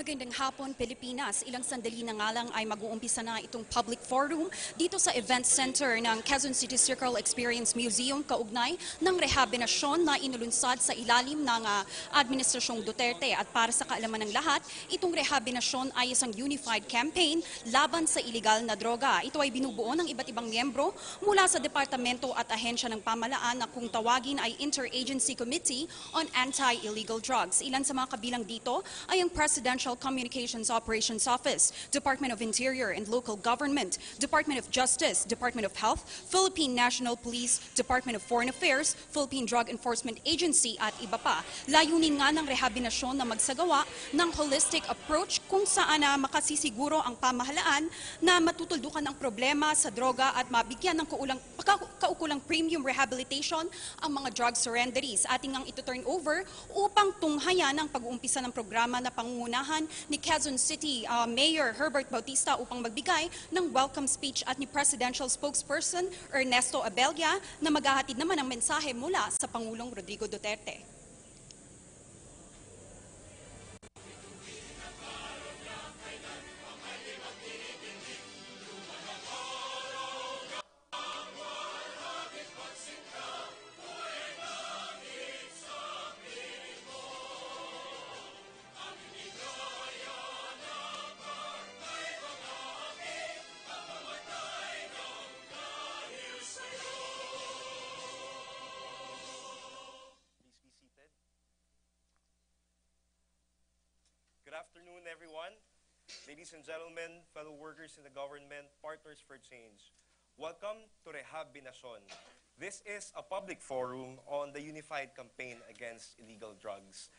Magandang hapon, Pilipinas. Ilang sandali na nga lang ay mag-uumpisa na itong public forum dito sa event center ng Quezon City Circle Experience Museum kaugnay ng REHABiNASYON na inulunsad sa ilalim ng Administrasyong Duterte. At para sa kaalaman ng lahat, itong REHABiNASYON ay isang unified campaign laban sa iligal na droga. Ito ay binubuo ng iba't ibang miyembro mula sa departamento at ahensya ng pamahalaan na kung tawagin ay Interagency Committee on Anti-Illegal Drugs. Ilan sa mga kabilang dito ay ang Presidential Communications Operations Office, Department of Interior and Local Government, Department of Justice, Department of Health, Philippine National Police, Department of Foreign Affairs, Philippine Drug Enforcement Agency at iba pa. Layunin nga ng REHABiNASYON na magsagawa ng holistic approach kung saan makasisiguro ang pamahalaan na matutuldukan ang problema sa droga at mabigyan ng kaukulang premium rehabilitation ang mga drug surrenderies. Ating ang ito-turn over upang tunghayan ang pag-uumpisa ng programa na pangungunahan ni Quezon City Mayor Herbert Bautista upang magbigay ng welcome speech at ni Presidential Spokesperson Ernesto Abella na maghahatid naman ng mensahe mula sa Pangulong Rodrigo Duterte. Good afternoon, everyone. Ladies and gentlemen, fellow workers in the government, partners for change. Welcome to REHABiNASYON. This is a public forum on the unified campaign against illegal drugs.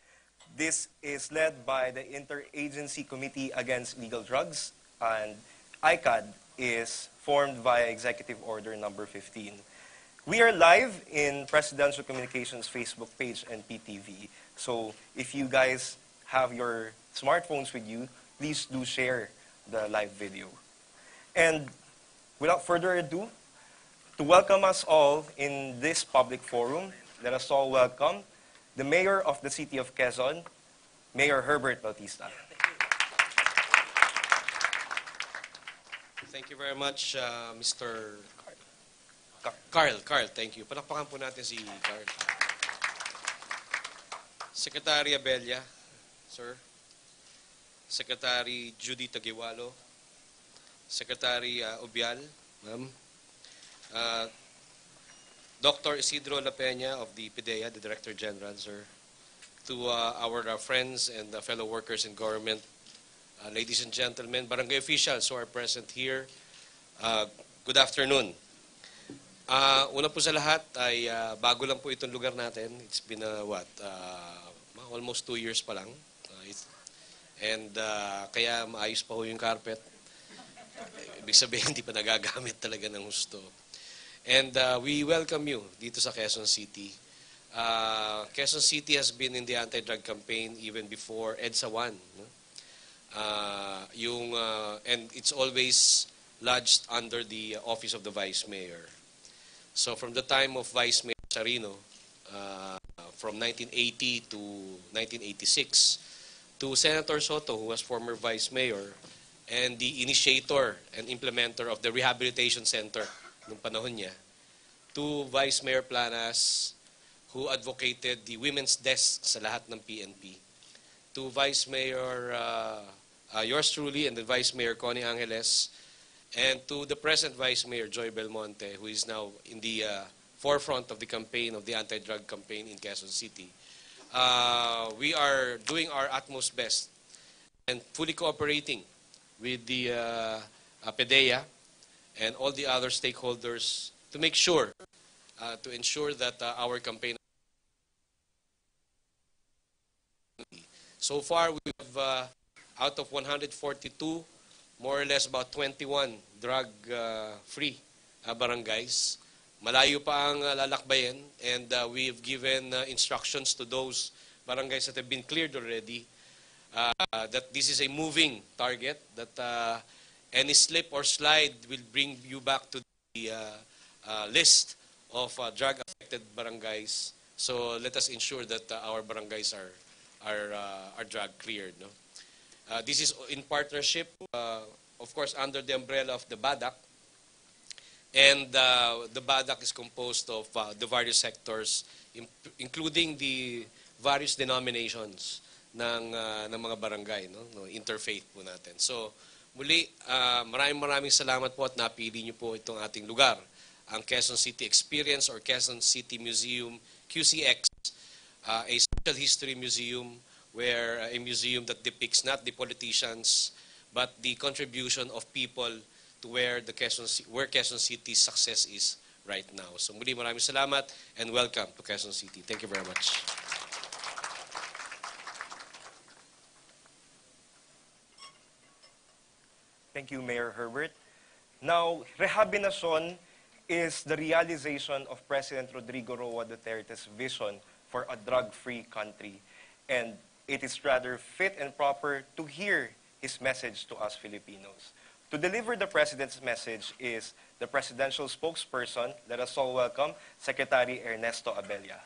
This is led by the Interagency Committee Against Illegal Drugs, and ICAD is formed via Executive Order number 15. We are live in Presidential Communications Facebook page and PTV. So if you guys have your smartphones with you, please do share the live video. And without further ado, to welcome us all in this public forum, let us all welcome the Mayor of the City of Quezon, Mayor Herbert Bautista. Thank you very much, Mr. Carl, thank you. Palakpakan po natin si Carl. Secretary Abella, sir. Secretary Judy Tagiwalo, Secretary Obial, ma'am, Dr. Isidro La Peña of the PDEA, the Director General, sir, to our friends and fellow workers in government, ladies and gentlemen, barangay officials who are present here, good afternoon. Una po sa lahat ay bago lang po itong lugar natin. It's been almost 2 years pa lang. And kaya maayos pa ho yung carpet. Ibig sabihin, hindi pa nagagamit talaga ng husto. And we welcome you dito sa Quezon City. Quezon City has been in the anti-drug campaign even before EDSA 1. No? And it's always lodged under the office of the Vice Mayor. So from the time of Vice Mayor Sarino, from 1980 to 1986, to Senator Soto, who was former Vice Mayor, and the initiator and implementer of the Rehabilitation Center nung panahon niya, to Vice Mayor Planas, who advocated the women's desk sa lahat ng PNP, to Vice Mayor, yours truly, and the Vice Mayor Connie Angeles, and to the present Vice Mayor Joy Belmonte, who is now in the forefront of the campaign, of the anti-drug campaign in Quezon City. We are doing our utmost best and fully cooperating with the PDEA and all the other stakeholders to make sure, to ensure that our campaign. So far, we have, out of 142, more or less about 21 drug-free barangays. Malayo pa ang lalakbayin, and we've given instructions to those barangays that have been cleared already that this is a moving target, that any slip or slide will bring you back to the list of drug-affected barangays. So let us ensure that our barangays are drug-cleared. No? This is in partnership, of course, under the umbrella of the BADAC. And the BADAC is composed of the various sectors, including the various denominations ng mga barangay, no? Interfaith po natin. So, muli, maraming salamat po at napili niyo po itong ating lugar, ang Quezon City Experience or Quezon City Museum, QCX, a social history museum where a museum that depicts not the politicians but the contribution of people to where Quezon City's success is right now. So muli maraming salamat and welcome to Quezon City. Thank you very much. Thank you, Mayor Herbert. Now, REHABiNASYON is the realization of President Rodrigo Roa Duterte's vision for a drug-free country. And it is rather fit and proper to hear his message to us Filipinos. To deliver the President's message is the presidential spokesperson. Let us all welcome Secretary Ernesto Abella.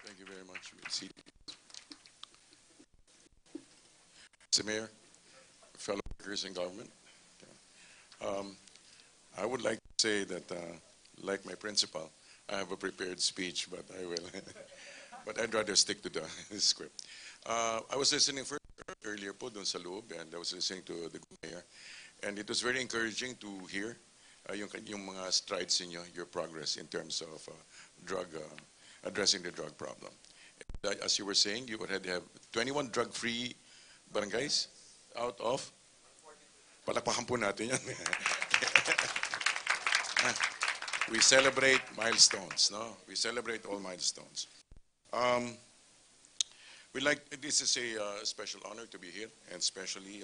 Thank you very much. Mr. Mayor, fellow workers in government, I would like to say that, like my principal, I have a prepared speech, but I will. But I'd rather stick to the script. I was listening earlier po dun sa loob, and I was listening to the mayor, and it was very encouraging to hear yung mga strides in your progress in terms of addressing the drug problem. And, as you were saying, you already have 21 drug-free barangays out of? Palakpakan po natin yan. We celebrate milestones, no? We celebrate all milestones. This is a special honor to be here, and especially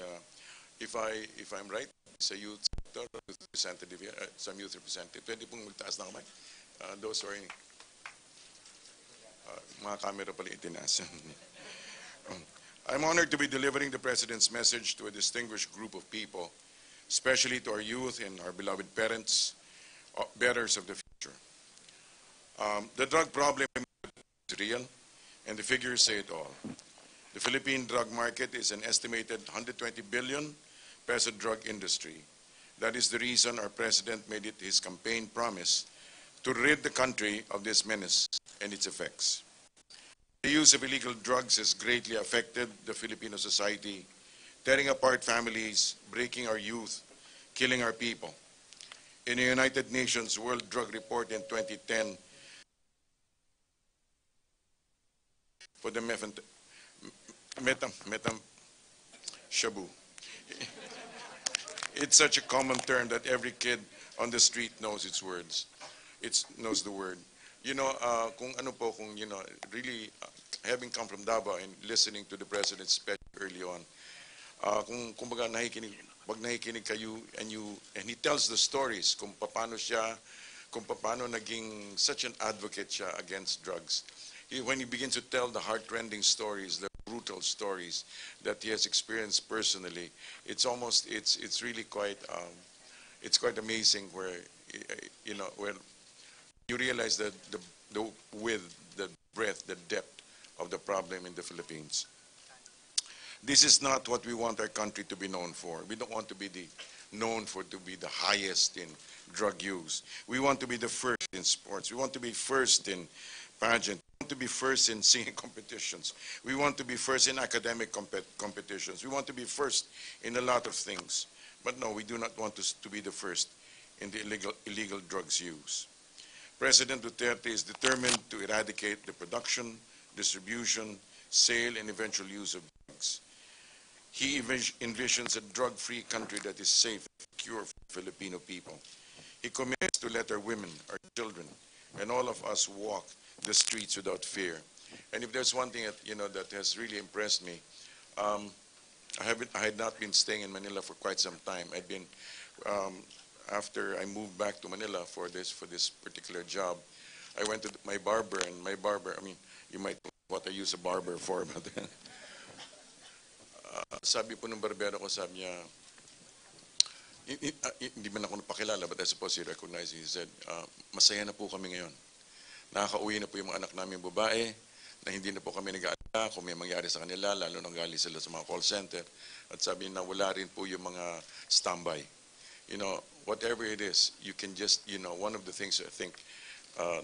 if I'm right, it's a youth representative here, some youth representative. Pwede pong magtaas na kamay. Those are mga camera pala itinaas. I'm honored to be delivering the President's message to a distinguished group of people, especially to our youth and our beloved parents, bearers of the future. The drug problem is real, and the figures say it all. The Philippine drug market is an estimated 120 billion peso drug industry. That is the reason our President made it his campaign promise to rid the country of this menace and its effects. The use of illegal drugs has greatly affected the Filipino society, tearing apart families, breaking our youth, killing our people. In the United Nations World Drug Report in 2010, for the shabu. It's such a common term that every kid on the street knows its words. It knows the word. You know, really having come from Davao and listening to the President's speech early on, kumbaga pag nakikinig kayo and he tells the stories kung paano naging such an advocate siya against drugs. When he begins to tell the heart-rending stories, the brutal stories that he has experienced personally, it's really quite amazing where you realize that the width, the breadth, the depth of the problem in the Philippines. This is not what we want our country to be known for. We don't want to be known to be the highest in drug use. We want to be the first in sports. We want to be first in pageant. We want to be first in singing competitions. We want to be first in academic competitions. We want to be first in a lot of things. But no, we do not want to be the first in the illegal drugs use. President Duterte is determined to eradicate the production, distribution, sale, and eventual use of drugs. He envisions a drug-free country that is safe and secure for Filipino people. He commits to let our women, our children, and all of us walk the streets without fear. And if there's one thing that has really impressed me, I had not been staying in Manila for quite some time. I'd been after I moved back to Manila for this particular job. I went to my barber, and my barber, I mean, you might know what I use a barber for, but sabi po ng barbero ko, sabi niya, hindi man ako napakilala, but I suppose he recognized, he said, masaya na po kami ngayon. Nakakauwi na po yung mga anak namin babae, na hindi na po kami nag-aaral nila kung may mangyari sa kanila, lalo nang galing sila sa mga call center. At sabi na wala rin po yung mga standby. You know, whatever it is, you can just, you know, one of the things I think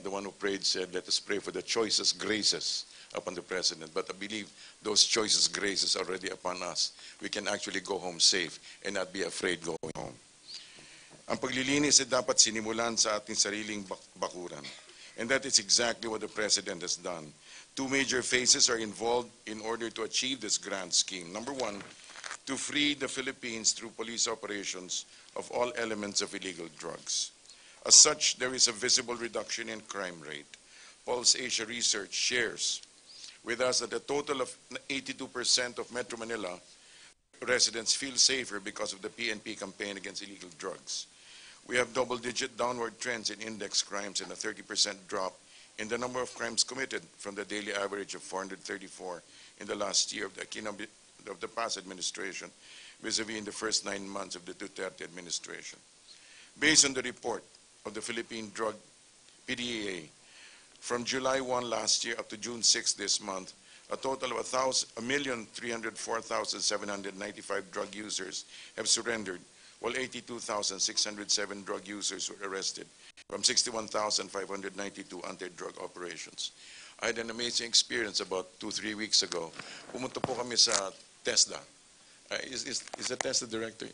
the one who prayed said, let us pray for the choicest graces upon the President. But I believe those choicest graces are already upon us. We can actually go home safe and not be afraid going home. Ang paglilinis ay dapat sinimulan sa ating sariling bakuran. And that is exactly what the President has done. Two major phases are involved in order to achieve this grand scheme. Number one, to free the Philippines through police operations of all elements of illegal drugs. As such, there is a visible reduction in crime rate. Pulse Asia Research shares with us that a total of 82% of Metro Manila residents feel safer because of the PNP campaign against illegal drugs. We have double-digit downward trends in index crimes and a 30% drop in the number of crimes committed from the daily average of 434 in the last year of the past administration vis-a-vis in the first 9 months of the Duterte administration. Based on the report of the Philippine Drug PDEA, from July 1 last year up to June 6 this month, a total of 1,304,795 drug users have surrendered, while 82,607 drug users were arrested from 61,592 anti-drug operations. I had an amazing experience about 2-3 weeks ago. Pumunta po kami sa TESDA. Is the TESDA director?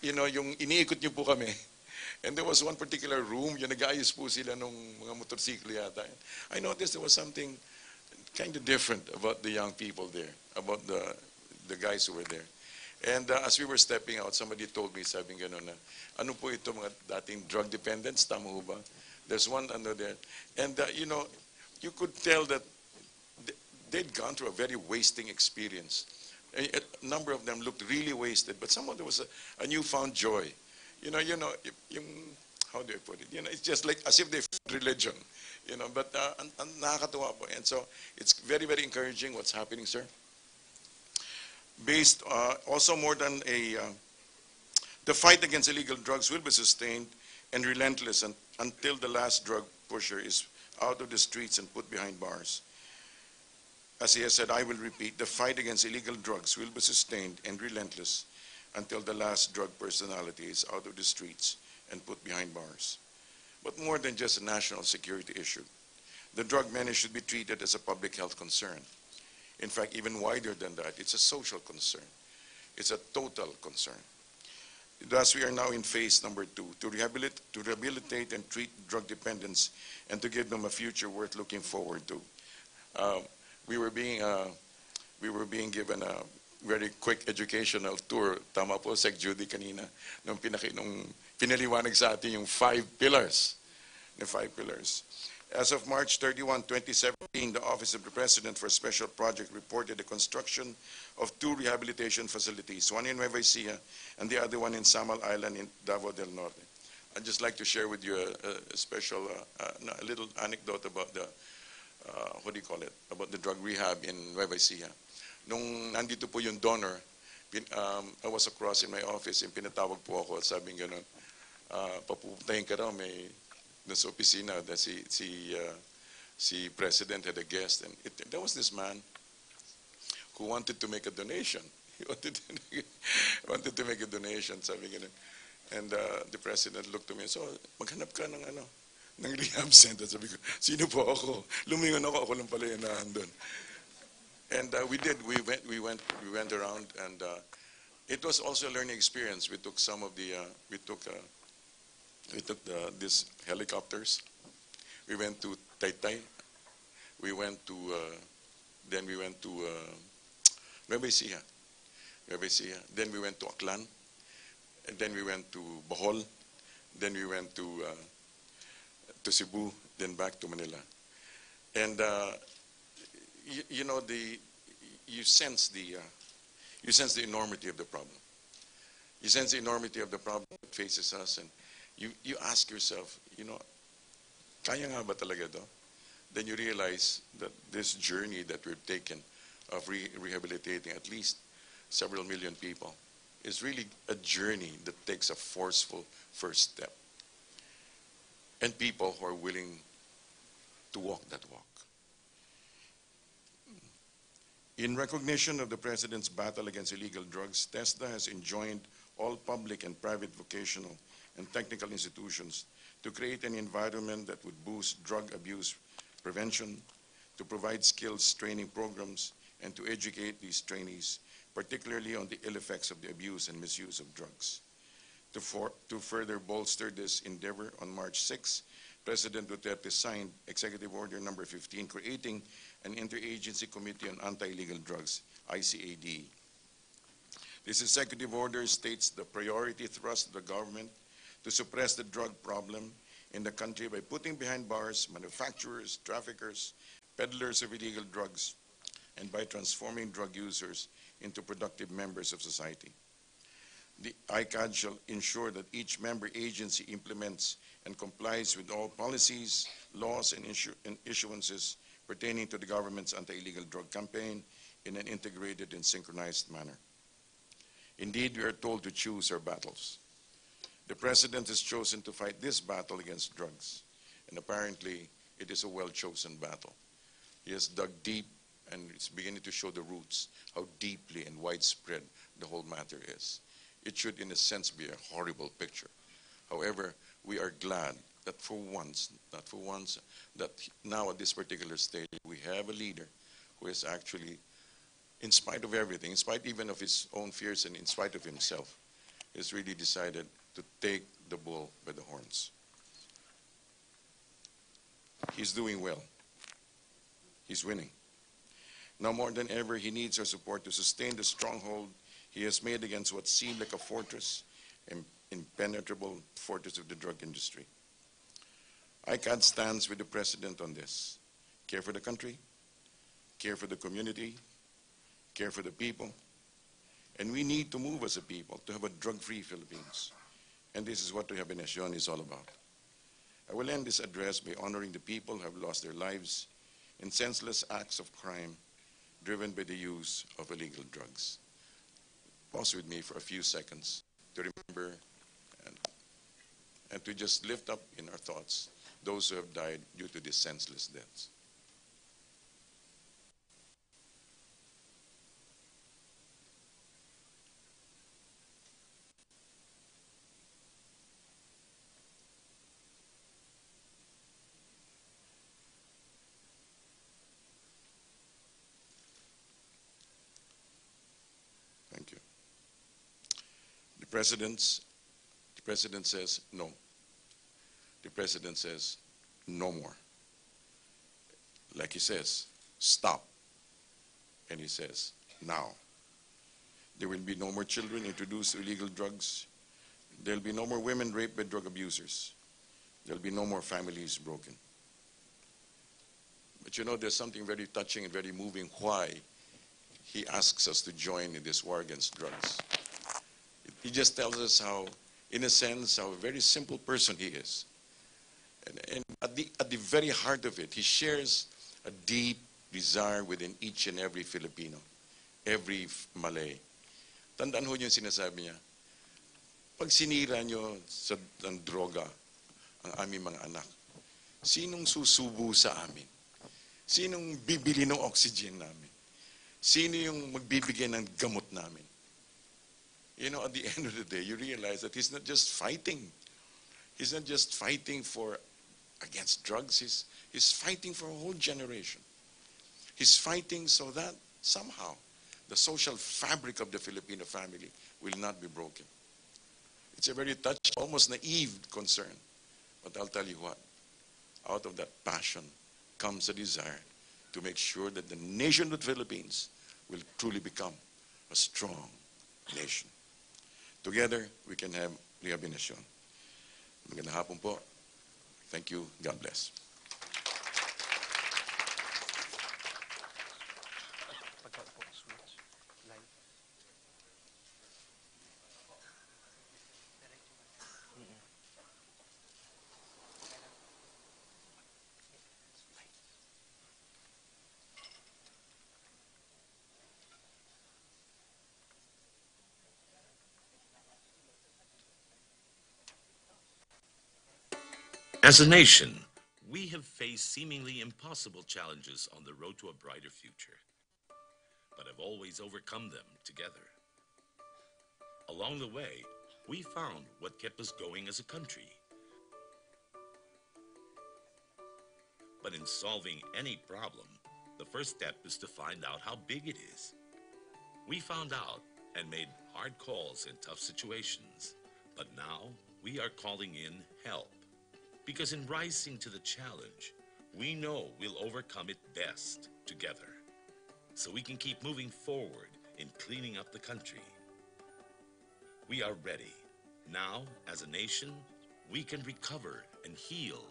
You know, yung iniikot niyo po kami. And there was one particular room, yung nag-aayos po sila nung mga motorsiklo yata. I noticed there was something kind of different about the young people there, about the guys who were there. And as we were stepping out, somebody told me, sabing gano'n na, ano po ito mga dating drug dependents, tama ho ba? There's one under there. And you know, you could tell that they'd gone through a very wasting experience. A number of them looked really wasted, but somehow there was a newfound joy. You know, how do I put it? You know, it's just like as if they found religion, you know, but nakakatuwa po. And so it's very, very encouraging what's happening, sir. Based also more than the fight against illegal drugs will be sustained and relentless until the last drug pusher is out of the streets and put behind bars. As he has said, I will repeat, the fight against illegal drugs will be sustained and relentless until the last drug personality is out of the streets and put behind bars. But more than just a national security issue, the drug menace should be treated as a public health concern. In fact, even wider than that, it's a social concern. It's a total concern. Thus, we are now in phase number 2, to rehabilitate and treat drug dependents and to give them a future worth looking forward to. We were being given a very quick educational tour. Tama po, Sec. Judy kanina, nung pinaliwanag sa atin yung 5 pillars. The 5 pillars. As of March 31, 2017, the Office of the President for a Special Project reported the construction of 2 rehabilitation facilities, one in Nueva Ecija and the other one in Samal Island in Davao del Norte. I'd just like to share with you a special, a little anecdote about the, what do you call it, about the drug rehab in Nueva Ecija. Nung nandito po yung donor, I was across in my office, and pinatawag po ako at sabing gano'n, papupuntahin ka raw, may nasa opisina, that si President had a guest, and there was this man who wanted to make a donation. He wanted to make a donation, sabi gano'n. And the President looked to me and said, maghanap ka ng rehab center. Sabi ko, sino po ako? Lumingon ako lang pala yung naandun. And we did. We went around, and it was also a learning experience. We took some of the, these helicopters. We went to Taytay. We went to, then we went to Nueva Ecija. Then we went to Aklan. And then we went to Bohol. Then we went to Cebu. Then back to Manila. And you know, you sense the enormity of the problem. You sense the enormity of the problem that faces us, and you ask yourself, you know, kaya nga ba talaga to? Then you realize that this journey that we've taken of rehabilitating at least several million people is really a journey that takes a forceful first step. And people who are willing to walk that walk. In recognition of the President's battle against illegal drugs, TESDA has enjoined all public and private vocational and technical institutions to create an environment that would boost drug abuse prevention, to provide skills training programs, and to educate these trainees, particularly on the ill effects of the abuse and misuse of drugs. To further bolster this endeavor, on March 6, President Duterte signed Executive Order Number 15, creating an Interagency Committee on Anti-Illegal Drugs, ICAD. This executive order states the priority thrust of the government to suppress the drug problem in the country by putting behind bars manufacturers, traffickers, peddlers of illegal drugs, and by transforming drug users into productive members of society. The ICAD shall ensure that each member agency implements and complies with all policies, laws, and issuances pertaining to the government's anti-illegal drug campaign in an integrated and synchronized manner. Indeed, we are told to choose our battles. The President has chosen to fight this battle against drugs, and apparently it is a well-chosen battle. He has dug deep, and it's beginning to show the roots, how deeply and widespread the whole matter is. It should, in a sense, be a horrible picture. However, we are glad that for once, not for once, that now at this particular stage, we have a leader who is actually, in spite of everything, in spite even of his own fears and in spite of himself, has really decided to take the bull by the horns. He's doing well. He's winning. Now more than ever, he needs our support to sustain the stronghold he has made against what seemed like a fortress, an impenetrable fortress of the drug industry. ICAD stands with the President on this. Care for the country, care for the community, care for the people, and we need to move as a people to have a drug-free Philippines. And this is what REHABiNASYON is all about. I will end this address by honoring the people who have lost their lives in senseless acts of crime driven by the use of illegal drugs. Pause with me for a few seconds to remember and to just lift up in our thoughts those who have died due to these senseless deaths. Thank you. The President says no. The President says no more. Like he says, stop. And he says, now. There will be no more children introduced to illegal drugs. There will be no more women raped by drug abusers. There will be no more families broken. But you know, there's something very touching and very moving why he asks us to join in this war against drugs. He just tells us how, in a sense, how a very simple person he is. And at the very heart of it, he shares a deep desire within each and every Filipino, every Malay. Tandaan ho yung sinasabi niya, pag sinira nyo sa ng droga ang aming mga anak, sinong susubo sa amin? Sinong bibili ng oxygen namin? Sino yung magbibigay ng gamot namin? You know, at the end of the day, you realize that he's not just fighting. He's not just fighting against drugs. He's fighting for a whole generation. He's fighting so that somehow the social fabric of the Filipino family will not be broken. It's a very touched, almost naive concern. But I'll tell you what, out of that passion comes a desire to make sure that the nation of the Philippines will truly become a strong nation. Together, we can have REHABiNASYON. Magandang hapon po. Thank you. God bless. As a nation, we have faced seemingly impossible challenges on the road to a brighter future. but have always overcome them together. Along the way, we found what kept us going as a country. But in solving any problem, the first step is to find out how big it is. We found out and made hard calls in tough situations, but now we are calling in help. Because in rising to the challenge, we know we'll overcome it best together. So we can keep moving forward in cleaning up the country. We are ready. Now, as a nation, we can recover and heal.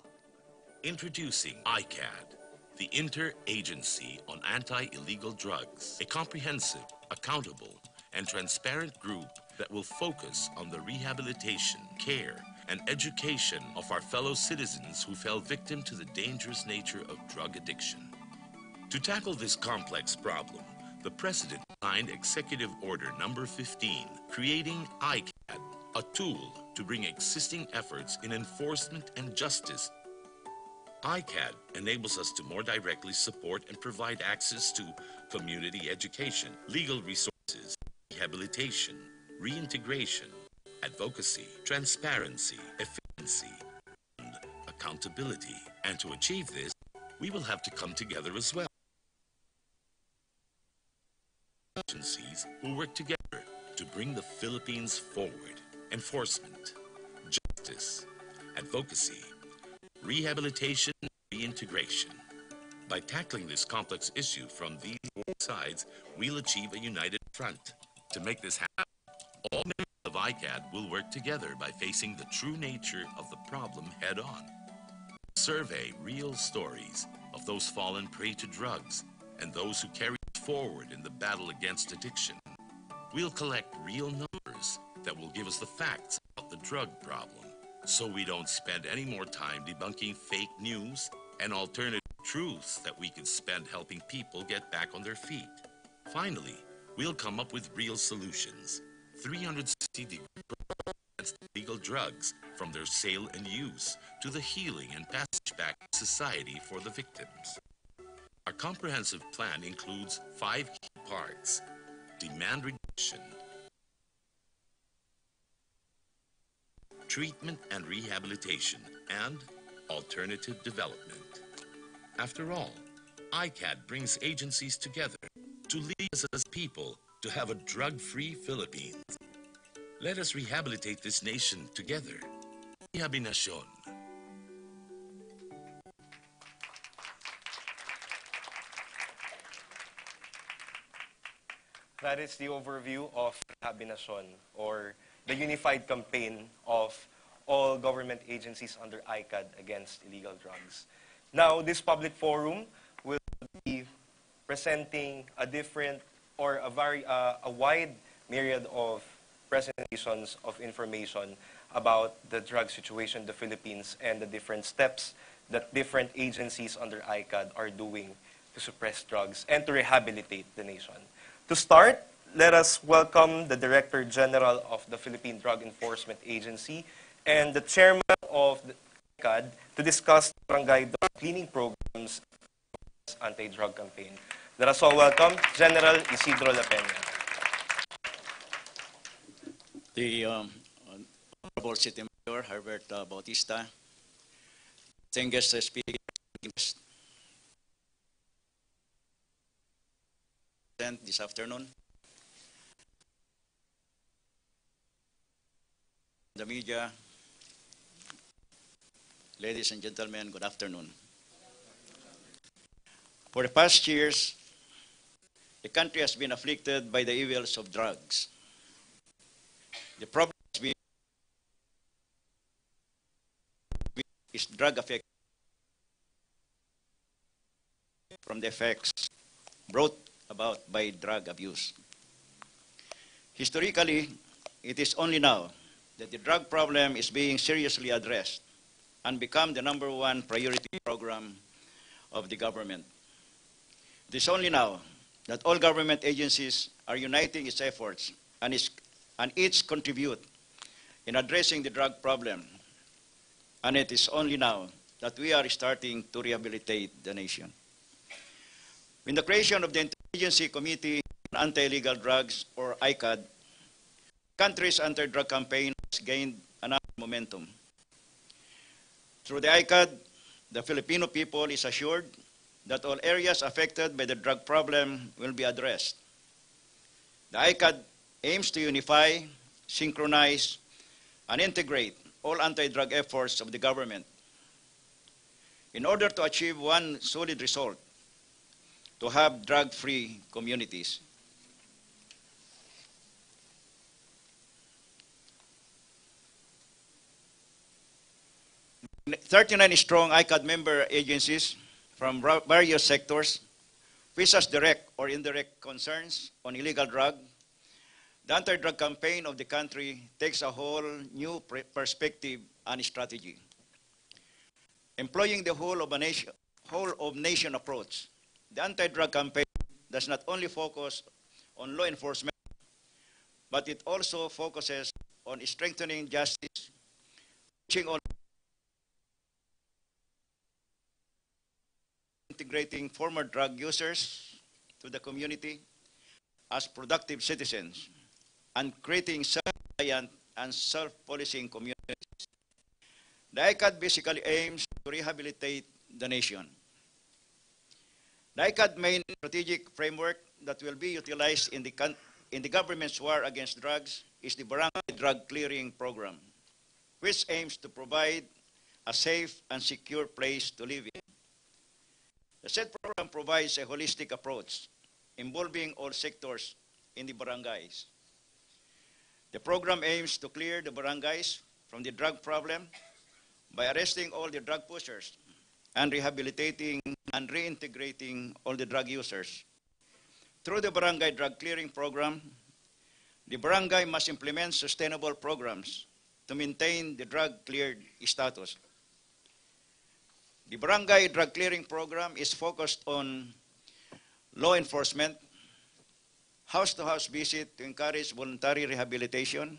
Introducing ICAD, the Interagency on Anti-Illegal Drugs, a comprehensive, accountable, and transparent group that will focus on the rehabilitation, care, and education of our fellow citizens who fell victim to the dangerous nature of drug addiction. To tackle this complex problem, the President signed Executive Order Number 15, creating ICAD, a tool to bring existing efforts in enforcement and justice. ICAD enables us to more directly support and provide access to community education, legal resources, rehabilitation, reintegration, advocacy, transparency, efficiency, and accountability. And to achieve this, we will have to come together as well. Agencies who work together to bring the Philippines forward. Enforcement, justice, advocacy, rehabilitation, and reintegration. By tackling this complex issue from these sides, we'll achieve a united front. To make this happen, all members of ICAD will work together by facing the true nature of the problem head-on. Survey real stories of those fallen prey to drugs and those who carry forward in the battle against addiction. We'll collect real numbers that will give us the facts about the drug problem, so we don't spend any more time debunking fake news and alternative truths that we could spend helping people get back on their feet. Finally, we'll come up with real solutions, 360-degree against illegal drugs, from their sale and use to the healing and passage back to society for the victims. Our comprehensive plan includes 5 key parts: demand reduction, treatment and rehabilitation, and alternative development. After all, ICAD brings agencies together to lead us as people to have a drug-free Philippines. Let us rehabilitate this nation together. REHABiNASYON. That is the overview of REHABiNASYON, or the unified campaign of all government agencies under ICAD against illegal drugs. Now, this public forum will be presenting a different or a wide myriad of presentations of information about the drug situation in the Philippines and the different steps that different agencies under ICAD are doing to suppress drugs and to rehabilitate the nation. To start, let us welcome the Director General of the Philippine Drug Enforcement Agency and the Chairman of the ICAD to discuss barangay drug cleaning programs and anti-drug campaign. Let us all welcome General Isidro La Peña. The Honorable City Mayor Herbert Bautista, distinguished speaker this afternoon, the media, ladies and gentlemen, good afternoon. For the past years, the country has been afflicted by the evils of drugs. The problem is drug affected from the effects brought about by drug abuse. Historically, it is only now that the drug problem is being seriously addressed and become the #1 priority program of the government. It is only now that all government agencies are uniting its efforts and each contribute in addressing the drug problem. And it is only now that we are starting to rehabilitate the nation. With the creation of the Interagency Committee Anti-Illegal Drugs, or ICAD, country's anti-drug campaign has gained another momentum. Through the ICAD, the Filipino people is assured that all areas affected by the drug problem will be addressed. The ICAD aims to unify, synchronize, and integrate all anti-drug efforts of the government in order to achieve one solid result: to have drug-free communities. The 39 strong ICAD member agencies from various sectors which has direct or indirect concerns on illegal drug. The anti-drug campaign of the country takes a whole new perspective and strategy. Employing the whole of nation approach, the anti-drug campaign does not only focus on law enforcement, but it also focuses on strengthening justice, reaching all, integrating former drug users to the community as productive citizens, and creating self-reliant and self-policing communities. The ICAD basically aims to rehabilitate the nation. The ICAD main strategic framework that will be utilized in the government's war against drugs is the Barangay Drug Clearing Program, which aims to provide a safe and secure place to live in. The said program provides a holistic approach involving all sectors in the barangays. The program aims to clear the barangays from the drug problem by arresting all the drug pushers and rehabilitating and reintegrating all the drug users. Through the Barangay Drug Clearing Program, the barangay must implement sustainable programs to maintain the drug-cleared status. The Barangay Drug Clearing Program is focused on law enforcement, house-to-house visit to encourage voluntary rehabilitation,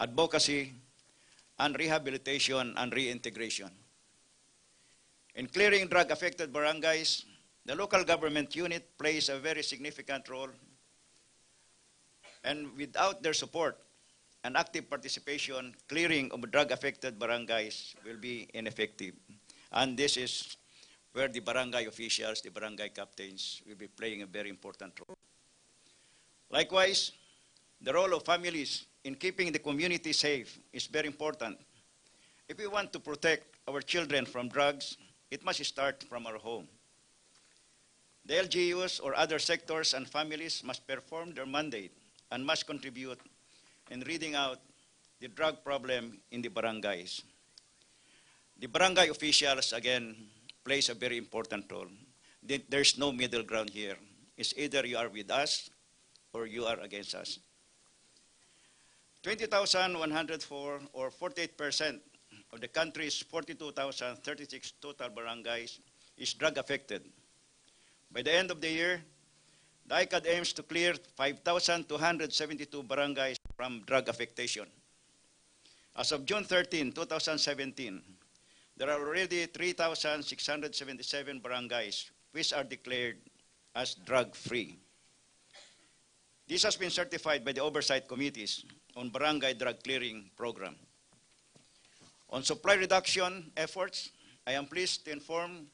advocacy, and rehabilitation and reintegration. In clearing drug-affected barangays, the local government unit plays a very significant role, and without their support and active participation, clearing of drug-affected barangays will be ineffective. And this is where the barangay officials, the barangay captains, will be playing a very important role. Likewise, the role of families in keeping the community safe is very important. If we want to protect our children from drugs, it must start from our home. The LGUs or other sectors and families must perform their mandate and must contribute in reading out the drug problem in the barangays. The barangay officials, again, plays a very important role. There's no middle ground here. It's either you are with us or you are against us. 20,104 or 48% of the country's 42,036 total barangays is drug affected. By the end of the year, the ICAD aims to clear 5,272 barangays from drug affectation. As of June 13, 2017, there are already 3,677 barangays which are declared as drug-free. This has been certified by the oversight committees on Barangay Drug Clearing Program. On supply reduction efforts, I am pleased to inform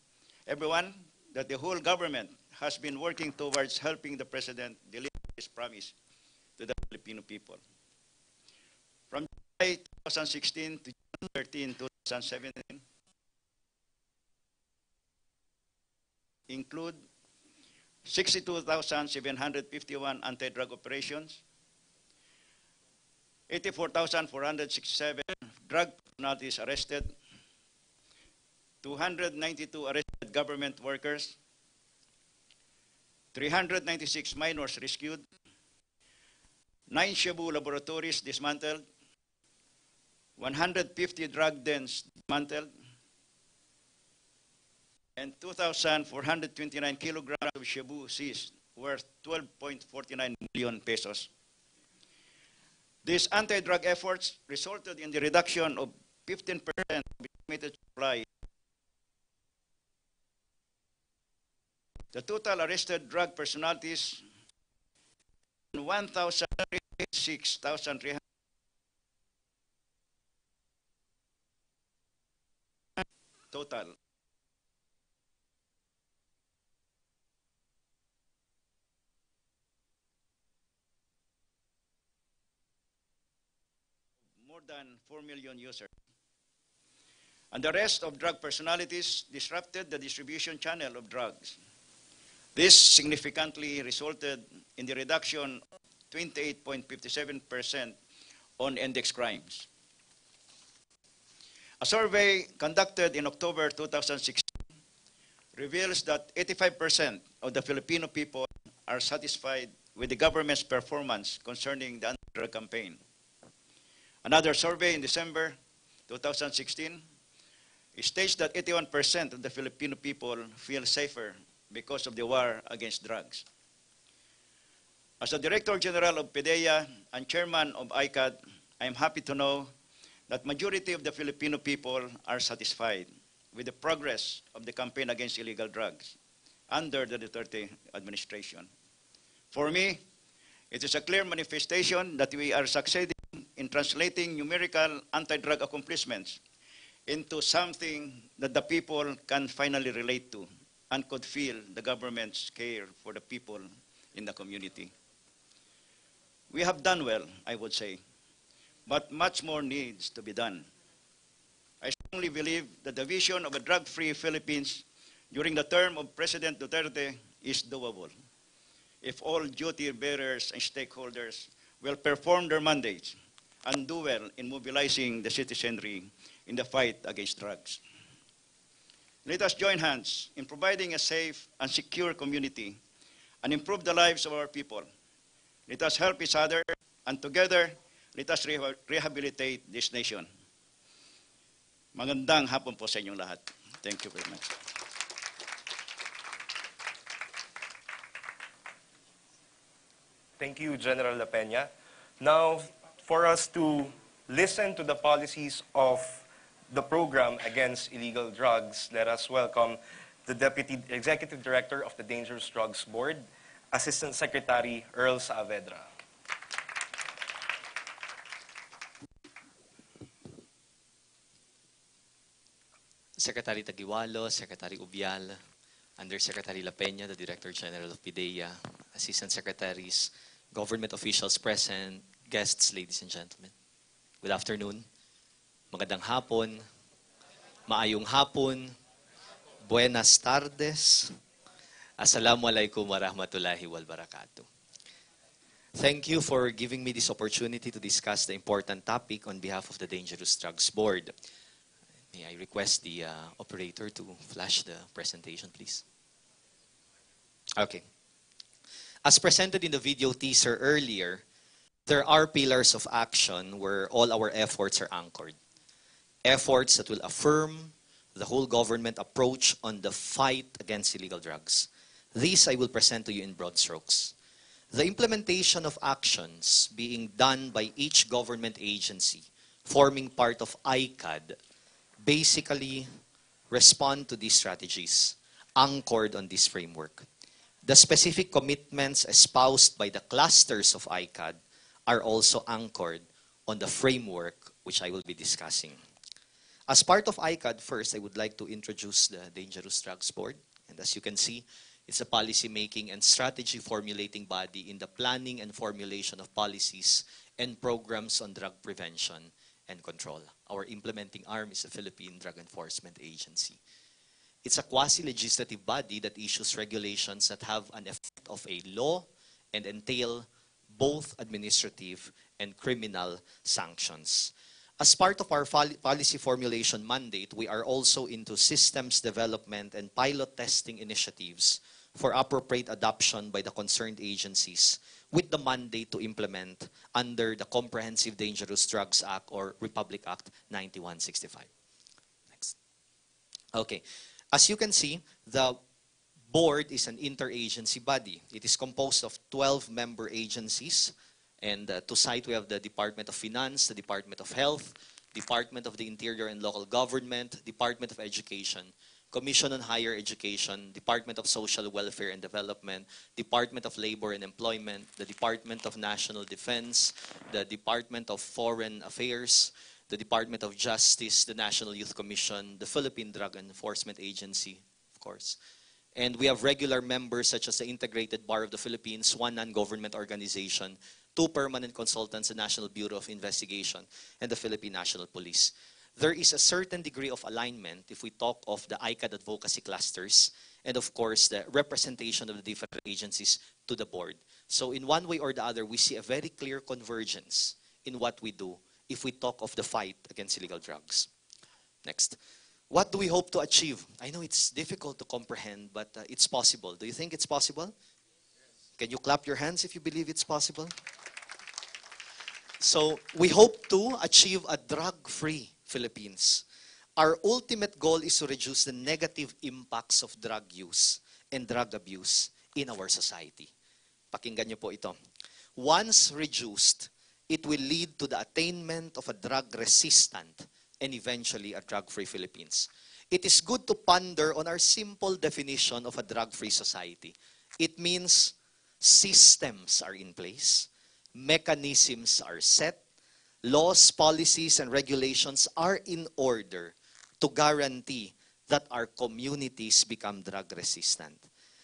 everyone that the whole government has been working towards helping the President deliver his promise to the Filipino people. From July 2016 to June 13, 2017, include 62,751 anti-drug operations, 84,467 drug personalities arrested, 292 arrested government workers, 396 minors rescued, 9 Shabu laboratories dismantled, 150 drug dens dismantled, and 2,429 kilograms of Shabu seized, worth 12.49 million pesos. These anti-drug efforts resulted in the reduction of 15% of limited supply. The total arrested drug personalities 1,6,300 total. More than 4 million users. And the rest of drug personalities disrupted the distribution channel of drugs. This significantly resulted in the reduction of 28.57% on index crimes. A survey conducted in October 2016 reveals that 85% of the Filipino people are satisfied with the government's performance concerning the anti-drug campaign. Another survey in December 2016 states that 81% of the Filipino people feel safer because of the war against drugs. As the Director General of PDEA and Chairman of ICAD, I am happy to know that majority of the Filipino people are satisfied with the progress of the campaign against illegal drugs under the Duterte administration. For me, it is a clear manifestation that we are succeeding in translating numerical anti-drug accomplishments into something that the people can finally relate to and could feel the government's care for the people in the community. We have done well, I would say, but much more needs to be done. I strongly believe that the vision of a drug-free Philippines during the term of President Duterte is doable if all duty bearers and stakeholders will perform their mandates and do well in mobilizing the citizenry in the fight against drugs. Let us join hands in providing a safe and secure community and improve the lives of our people. Let us help each other, and together, let us rehabilitate this nation. Magandang hapon po sa inyong lahat. Thank you very much. Thank you, General La Peña. Now, for us to listen to the policies of the program against illegal drugs, let us welcome the Deputy Executive Director of the Dangerous Drugs Board, Assistant Secretary Earl Saavedra. Secretary Tagiwalo, Secretary Ubial, Undersecretary La Peña, the Director General of PDEA, Assistant Secretaries, government officials present, guests, ladies and gentlemen. Good afternoon. Magandang hapon. Maayong hapon. Buenas tardes. Assalamualaikum warahmatullahi wabarakatuh. Thank you for giving me this opportunity to discuss the important topic on behalf of the Dangerous Drugs Board. May I request the operator to flash the presentation, please? Okay. As presented in the video teaser earlier, there are pillars of action where all our efforts are anchored. Efforts that will affirm the whole government approach on the fight against illegal drugs. These I will present to you in broad strokes. The implementation of actions being done by each government agency forming part of ICAD basically respond to these strategies anchored on this framework. The specific commitments espoused by the clusters of ICAD are also anchored on the framework which I will be discussing. As part of ICAD, first, I would like to introduce the Dangerous Drugs Board. And as you can see, it's a policy-making and strategy formulating body in the planning and formulation of policies and programs on drug prevention and control. Our implementing arm is the Philippine Drug Enforcement Agency. It's a quasi-legislative body that issues regulations that have an effect of a law and entail both administrative and criminal sanctions. As part of our policy formulation mandate, we are also into systems development and pilot testing initiatives for appropriate adoption by the concerned agencies with the mandate to implement under the Comprehensive Dangerous Drugs Act or Republic Act 9165. Next. Okay. As you can see, the board is an interagency body. It is composed of 12 member agencies. And to cite, we have the Department of Finance, the Department of Health, Department of the Interior and Local Government, Department of Education, Commission on Higher Education, Department of Social Welfare and Development, Department of Labor and Employment, the Department of National Defense, the Department of Foreign Affairs, the Department of Justice, the National Youth Commission, the Philippine Drug Enforcement Agency, of course. And we have regular members such as the Integrated Bar of the Philippines, one non-government organization, 2 permanent consultants, the National Bureau of Investigation, and the Philippine National Police. There is a certain degree of alignment if we talk of the ICAD advocacy clusters, and of course the representation of the different agencies to the board. So in one way or the other, we see a very clear convergence in what we do if we talk of the fight against illegal drugs. Next. What do we hope to achieve? I know it's difficult to comprehend, but it's possible. Do you think it's possible? Can you clap your hands if you believe it's possible? So we hope to achieve a drug-free Philippines. Our ultimate goal is to reduce the negative impacts of drug use and drug abuse in our society. Pakinggan niyo po ito. Once reduced, it will lead to the attainment of a drug-resistant and eventually a drug-free Philippines. It is good to ponder on our simple definition of a drug-free society. It means systems are in place, mechanisms are set, laws, policies, and regulations are in order to guarantee that our communities become drug-resistant.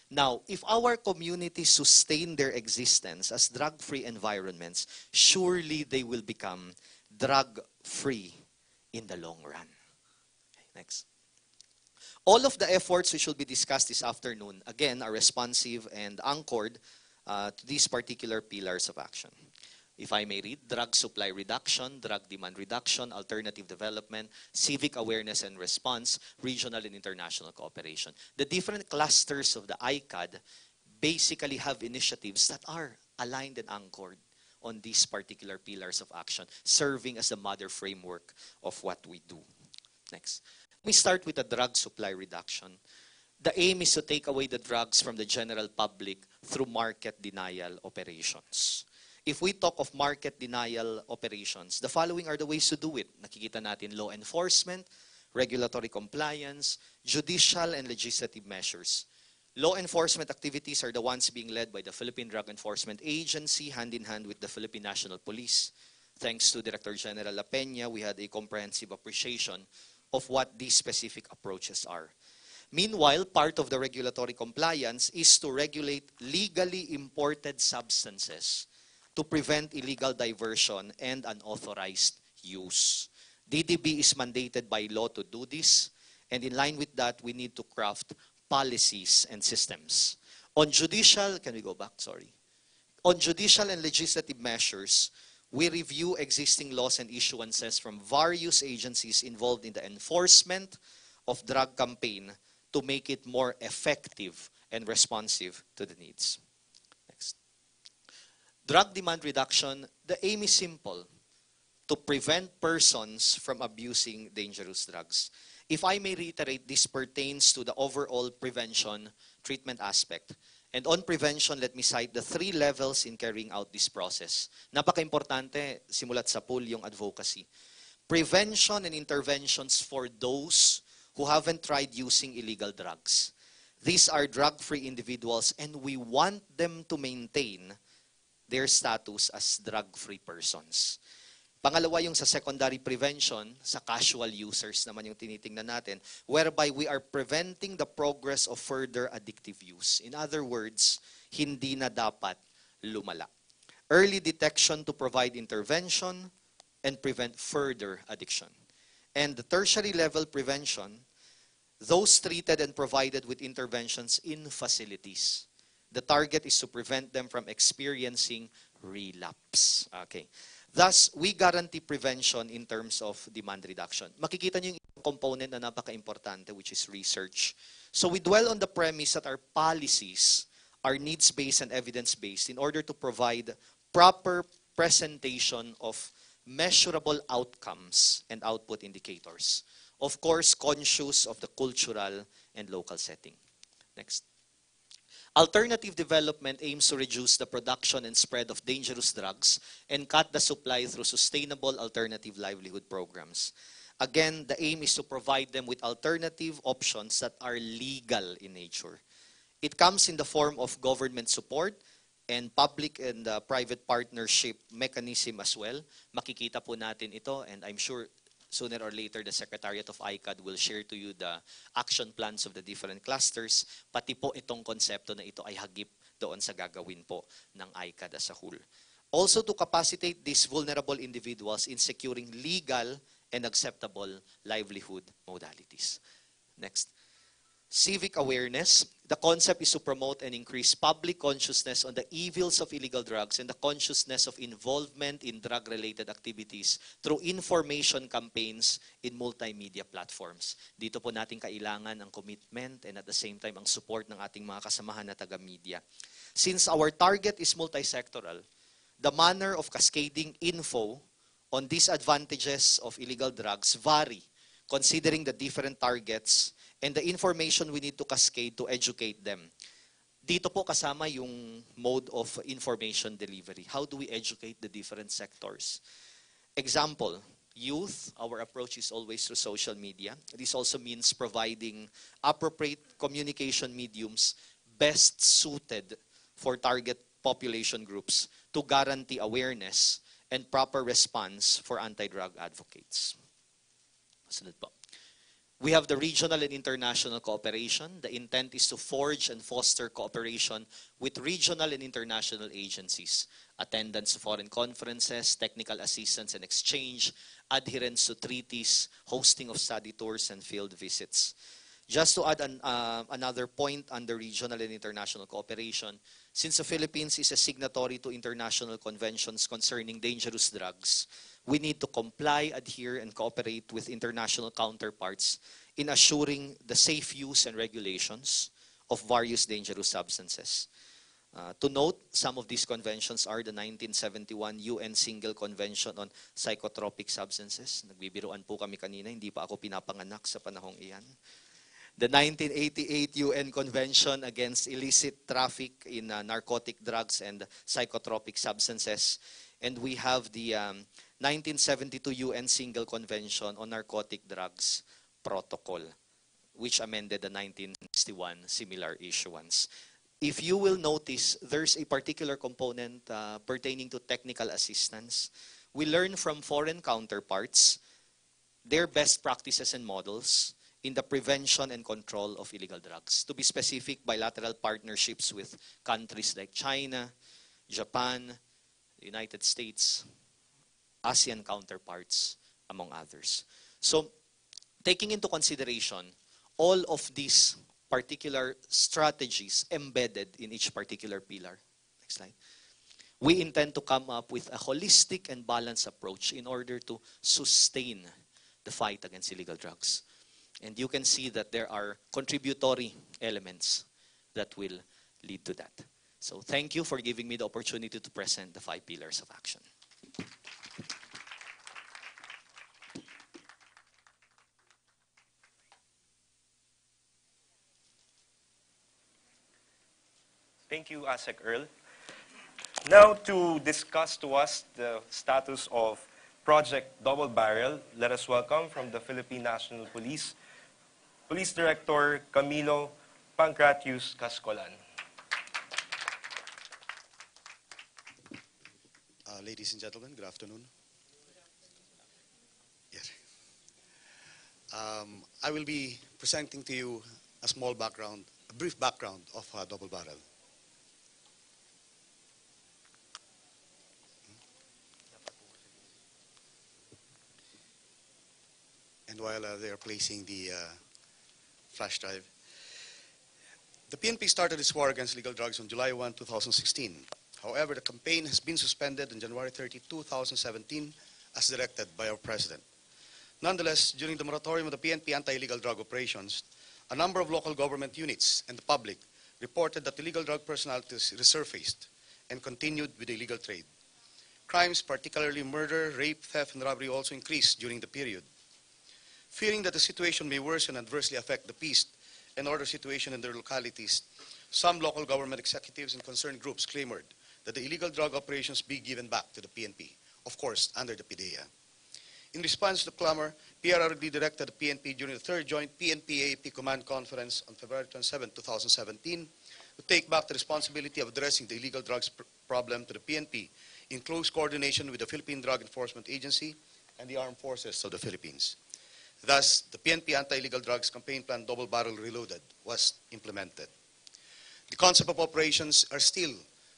Now, if our communities sustain their existence as drug-free environments, surely they will become drug-free in the long run. Okay, next. All of the efforts which will be discussed this afternoon, again, are responsive and anchored to these particular pillars of action. If I may read, drug supply reduction, drug demand reduction, alternative development, civic awareness and response, regional and international cooperation. The different clusters of the ICAD basically have initiatives that are aligned and anchored on these particular pillars of action, serving as the mother framework of what we do. Next. We start with the drug supply reduction. The aim is to take away the drugs from the general public through market denial operations. If we talk of market denial operations, the following are the ways to do it. Nakikita natin law enforcement, regulatory compliance, judicial and legislative measures. Law enforcement activities are the ones being led by the Philippine Drug Enforcement Agency, hand in hand with the Philippine National Police. Thanks to Director General La Peña, we had a comprehensive appreciation of what these specific approaches are. Meanwhile, part of the regulatory compliance is to regulate legally imported substances to prevent illegal diversion and unauthorized use. DDB is mandated by law to do this, and in line with that, we need to craft policies and systems. On judicial, can we go back? Sorry. On judicial and legislative measures, we review existing laws and issuances from various agencies involved in the enforcement of drug campaign to make it more effective and responsive to the needs. Next. Drug demand reduction, the aim is simple, to prevent persons from abusing dangerous drugs. If I may reiterate, this pertains to the overall prevention treatment aspect. And on prevention, let me cite the 3 levels in carrying out this process. Napaka-importante, simulat sa pool yung advocacy. Prevention and interventions for those who haven't tried using illegal drugs. These are drug-free individuals and we want them to maintain their status as drug-free persons. Pangalawa yung sa secondary prevention, sa casual users naman yung tinitingnan natin, whereby we are preventing the progress of further addictive use. In other words, hindi na dapat lumala. Early detection to provide intervention and prevent further addiction. And the tertiary level prevention, those treated and provided with interventions in facilities. The target is to prevent them from experiencing relapse. Okay. Thus, we guarantee prevention in terms of demand reduction. Makikita niyo yung component na napaka-importante, which is research. So we dwell on the premise that our policies are needs-based and evidence-based in order to provide proper presentation of measurable outcomes and output indicators. Of course, conscious of the cultural and local setting. Next. Alternative development aims to reduce the production and spread of dangerous drugs and cut the supply through sustainable alternative livelihood programs. Again, the aim is to provide them with alternative options that are legal in nature. It comes in the form of government support and public and private partnership mechanism as well. Makikita po natin ito, and I'm sure sooner or later the Secretariat of ICAD will share to you the action plans of the different clusters, pati po itong konsepto na ito ay hagip doon sa gagawin po ng ICAD as a whole. Also to capacitate these vulnerable individuals in securing legal and acceptable livelihood modalities. Next. Civic awareness. The concept is to promote and increase public consciousness on the evils of illegal drugs and the consciousness of involvement in drug-related activities through information campaigns in multimedia platforms. Dito po natin kailangan ang commitment and at the same time ang support ng ating mga kasamahan na taga-media. Since our target is multisectoral, the manner of cascading info on disadvantages of illegal drugs vary considering the different targets and the information we need to cascade to educate them. Dito po kasama yung mode of information delivery. How do we educate the different sectors? Example, youth, our approach is always through social media. This also means providing appropriate communication mediums best suited for target population groups to guarantee awareness and proper response for anti-drug advocates. Sunod po. We have the regional and international cooperation. The intent is to forge and foster cooperation with regional and international agencies, attendance to foreign conferences, technical assistance and exchange, adherence to treaties, hosting of study tours and field visits. Just to add another point under regional and international cooperation, since the Philippines is a signatory to international conventions concerning dangerous drugs, we need to comply, adhere, and cooperate with international counterparts in assuring the safe use and regulations of various dangerous substances. To note, some of these conventions are the 1971 UN Single Convention on Psychotropic Substances. Nagbibiruan po kami kanina, hindi pa ako pinapanganak sa panahong iyan. The 1988 UN Convention Against Illicit Traffic in Narcotic Drugs and Psychotropic Substances. And we have the 1972 UN Single Convention on Narcotic Drugs Protocol, which amended the 1961 similar issuance. If you will notice, there's a particular component pertaining to technical assistance. We learn from foreign counterparts their best practices and models in the prevention and control of illegal drugs. To be specific, bilateral partnerships with countries like China, Japan, the United States, ASEAN counterparts, among others. So, taking into consideration all of these particular strategies embedded in each particular pillar, next slide, we intend to come up with a holistic and balanced approach in order to sustain the fight against illegal drugs. And you can see that there are contributory elements that will lead to that. So thank you for giving me the opportunity to present the 5 pillars of action. Thank you, ASEC Earl. Now to discuss to us the status of Project Double Barrel, let us welcome from the Philippine National Police, Police Director Camilo Pancratius Cascolan. Ladies and gentlemen, good afternoon. Yes. I will be presenting to you a small background, a brief background of Double Barrel. And while they are placing the flash drive, the PNP started its war against illegal drugs on July 1, 2016. However, the campaign has been suspended on January 30, 2017, as directed by our President. Nonetheless, during the moratorium of the PNP anti-illegal drug operations, a number of local government units and the public reported that illegal drug personalities resurfaced and continued with the illegal trade. Crimes, particularly murder, rape, theft, and robbery, also increased during the period. Fearing that the situation may worsen and adversely affect the peace and order situation in their localities, Some local government executives and concerned groups clamored that the illegal drug operations be given back to the PNP, of course, under the PIDEA. In response to the clamor, PRRD directed the PNP during the third joint PNP-AAP Command Conference on February 27, 2017, to take back the responsibility of addressing the illegal drugs problem to the PNP in close coordination with the Philippine Drug Enforcement Agency and the Armed Forces of the Philippines. Thus, the PNP Anti-Illegal Drugs Campaign Plan Double Barrel Reloaded was implemented. The concept of operations are still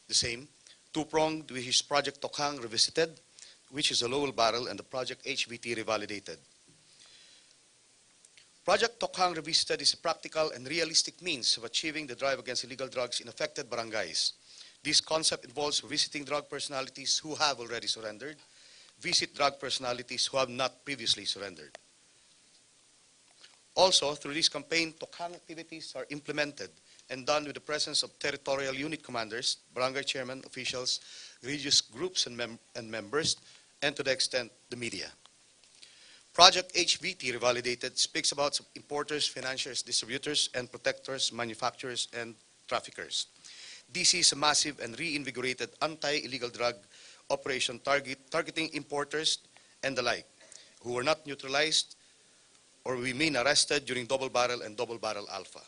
the same, two-pronged, which is Project Tokhang Revisited, which is a lower barrel, and the Project HVT Revalidated. Project Tokhang Revisited is a practical and realistic means of achieving the drive against illegal drugs in affected barangays. This concept involves visiting drug personalities who have already surrendered, visit drug personalities who have not previously surrendered. Also, through this campaign, Tokhang activities are implemented and done with the presence of territorial unit commanders, barangay chairmen, officials, religious groups and members, and to the extent the media. Project HVT Revalidated speaks about importers, financiers, distributors, and protectors, manufacturers, and traffickers. This is a massive and reinvigorated anti-illegal drug operation targeting importers and the like, who were not neutralized or remain arrested during Double Barrel and Double Barrel Alpha.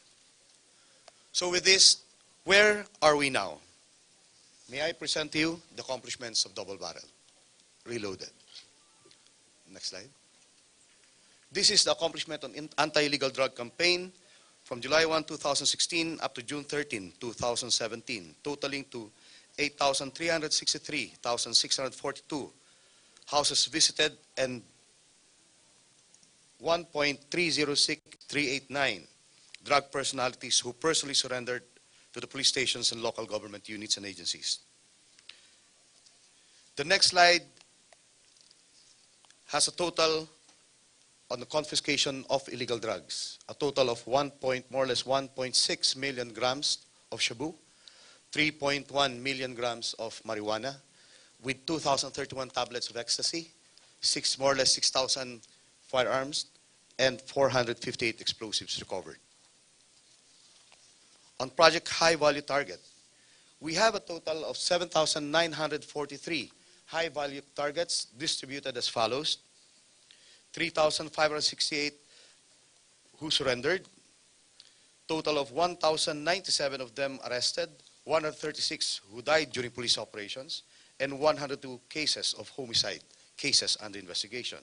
So with this, where are we now? May I present to you the accomplishments of Double Barrel Reloaded. Next slide. This is the accomplishment on anti-illegal drug campaign from July 1, 2016 up to June 13, 2017, totaling to 8,363,642 houses visited and 1.306389 drug personalities who personally surrendered to the police stations and local government units and agencies. The next slide has a total on the confiscation of illegal drugs, a total of more or less 1.6 million grams of shabu, 3.1 million grams of marijuana, with 2,031 tablets of ecstasy, more or less 6,000 firearms, and 458 explosives recovered. On Project High Value Target, we have a total of 7,943 high value targets distributed as follows: 3,568 who surrendered, total of 1,097 of them arrested, 136 who died during police operations, and 102 cases of homicide cases under investigation,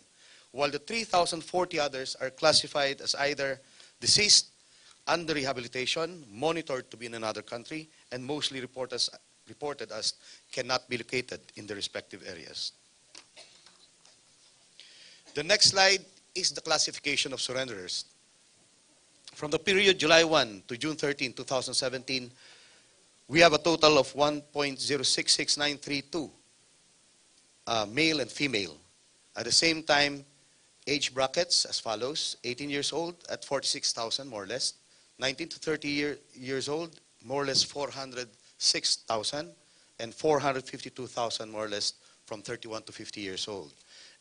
while the 3,040 others are classified as either deceased, under rehabilitation, monitored to be in another country, and mostly reported as cannot be located in the respective areas. The next slide is the classification of surrenderers. From the period July 1 to June 13, 2017, we have a total of 1.066932 male and female. At the same time, age brackets as follows: 18 years old at 46,000 more or less, 19 to 30 years old more or less 406,000, and 452,000 more or less from 31 to 50 years old.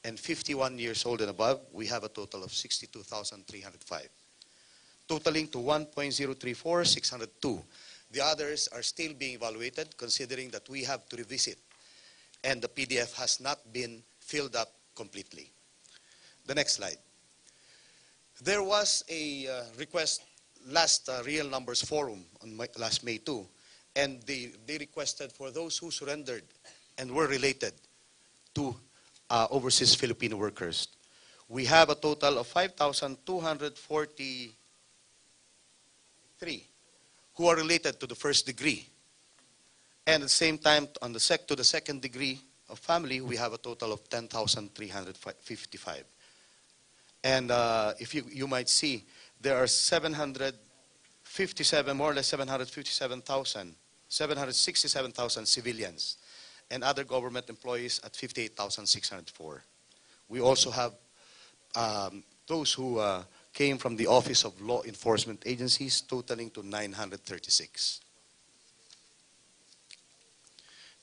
And 51 years old and above, we have a total of 62,305, totaling to 1.034602. The others are still being evaluated, considering that we have to revisit, and the PDF has not been filled up completely. The next slide. There was a request last Real Numbers Forum on last May 2, and they requested for those who surrendered and were related to overseas Filipino workers. We have a total of 5,243 who are related to the first degree. And at the same time, on the to the second degree of family, we have a total of 10,355. And if you might see, there are 757, more or less 767,000 civilians, and other government employees at 58,604. We also have those who came from the Office of Law Enforcement Agencies, totaling to 936.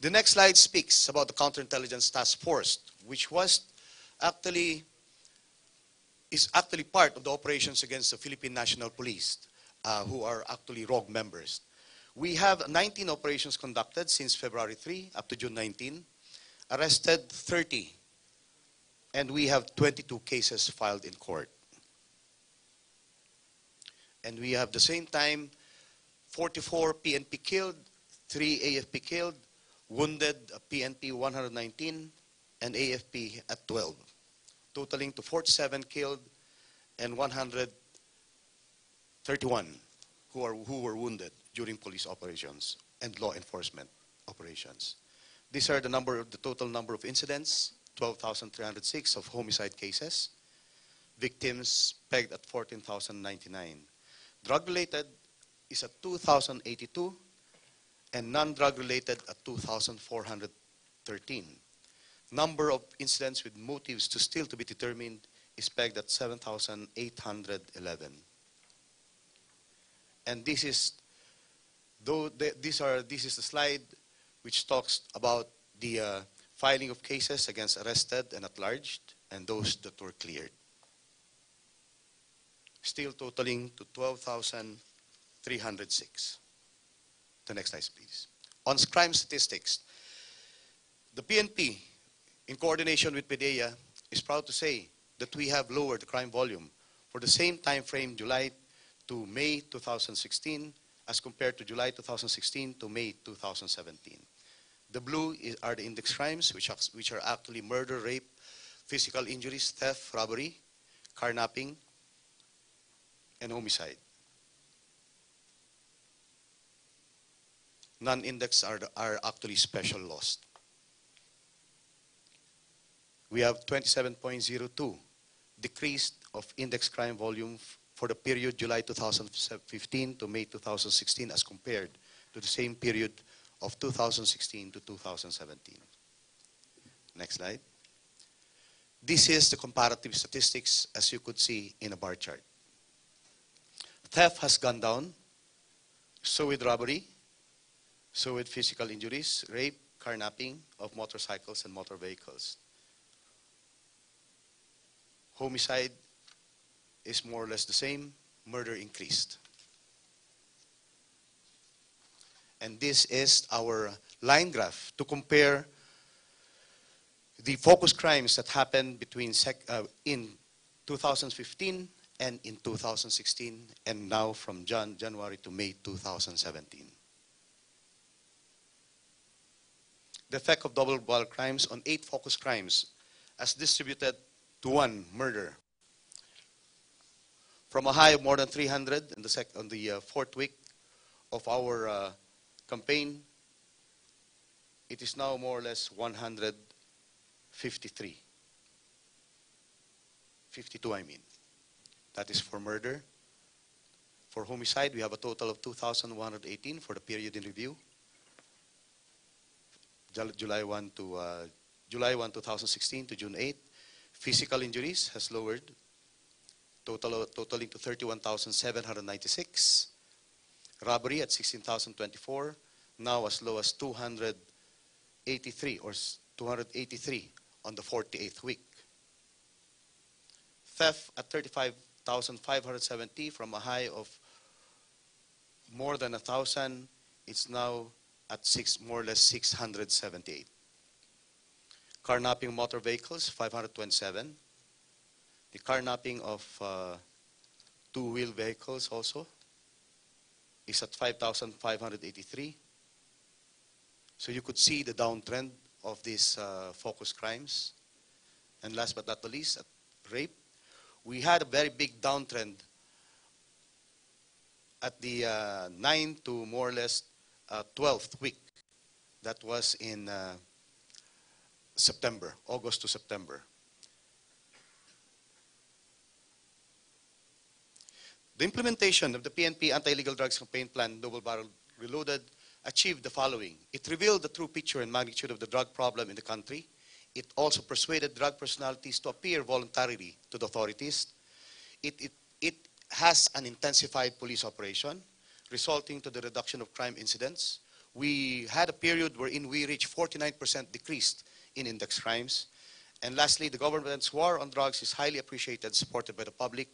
The next slide speaks about the Counterintelligence Task Force, which is actually part of the operations against the Philippine National Police, who are actually rogue members. We have 19 operations conducted since February 3 up to June 19, arrested 30, and we have 22 cases filed in court. And we have the same time 44 PNP killed, 3 AFP killed, wounded PNP 119, and AFP at 12, totaling to 47 killed and 131 who were wounded during police operations and law enforcement operations. These are the total number of incidents, 12,306 of homicide cases, victims pegged at 14,099. Drug-related is at 2,082, and non-drug related at 2,413. Number of incidents with motives still to be determined is pegged at 7,811. And this is the slide which talks about the filing of cases against arrested and at large, and those that were cleared. Still totaling to 12,306. The next slide, please. On crime statistics, the PNP, in coordination with PDEA, is proud to say that we have lowered the crime volume for the same time frame, July to May 2016, as compared to July 2016 to May 2017. The blue are the index crimes, which are actually murder, rape, physical injuries, theft, robbery, carnapping, and homicide. Non-index are actually special loss. We have 27.02 decreased of index crime volume for the period July 2015 to May 2016 as compared to the same period of 2016 to 2017. Next slide. This is the comparative statistics, as you could see in a bar chart. Theft has gone down, so with robbery, so with physical injuries, rape, carnapping of motorcycles and motor vehicles. Homicide is more or less the same, murder increased. And this is our line graph to compare the focus crimes that happened between in 2015 and in 2016, and now from January to May 2017. The effect of double barrel crimes on 8 focus crimes as distributed to 1 murder. From a high of more than 300 on the 4th week of our campaign, it is now more or less 153. 52, I mean. That is for murder. For homicide, we have a total of 2,118 for the period in review. July 1, 2016 to June 8. Physical injuries has lowered, totaling to 31,796. Robbery at 16,024, now as low as 283 on the 48th week. Theft at 35,570 from a high of more than 1,000. It's now at more or less 678. Carnapping motor vehicles, 527. The carnapping of two-wheel vehicles also is at 5,583. So you could see the downtrend of these focus crimes. And last but not the least, at rape, we had a very big downtrend at the 9 to more or less 12th week. That was in September, August to September. The implementation of the PNP Anti-Illegal Drugs Campaign Plan, Double Barrel Reloaded, achieved the following. It revealed the true picture and magnitude of the drug problem in the country. It also persuaded drug personalities to appear voluntarily to the authorities. It has an intensified police operation, resulting to the reduction of crime incidents. We had a period wherein we reached 49% decrease in index crimes. And lastly, the government's war on drugs is highly appreciated, supported by the public,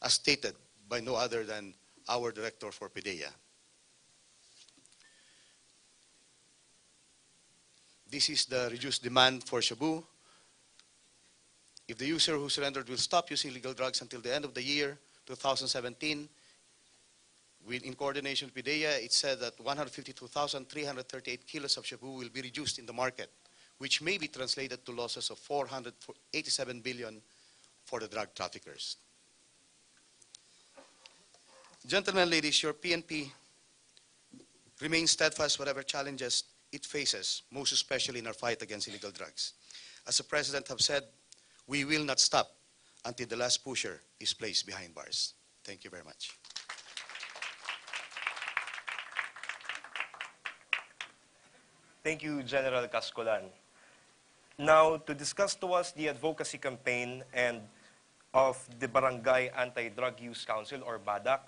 as stated by no other than our director for PDEA. This is the reduced demand for shabu. If the user who surrendered will stop using illegal drugs until the end of the year 2017, in coordination with PIDEA, it said that 152,338 kilos of shabu will be reduced in the market, which may be translated to losses of 487 billion for the drug traffickers. Gentlemen, ladies, your PNP remains steadfast whatever challenges it faces, most especially in our fight against illegal drugs. As the President has said, we will not stop until the last pusher is placed behind bars. Thank you very much. Thank you, General Cascolan. Now, to discuss to us the advocacy campaign and of the Barangay Anti-Drug Use Council, or BADAC,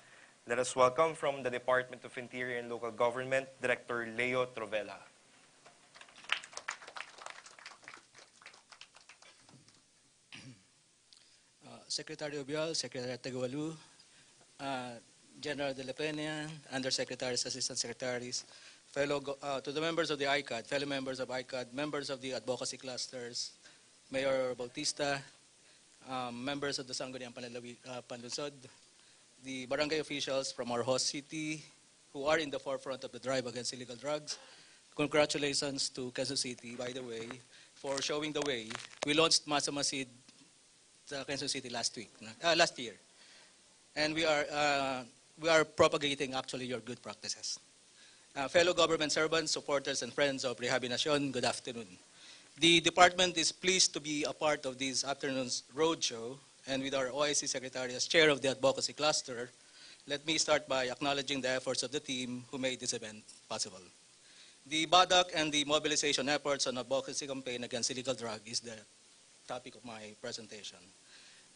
let us welcome from the Department of Interior and Local Government, Director Leo Trovella. Secretary Obial, Secretary Tagualu, General De La Peña, Undersecretaries, Assistant Secretaries, to the members of the ICAD, fellow members of ICAD, members of the advocacy clusters, Mayor Bautista, members of the Sangguniang Panlungsod, the barangay officials from our host city who are in the forefront of the drive against illegal drugs. Congratulations to Quezon City, by the way, for showing the way. We launched Masa Masid Quezon City last year. And we are propagating actually your good practices. Fellow government servants, supporters, and friends of REHABiNASYON, good afternoon. The department is pleased to be a part of this afternoon's roadshow, and with our OIC Secretary as chair of the advocacy cluster, let me start by acknowledging the efforts of the team who made this event possible. The BADAC and the mobilization efforts on advocacy campaign against illegal drug is the topic of my presentation.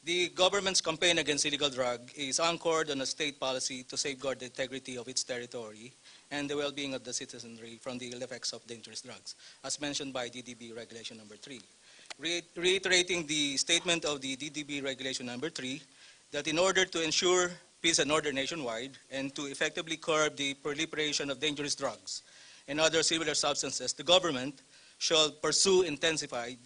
The government's campaign against illegal drug is anchored on a state policy to safeguard the integrity of its territory and the well-being of the citizenry from the ill effects of dangerous drugs, as mentioned by DDB Regulation Number 3. Reiterating the statement of the DDB Regulation Number 3, that in order to ensure peace and order nationwide and to effectively curb the proliferation of dangerous drugs and other similar substances, the government shall pursue intensified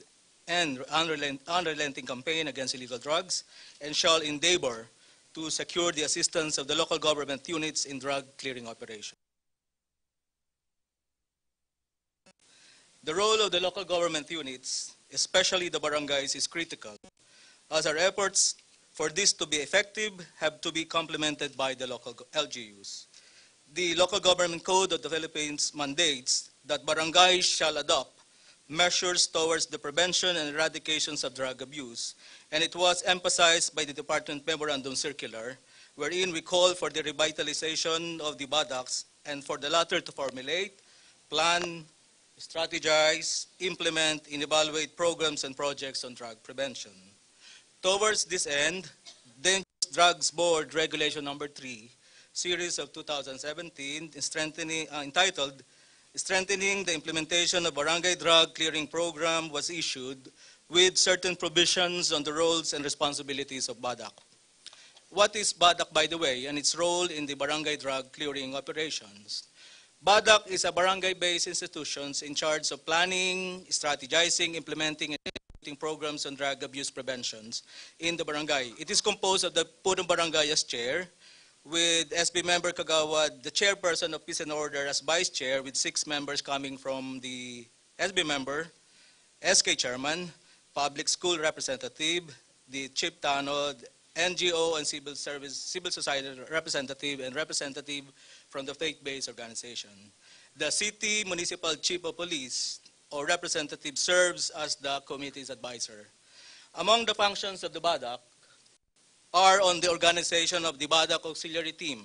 and unrelenting campaign against illegal drugs and shall endeavor to secure the assistance of the local government units in drug clearing operations. The role of the local government units, especially the barangays, is critical, as our efforts for this to be effective have to be complemented by the local LGUs. The Local Government Code of the Philippines mandates that barangays shall adopt measures towards the prevention and eradication of drug abuse, and it was emphasized by the Department Memorandum Circular, wherein we call for the revitalization of the BADACs and for the latter to formulate, plan, strategize, implement, and evaluate programs and projects on drug prevention. Towards this end, Dangerous Drugs Board Regulation Number 3, Series of 2017, entitled Strengthening the Implementation of Barangay Drug Clearing Program, was issued with certain provisions on the roles and responsibilities of BADAC. What is BADAC, by the way, and its role in the barangay drug clearing operations? BADAC is a barangay-based institution in charge of planning, strategizing, implementing, and executing programs on drug abuse preventions in the barangay. It is composed of the Punong Barangay as chair, with SB member Kagawad, the chairperson of Peace and Order, as vice chair, with 6 members coming from the SB member, SK chairman, public school representative, the chief tanod, NGO and civil society representative, and representative from the faith-based organization. The city municipal chief of police or representative serves as the committee's advisor. Among the functions of the BADAC are on the organization of the BADAC auxiliary team,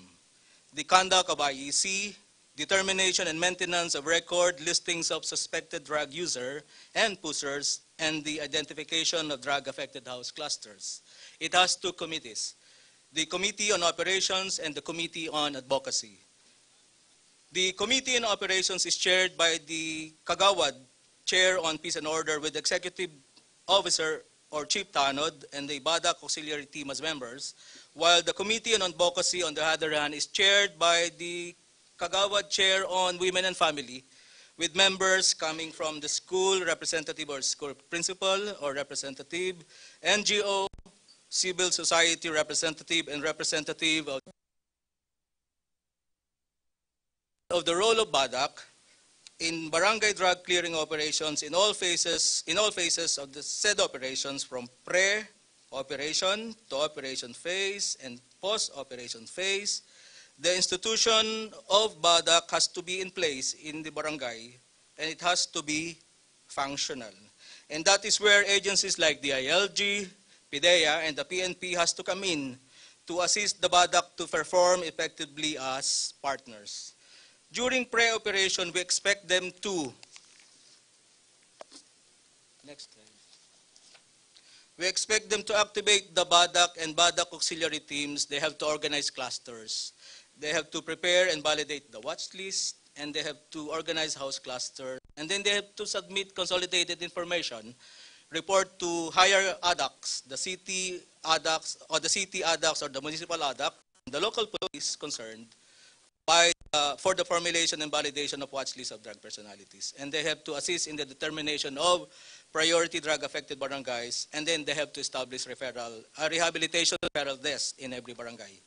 the conduct of IEC, determination and maintenance of record listings of suspected drug user and pushers, and the identification of drug-affected house clusters. It has 2 committees, the Committee on Operations and the Committee on Advocacy. The Committee on Operations is chaired by the Kagawad, Chair on Peace and Order, with Executive Officer or Chief Tanod and the BADAC auxiliary team as members, while the Committee on Advocacy, on the other hand, is chaired by the Kagawad Chair on Women and Family, with members coming from the school representative or school principal or representative, NGO, civil society representative, and representative of the role of BADAC in barangay drug clearing operations in all phases of the said operations, from pre-operation to operation phase and post-operation phase. The institution of BADAC has to be in place in the barangay, and it has to be functional. And that is where agencies like the ILG, PIDEA, and the PNP has to come in to assist the BADAC to perform effectively as partners. During pre-operation, we expect them to activate the BADAC and BADAC auxiliary teams. They have to organize clusters. They have to prepare and validate the watch list, and they have to organize house clusters, and then they have to submit consolidated information, report to higher ADACs, the city ADACs, or the city ADACs, or the municipal ADAC, the local police concerned, for the formulation and validation of watch list of drug personalities. And they have to assist in the determination of priority drug-affected barangays, and then they have to establish rehabilitation referral desk in every barangay.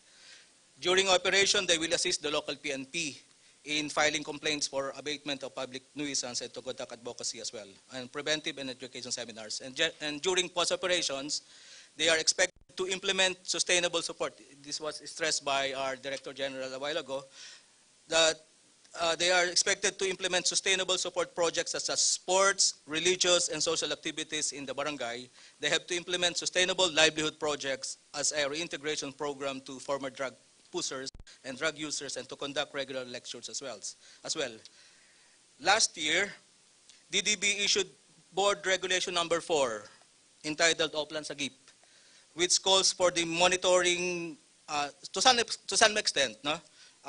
During operation, they will assist the local PNP in filing complaints for abatement of public nuisance and to conduct advocacy as well, and preventive and education seminars. And during post-operations, they are expected to implement sustainable support. This was stressed by our Director General a while ago, that they are expected to implement sustainable support projects such as sports, religious, and social activities in the barangay. They have to implement sustainable livelihood projects as a reintegration program to former drug pushers and drug users, and to conduct regular lectures as well. Last year, DDB issued Board Regulation Number 4, entitled Oplan Sagip, which calls for the monitoring, to some extent, a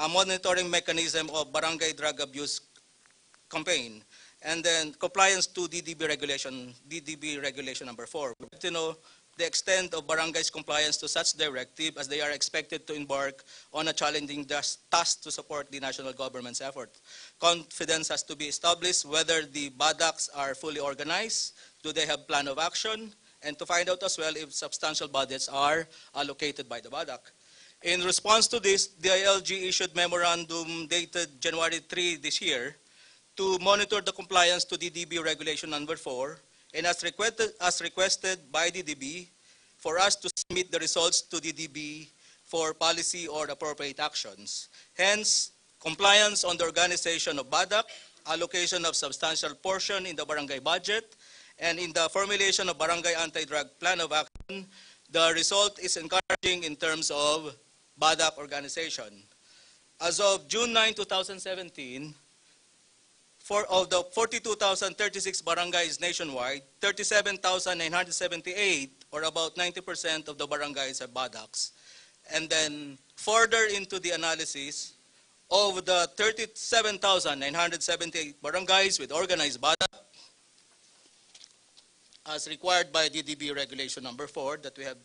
monitoring mechanism of barangay drug abuse campaign, and then compliance to DDB Regulation Number 4. We have to know the extent of barangays' compliance to such directive, as they are expected to embark on a challenging task to support the national government's effort. Confidence has to be established whether the BADACs are fully organized, do they have plan of action, and to find out as well if substantial budgets are allocated by the BADAC. In response to this, the ILG issued memorandum dated January 3 this year to monitor the compliance to DDB Regulation Number 4, and as requested by DDB, for us to submit the results to DDB for policy or appropriate actions. Hence, compliance on the organization of BADAC, allocation of substantial portion in the barangay budget, and in the formulation of barangay anti-drug plan of action, the result is encouraging in terms of BADAC organization. As of June 9, 2017, of the 42,036 barangays nationwide, 37,978, or about 90% of the barangays are BADACs. And then further into the analysis, of the 37,978 barangays with organized BADAC, as required by DDB Regulation Number 4, that we have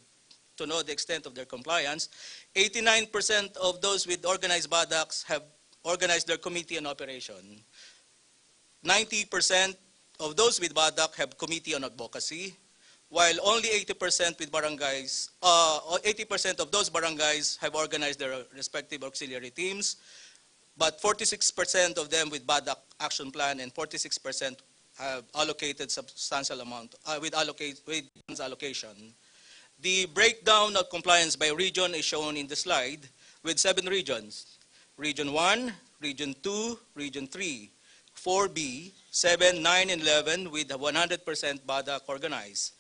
to know the extent of their compliance, 89% of those with organized BADACs have organized their committee on operation. 90% of those with BADAC have committee on advocacy, while only 80% with barangays, 80% of those barangays have organized their respective auxiliary teams, but 46% of them with BADAC action plan, and 46% have allocated substantial amount with funds allocation. The breakdown of compliance by region is shown in the slide with 7 regions: Region 1, Region 2, Region 3, 4B, 7, 9, and 11 with 100% BADAC organized.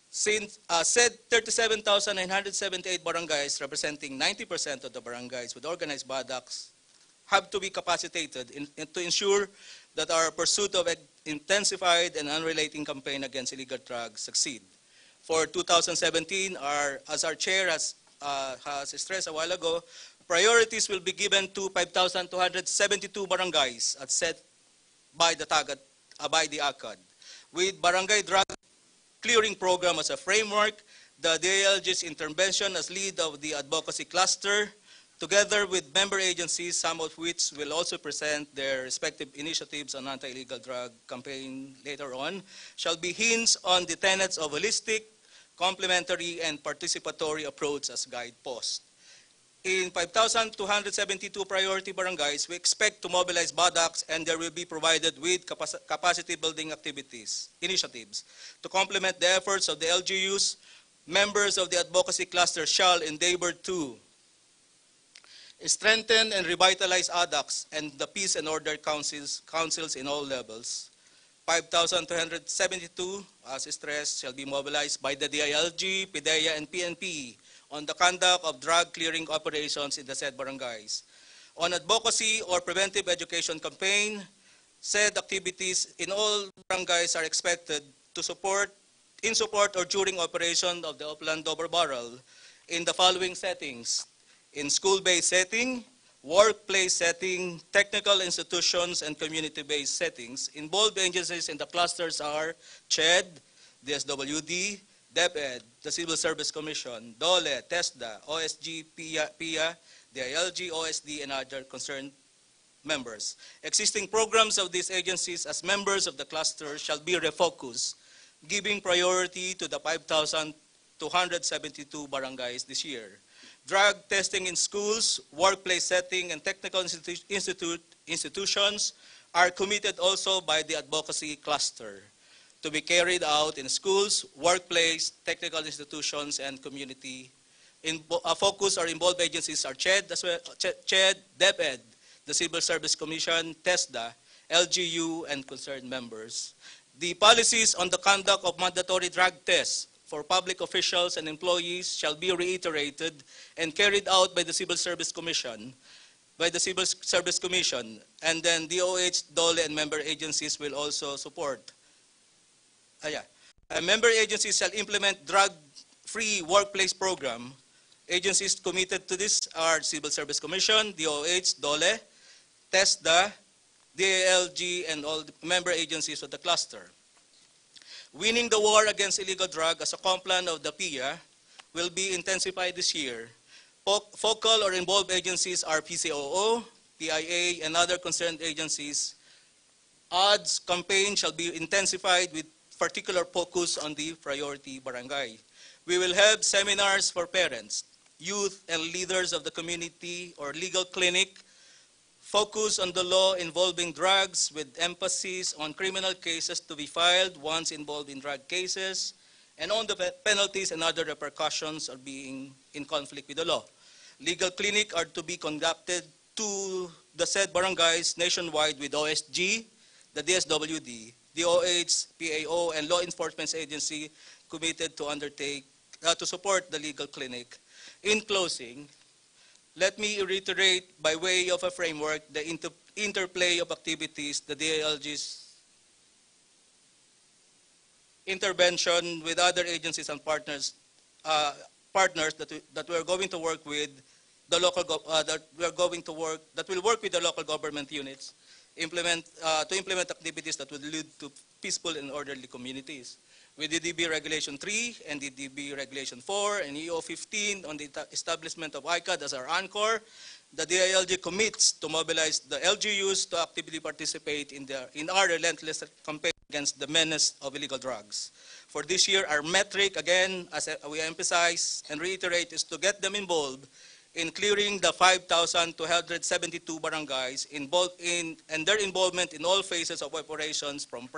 Since said 37,978 barangays, representing 90% of the barangays with organized BADACs, have to be capacitated to ensure that our pursuit of intensified and unrelenting campaign against illegal drugs succeed. For 2017, as our chair has stressed a while ago, priorities will be given to 5,272 barangays as set by the ACAD. With barangay drug clearing program as a framework, the DILG's intervention as lead of the advocacy cluster, together with member agencies, some of which will also present their respective initiatives on anti-illegal drug campaign later on, shall be hinged on the tenets of holistic, complementary, and participatory approach as guideposts. In 5,272 priority barangays, we expect to mobilize BADACs, and there will be provided with capacity building initiatives. To complement the efforts of the LGUs, members of the advocacy cluster shall endeavor to strengthen and revitalize ADACs and the peace and order councils in all levels. 5,272, as stressed, shall be mobilized by the DILG, PIDEA, and PNP on the conduct of drug clearing operations in the said barangays. On advocacy or preventive education campaign, said activities in all barangays are expected to support or during operation of the Upland Double Barrel in the following settings: in school-based setting, workplace setting, technical institutions, and community-based settings. Involved agencies in the clusters are CHED, DSWD, DepEd, the Civil Service Commission, DOLE, TESDA, OSG, PIA, DILG, OSD, and other concerned members. Existing programs of these agencies as members of the cluster shall be refocused, giving priority to the 5,272 barangays this year. Drug testing in schools, workplace setting, and technical institutions are committed also by the advocacy cluster to be carried out in schools, workplace, technical institutions, and community. Focus or involved agencies are CHED, DepEd, the Civil Service Commission, TESDA, LGU, and concerned members. The policies on the conduct of mandatory drug tests for public officials and employees shall be reiterated and carried out by the Civil Service Commission, and then DOH, DOLE, and member agencies will also support. Member agencies shall implement drug-free workplace program. Agencies committed to this are Civil Service Commission, DOH, DOLE, TESDA, DALG, and all the member agencies of the cluster. Winning the war against illegal drug as a complan of the PIA will be intensified this year. Focal or involved agencies are PCOO, PIA, and other concerned agencies. Odds campaign shall be intensified with particular focus on the priority barangay. We will have seminars for parents, youth, and leaders of the community or legal clinic, focus on the law involving drugs with emphasis on criminal cases to be filed once involved in drug cases, and on the penalties and other repercussions of being in conflict with the law. Legal clinic are to be conducted to the said barangays nationwide with OSG, the DSWD, DOH, PAO, and law enforcement agency committed to undertake, to support the legal clinic. In closing, let me reiterate by way of a framework the interplay of activities, the DILG's intervention with other agencies and partners that we are going to work with the local that will work with the local government units to implement activities that would lead to peaceful and orderly communities. With DDB Regulation 3 and DDB Regulation 4 and EO 15 on the establishment of ICAD as our anchor, the DILG commits to mobilize the LGUs to actively participate in our relentless campaign against the menace of illegal drugs. For this year, our metric, again, as we emphasize and reiterate, is to get them involved in clearing the 5,272 barangays and their involvement in all phases of operations from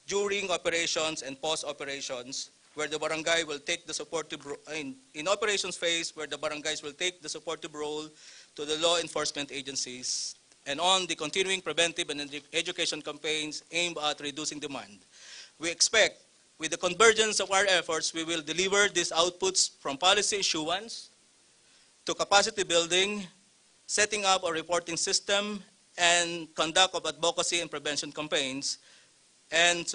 during operations and post-operations, where the barangay will take the supportive in operations phase, where the barangays will take the supportive role to the law enforcement agencies, and on the continuing preventive and education campaigns aimed at reducing demand. We expect, with the convergence of our efforts, we will deliver these outputs from policy issuance to capacity building, setting up a reporting system, and conduct of advocacy and prevention campaigns, and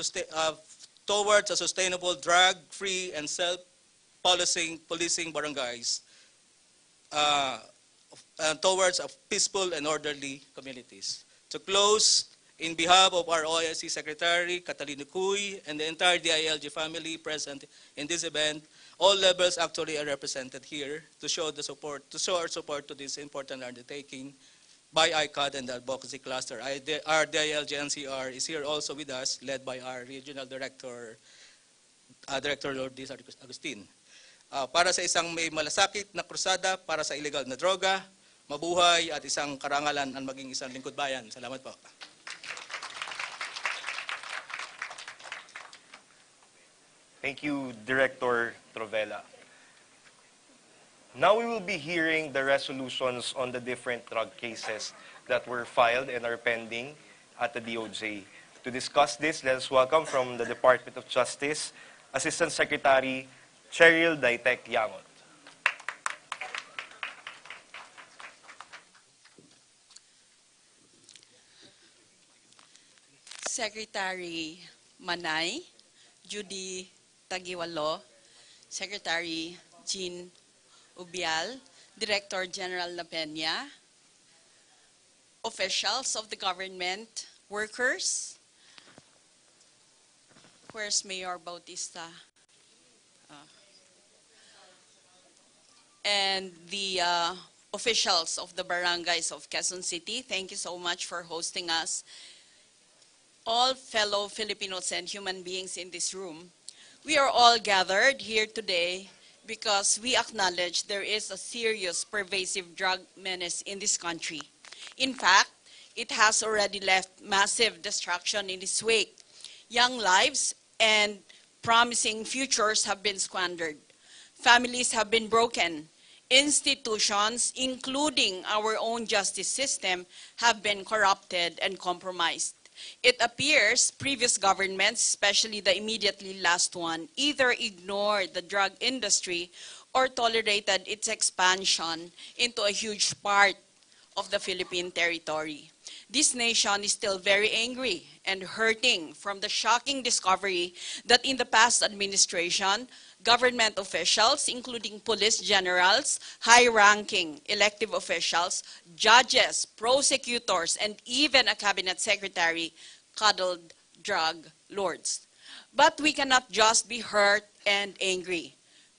towards a sustainable drug-free and self-policing barangays, and towards a peaceful and orderly communities. To close, in behalf of our OIC Secretary, Catalina Cuy, and the entire DILG family present in this event, All levels actually are represented here to show our support to this important undertaking by ICAD and the advocacy cluster. Our DILG-NCR is here also with us, led by our regional director, Director Lourdes Agustin. Para sa isang may malasakit na krusada para sa illegal na droga, mabuhay at isang karangalan ang maging isang lingkod bayan. Salamat po. Thank you, Director Trovela. Now we will be hearing the resolutions on the different drug cases that were filed and are pending at the DOJ. To discuss this, let us welcome from the Department of Justice, Assistant Secretary Cheryl Daitek Yangot. Secretary Manay, Judy Tagiwalo, Secretary Jean Ubial, Director General La Peña, officials of the government, workers. Where's Mayor Bautista? And the officials of the barangays of Quezon City, thank you so much for hosting us. All fellow Filipinos and human beings in this room, we are all gathered here today because we acknowledge there is a serious, pervasive drug menace in this country. In fact, it has already left massive destruction in its wake. Young lives and promising futures have been squandered. Families have been broken. Institutions, including our own justice system, have been corrupted and compromised. It appears previous governments, especially the immediately last one, either ignored the drug industry or tolerated its expansion into a huge part of the Philippine territory. This nation is still very angry and hurting from the shocking discovery that in the past administration, government officials, including police generals, high-ranking elective officials, judges, prosecutors, and even a cabinet secretary cuddled drug lords. But we cannot just be hurt and angry.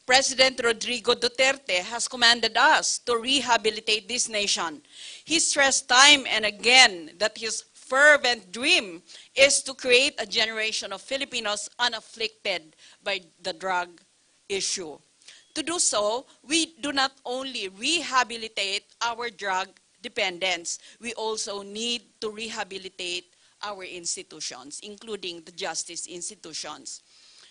President Rodrigo Duterte has commanded us to rehabilitate this nation. He stressed time and again that his fervent dream is to create a generation of Filipinos unafflicted by the drug issue. To do so, we do not only rehabilitate our drug dependents, we also need to rehabilitate our institutions, including the justice institutions.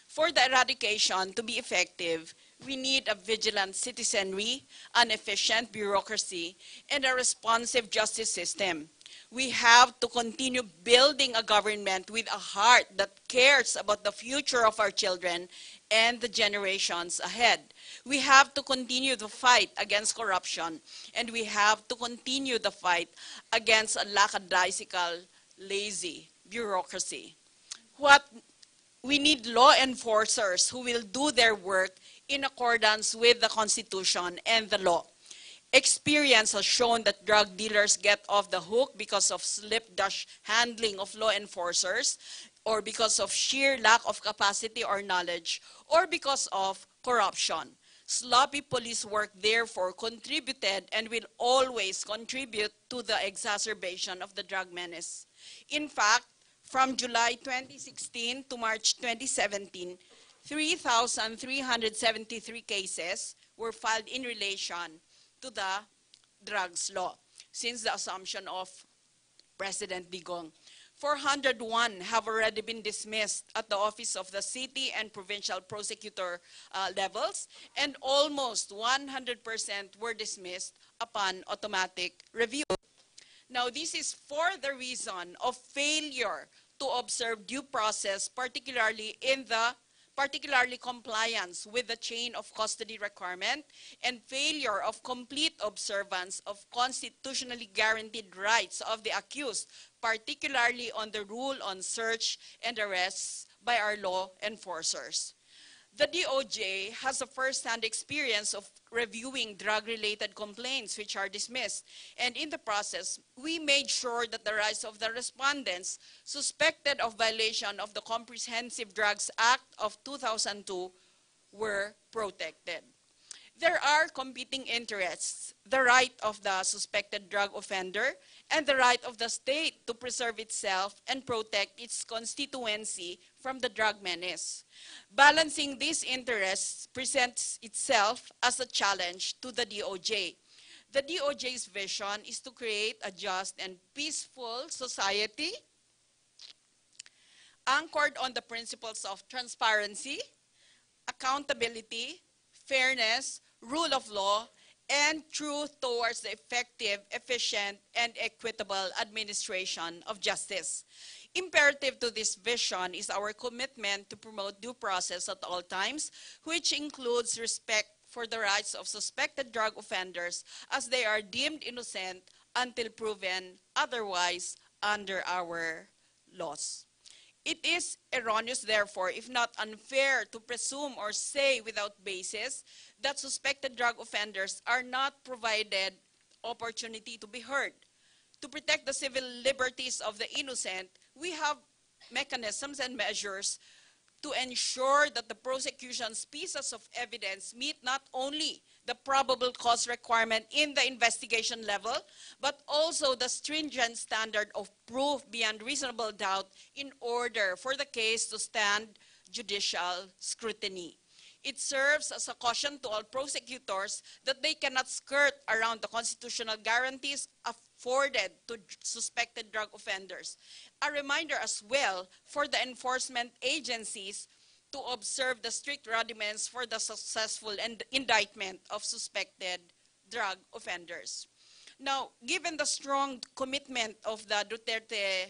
For the eradication to be effective, we need a vigilant citizenry, an efficient bureaucracy, and a responsive justice system. We have to continue building a government with a heart that cares about the future of our children and the generations ahead. We have to continue the fight against corruption, and we have to continue the fight against a lackadaisical, lazy bureaucracy. We need law enforcers who will do their work in accordance with the Constitution and the law. Experience has shown that drug dealers get off the hook because of slipdash handling of law enforcers, or because of sheer lack of capacity or knowledge, or because of corruption. Sloppy police work therefore contributed and will always contribute to the exacerbation of the drug menace. In fact, from July 2016 to March 2017, 3,373 cases were filed in relation to the drugs law since the assumption of President Digong. 401 have already been dismissed at the office of the city and provincial prosecutor levels, and almost 100% were dismissed upon automatic review. Now, this is for the reason of failure to observe due process, particularly compliance with the chain of custody requirement, and failure of complete observance of constitutionally guaranteed rights of the accused, particularly on the rule on search and arrests by our law enforcers. The DOJ has a first-hand experience of reviewing drug-related complaints which are dismissed, and in the process, we made sure that the rights of the respondents suspected of violation of the Comprehensive Drugs Act of 2002 were protected. There are competing interests, the right of the suspected drug offender and the right of the state to preserve itself and protect its constituency from the drug menace. Balancing these interests presents itself as a challenge to the DOJ. The DOJ's vision is to create a just and peaceful society anchored on the principles of transparency, accountability, fairness, rule of law, and truth towards the effective, efficient, and equitable administration of justice. Imperative to this vision is our commitment to promote due process at all times, which includes respect for the rights of suspected drug offenders as they are deemed innocent until proven otherwise under our laws. It is erroneous, therefore, if not unfair, to presume or say without basis that suspected drug offenders are not provided opportunity to be heard. To protect the civil liberties of the innocent, we have mechanisms and measures to ensure that the prosecution's pieces of evidence meet not only the probable cause requirement in the investigation level, but also the stringent standard of proof beyond reasonable doubt in order for the case to stand judicial scrutiny. It serves as a caution to all prosecutors that they cannot skirt around the constitutional guarantees afforded to suspected drug offenders. A reminder as well for the enforcement agencies to observe the strict rudiments for the successful indictment of suspected drug offenders. Now, given the strong commitment of the Duterte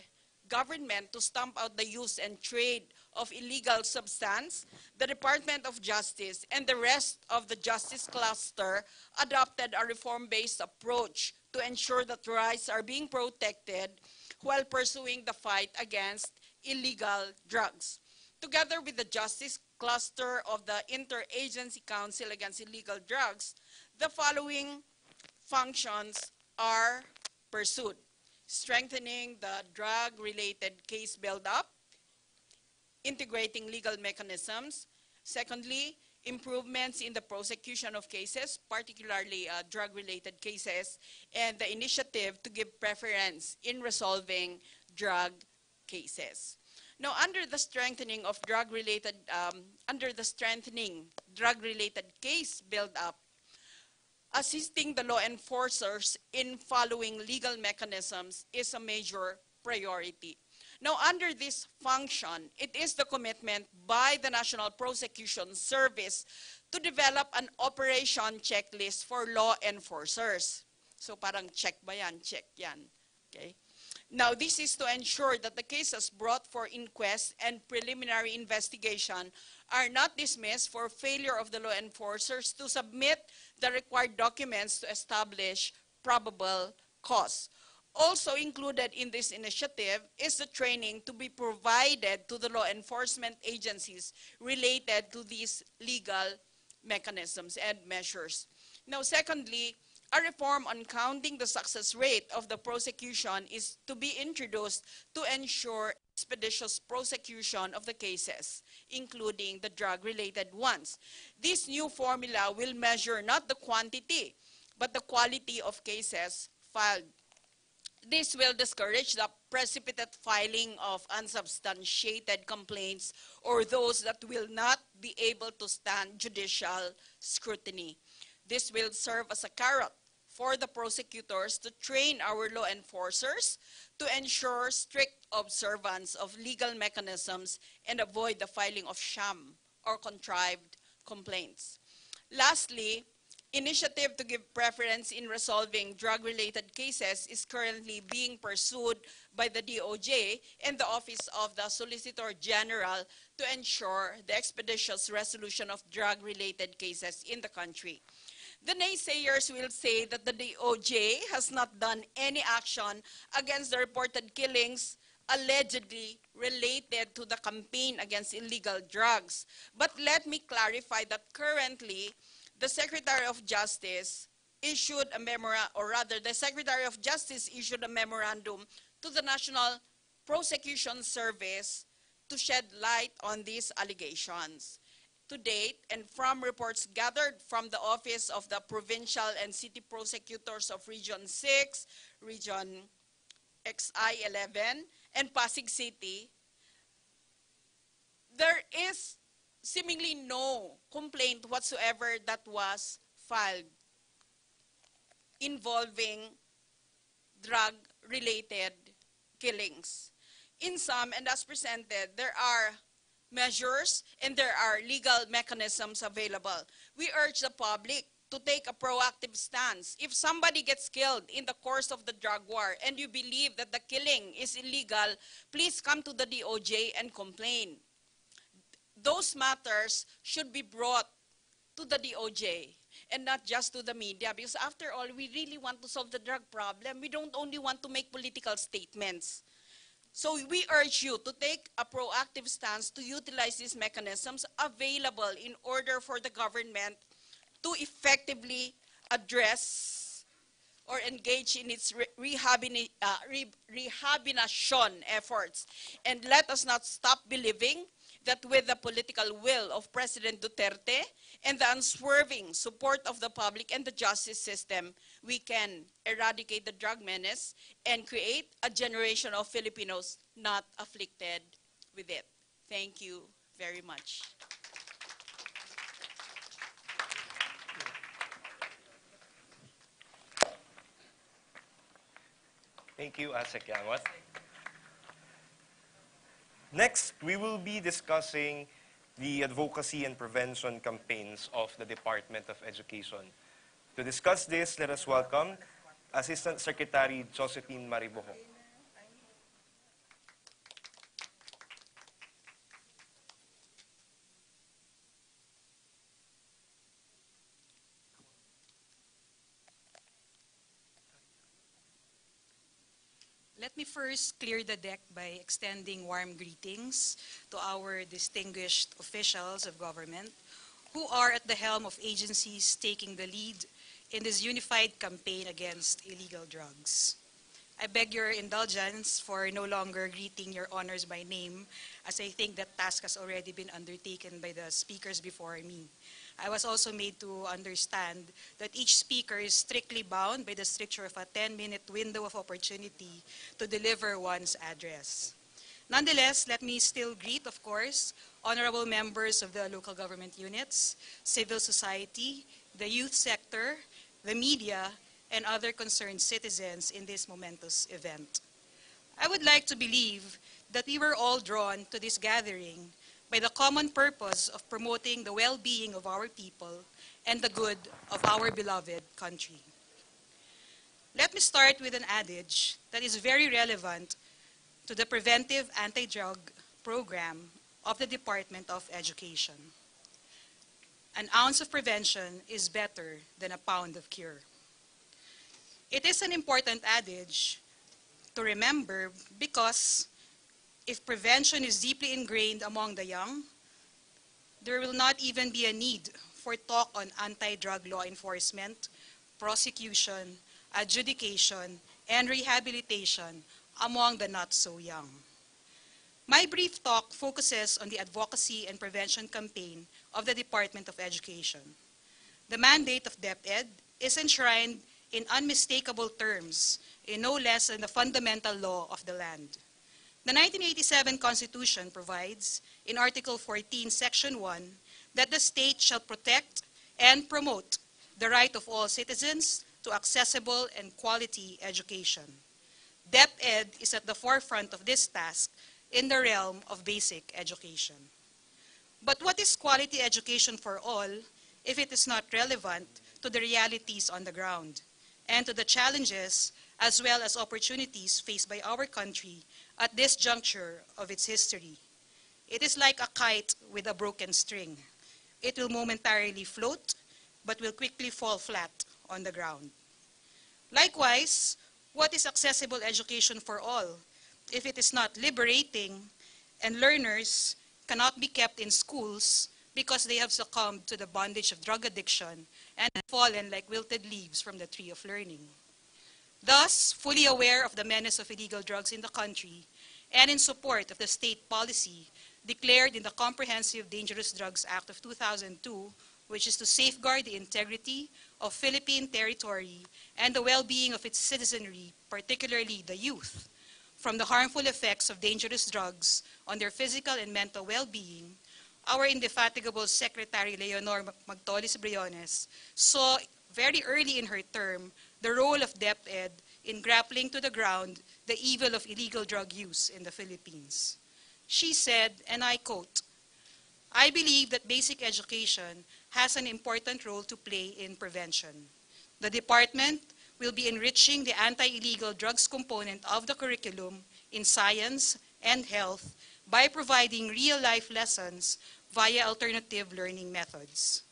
government to stamp out the use and trade of illegal substance, the Department of Justice and the rest of the justice cluster adopted a reform-based approach to ensure that rights are being protected while pursuing the fight against illegal drugs. Together with the Justice Cluster of the Interagency Council Against Illegal Drugs, the following functions are pursued: strengthening the drug-related case build-up, integrating legal mechanisms. Secondly, improvements in the prosecution of cases, particularly drug-related cases, and the initiative to give preference in resolving drug cases. Now, under the strengthening drug-related case build-up, assisting the law enforcers in following legal mechanisms is a major priority. Now, under this function, it is the commitment by the National Prosecution Service to develop an operation checklist for law enforcers. So parang check ba yan? Check yan. Okay? Now, this is to ensure that the cases brought for inquest and preliminary investigation are not dismissed for failure of the law enforcers to submit the required documents to establish probable cause. Also included in this initiative is the training to be provided to the law enforcement agencies related to these legal mechanisms and measures. Now, secondly, a reform on counting the success rate of the prosecution is to be introduced to ensure expeditious prosecution of the cases, including the drug-related ones. This new formula will measure not the quantity, but the quality of cases filed. This will discourage the precipitate filing of unsubstantiated complaints or those that will not be able to stand judicial scrutiny. This will serve as a carrot for the prosecutors to train our law enforcers to ensure strict observance of legal mechanisms and avoid the filing of sham or contrived complaints. Lastly, initiative to give preference in resolving drug-related cases is currently being pursued by the DOJ and the Office of the Solicitor General to ensure the expeditious resolution of drug-related cases in the country. The naysayers will say that the DOJ has not done any action against the reported killings allegedly related to the campaign against illegal drugs. But let me clarify that currently, the Secretary of Justice issued a memorandum to the National Prosecution Service to shed light on these allegations. to date, and from reports gathered from the Office of the Provincial and City Prosecutors of Region 6, Region XI-11, and Pasig City, there is seemingly no complaint whatsoever that was filed involving drug-related killings. In some, and as presented, there are measures and there are legal mechanisms available. We urge the public to take a proactive stance. If somebody gets killed in the course of the drug war and you believe that the killing is illegal, please come to the DOJ and complain. Those matters should be brought to the DOJ and not just to the media, because after all, we really want to solve the drug problem. We don't only want to make political statements. So we urge you to take a proactive stance to utilize these mechanisms available in order for the government to effectively address or engage in its rehabinasyon efforts. And let us not stop believing that with the political will of President Duterte and the unswerving support of the public and the justice system, we can eradicate the drug menace and create a generation of Filipinos not afflicted with it. Thank you very much. Thank you, Asek Yangot. Next, we will be discussing the advocacy and prevention campaigns of the Department of Education. To discuss this, let us welcome Assistant Secretary Josephine Maribojo. Let me first clear the deck by extending warm greetings to our distinguished officials of government who are at the helm of agencies taking the lead in this unified campaign against illegal drugs. I beg your indulgence for no longer greeting your honors by name, as I think that task has already been undertaken by the speakers before me. I was also made to understand that each speaker is strictly bound by the stricture of a 10-minute window of opportunity to deliver one's address. Nonetheless, let me still greet, of course, honorable members of the local government units, civil society, the youth sector, the media, and other concerned citizens in this momentous event. I would like to believe that we were all drawn to this gathering by the common purpose of promoting the well-being of our people and the good of our beloved country. Let me start with an adage that is very relevant to the preventive anti-drug program of the Department of Education. An ounce of prevention is better than a pound of cure. It is an important adage to remember because if prevention is deeply ingrained among the young, there will not even be a need for talk on anti-drug law enforcement, prosecution, adjudication, and rehabilitation among the not-so-young. My brief talk focuses on the advocacy and prevention campaign of the Department of Education. The mandate of DepEd is enshrined in unmistakable terms in no less than the fundamental law of the land. The 1987 Constitution provides, in Article 14, Section 1, that the state shall protect and promote the right of all citizens to accessible and quality education. DepEd is at the forefront of this task in the realm of basic education. But what is quality education for all if it is not relevant to the realities on the ground and to the challenges as well as opportunities faced by our country at this juncture of its history? It is like a kite with a broken string. It will momentarily float, but will quickly fall flat on the ground. Likewise, what is accessible education for all if it is not liberating and learners cannot be kept in schools because they have succumbed to the bondage of drug addiction and fallen like wilted leaves from the tree of learning? Thus, fully aware of the menace of illegal drugs in the country and in support of the state policy declared in the Comprehensive Dangerous Drugs Act of 2002, which is to safeguard the integrity of Philippine territory and the well-being of its citizenry, particularly the youth, from the harmful effects of dangerous drugs on their physical and mental well-being, our indefatigable Secretary Leonor Magtolis Briones saw very early in her term the role of DepEd in grappling to the ground the evil of illegal drug use in the Philippines. She said, and I quote, "I believe that basic education has an important role to play in prevention. The department will be enriching the anti-illegal drugs component of the curriculum in science and health by providing real-life lessons via alternative learning methods.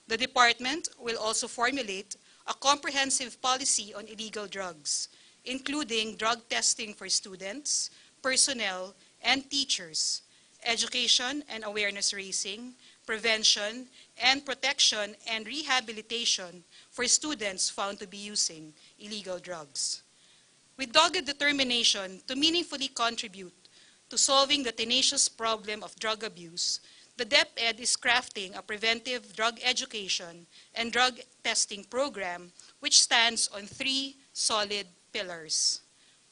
The department will also formulate a comprehensive policy on illegal drugs, including drug testing for students, personnel, and teachers, education and awareness raising, prevention and protection and rehabilitation for students found to be using illegal drugs. With dogged determination to meaningfully contribute to solving the tenacious problem of drug abuse, the DepEd is crafting a preventive drug education and drug testing program which stands on three solid pillars.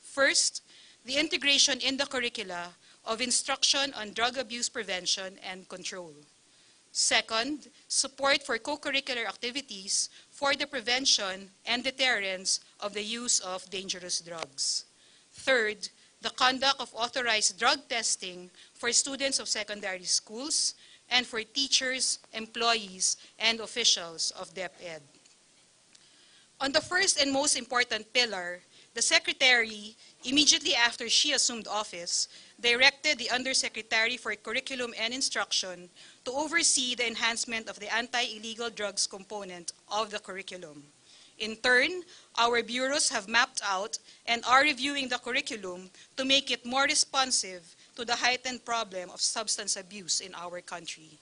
First, the integration in the curricula of instruction on drug abuse prevention and control. Second, support for co-curricular activities for the prevention and deterrence of the use of dangerous drugs. Third, the conduct of authorized drug testing for students of secondary schools and for teachers, employees, and officials of DepEd. On the first and most important pillar, the Secretary, immediately after she assumed office, directed the Undersecretary for Curriculum and Instruction to oversee the enhancement of the anti-illegal drugs component of the curriculum. In turn, our bureaus have mapped out and are reviewing the curriculum to make it more responsive to the heightened problem of substance abuse in our country.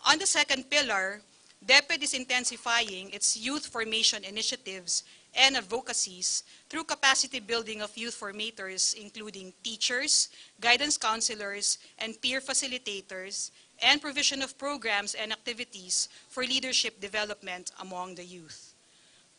On the second pillar, DepEd is intensifying its youth formation initiatives and advocacies through capacity building of youth formators, including teachers, guidance counselors, and peer facilitators, and provision of programs and activities for leadership development among the youth.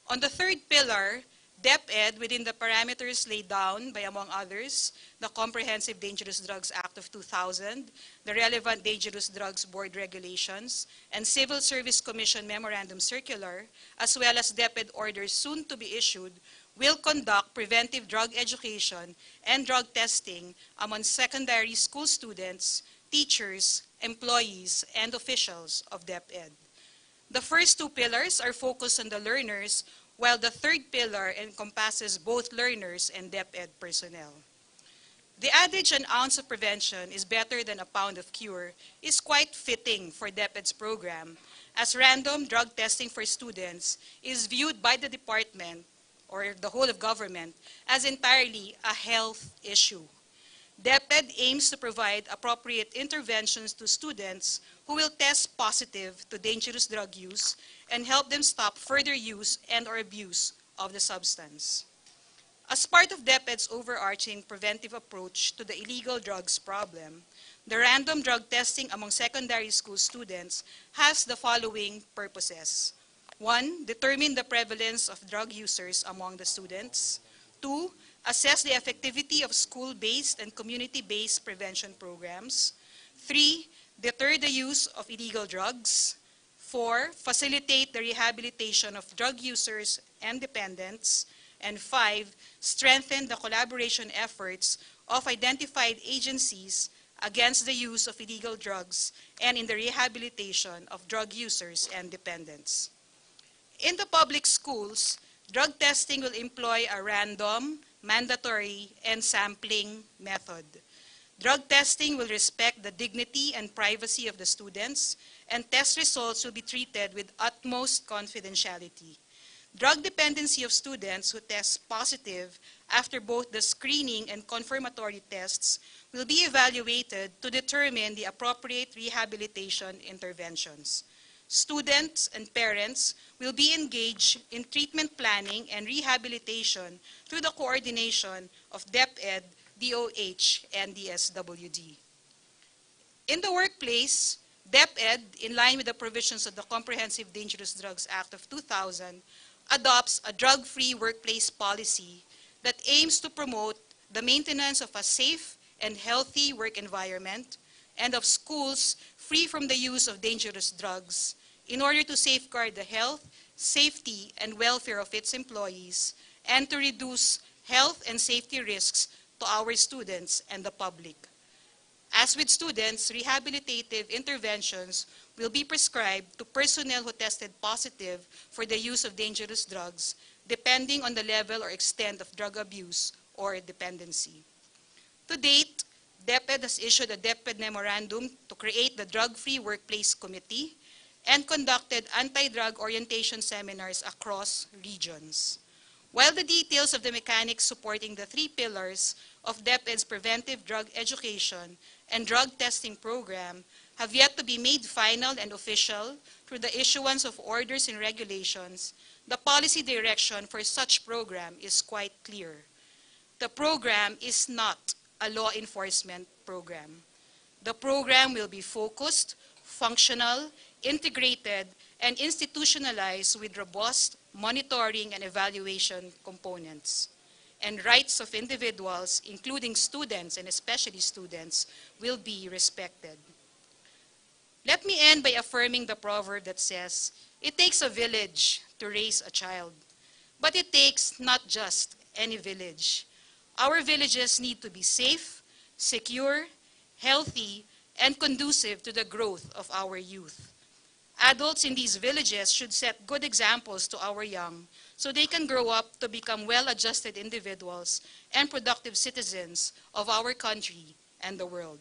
On the third pillar, DepEd, within the parameters laid down by, among others, the Comprehensive Dangerous Drugs Act of 2000, the relevant Dangerous Drugs Board regulations, and Civil Service Commission Memorandum Circular, as well as DepEd orders soon to be issued, will conduct preventive drug education and drug testing among secondary school students, teachers, employees, and officials of DepEd. The first two pillars are focused on the learners, while the third pillar encompasses both learners and DepEd personnel. The adage "an ounce of prevention is better than a pound of cure" is quite fitting for DepEd's program, as random drug testing for students is viewed by the department, or the whole of government, as entirely a health issue. DepEd aims to provide appropriate interventions to students who will test positive to dangerous drug use and help them stop further use and/or abuse of the substance. As part of DepEd's overarching preventive approach to the illegal drugs problem, the random drug testing among secondary school students has the following purposes. 1, determine the prevalence of drug users among the students. 2, assess the effectivity of school-based and community-based prevention programs. 3, deter the use of illegal drugs. 4, facilitate the rehabilitation of drug users and dependents. And 5, strengthen the collaboration efforts of identified agencies against the use of illegal drugs and in the rehabilitation of drug users and dependents. In the public schools, drug testing will employ a random, mandatory, and sampling method. Drug testing will respect the dignity and privacy of the students, and test results will be treated with utmost confidentiality. Drug dependency of students who test positive after both the screening and confirmatory tests will be evaluated to determine the appropriate rehabilitation interventions. Students and parents will be engaged in treatment planning and rehabilitation through the coordination of DepEd, DOH, and DSWD. In the workplace, DepEd, in line with the provisions of the Comprehensive Dangerous Drugs Act of 2000, adopts a drug-free workplace policy that aims to promote the maintenance of a safe and healthy work environment and of schools free from the use of dangerous drugs in order to safeguard the health, safety, and welfare of its employees and to reduce health and safety risks to our students and the public. As with students, rehabilitative interventions will be prescribed to personnel who tested positive for the use of dangerous drugs, depending on the level or extent of drug abuse or dependency. To date, DepEd has issued a DepEd memorandum to create the Drug-Free Workplace Committee and conducted anti-drug orientation seminars across regions. While the details of the mechanics supporting the 3 pillars of DepEd's preventive drug education and drug testing program have yet to be made final and official through the issuance of orders and regulations, the policy direction for such program is quite clear. The program is not a law enforcement program. The program will be focused, functional, integrated, and institutionalized with robust monitoring and evaluation components. And rights of individuals, including students and especially students, will be respected. Let me end by affirming the proverb that says, it takes a village to raise a child. But it takes not just any village. Our villages need to be safe, secure, healthy, and conducive to the growth of our youth. Adults in these villages should set good examples to our young so they can grow up to become well-adjusted individuals and productive citizens of our country and the world.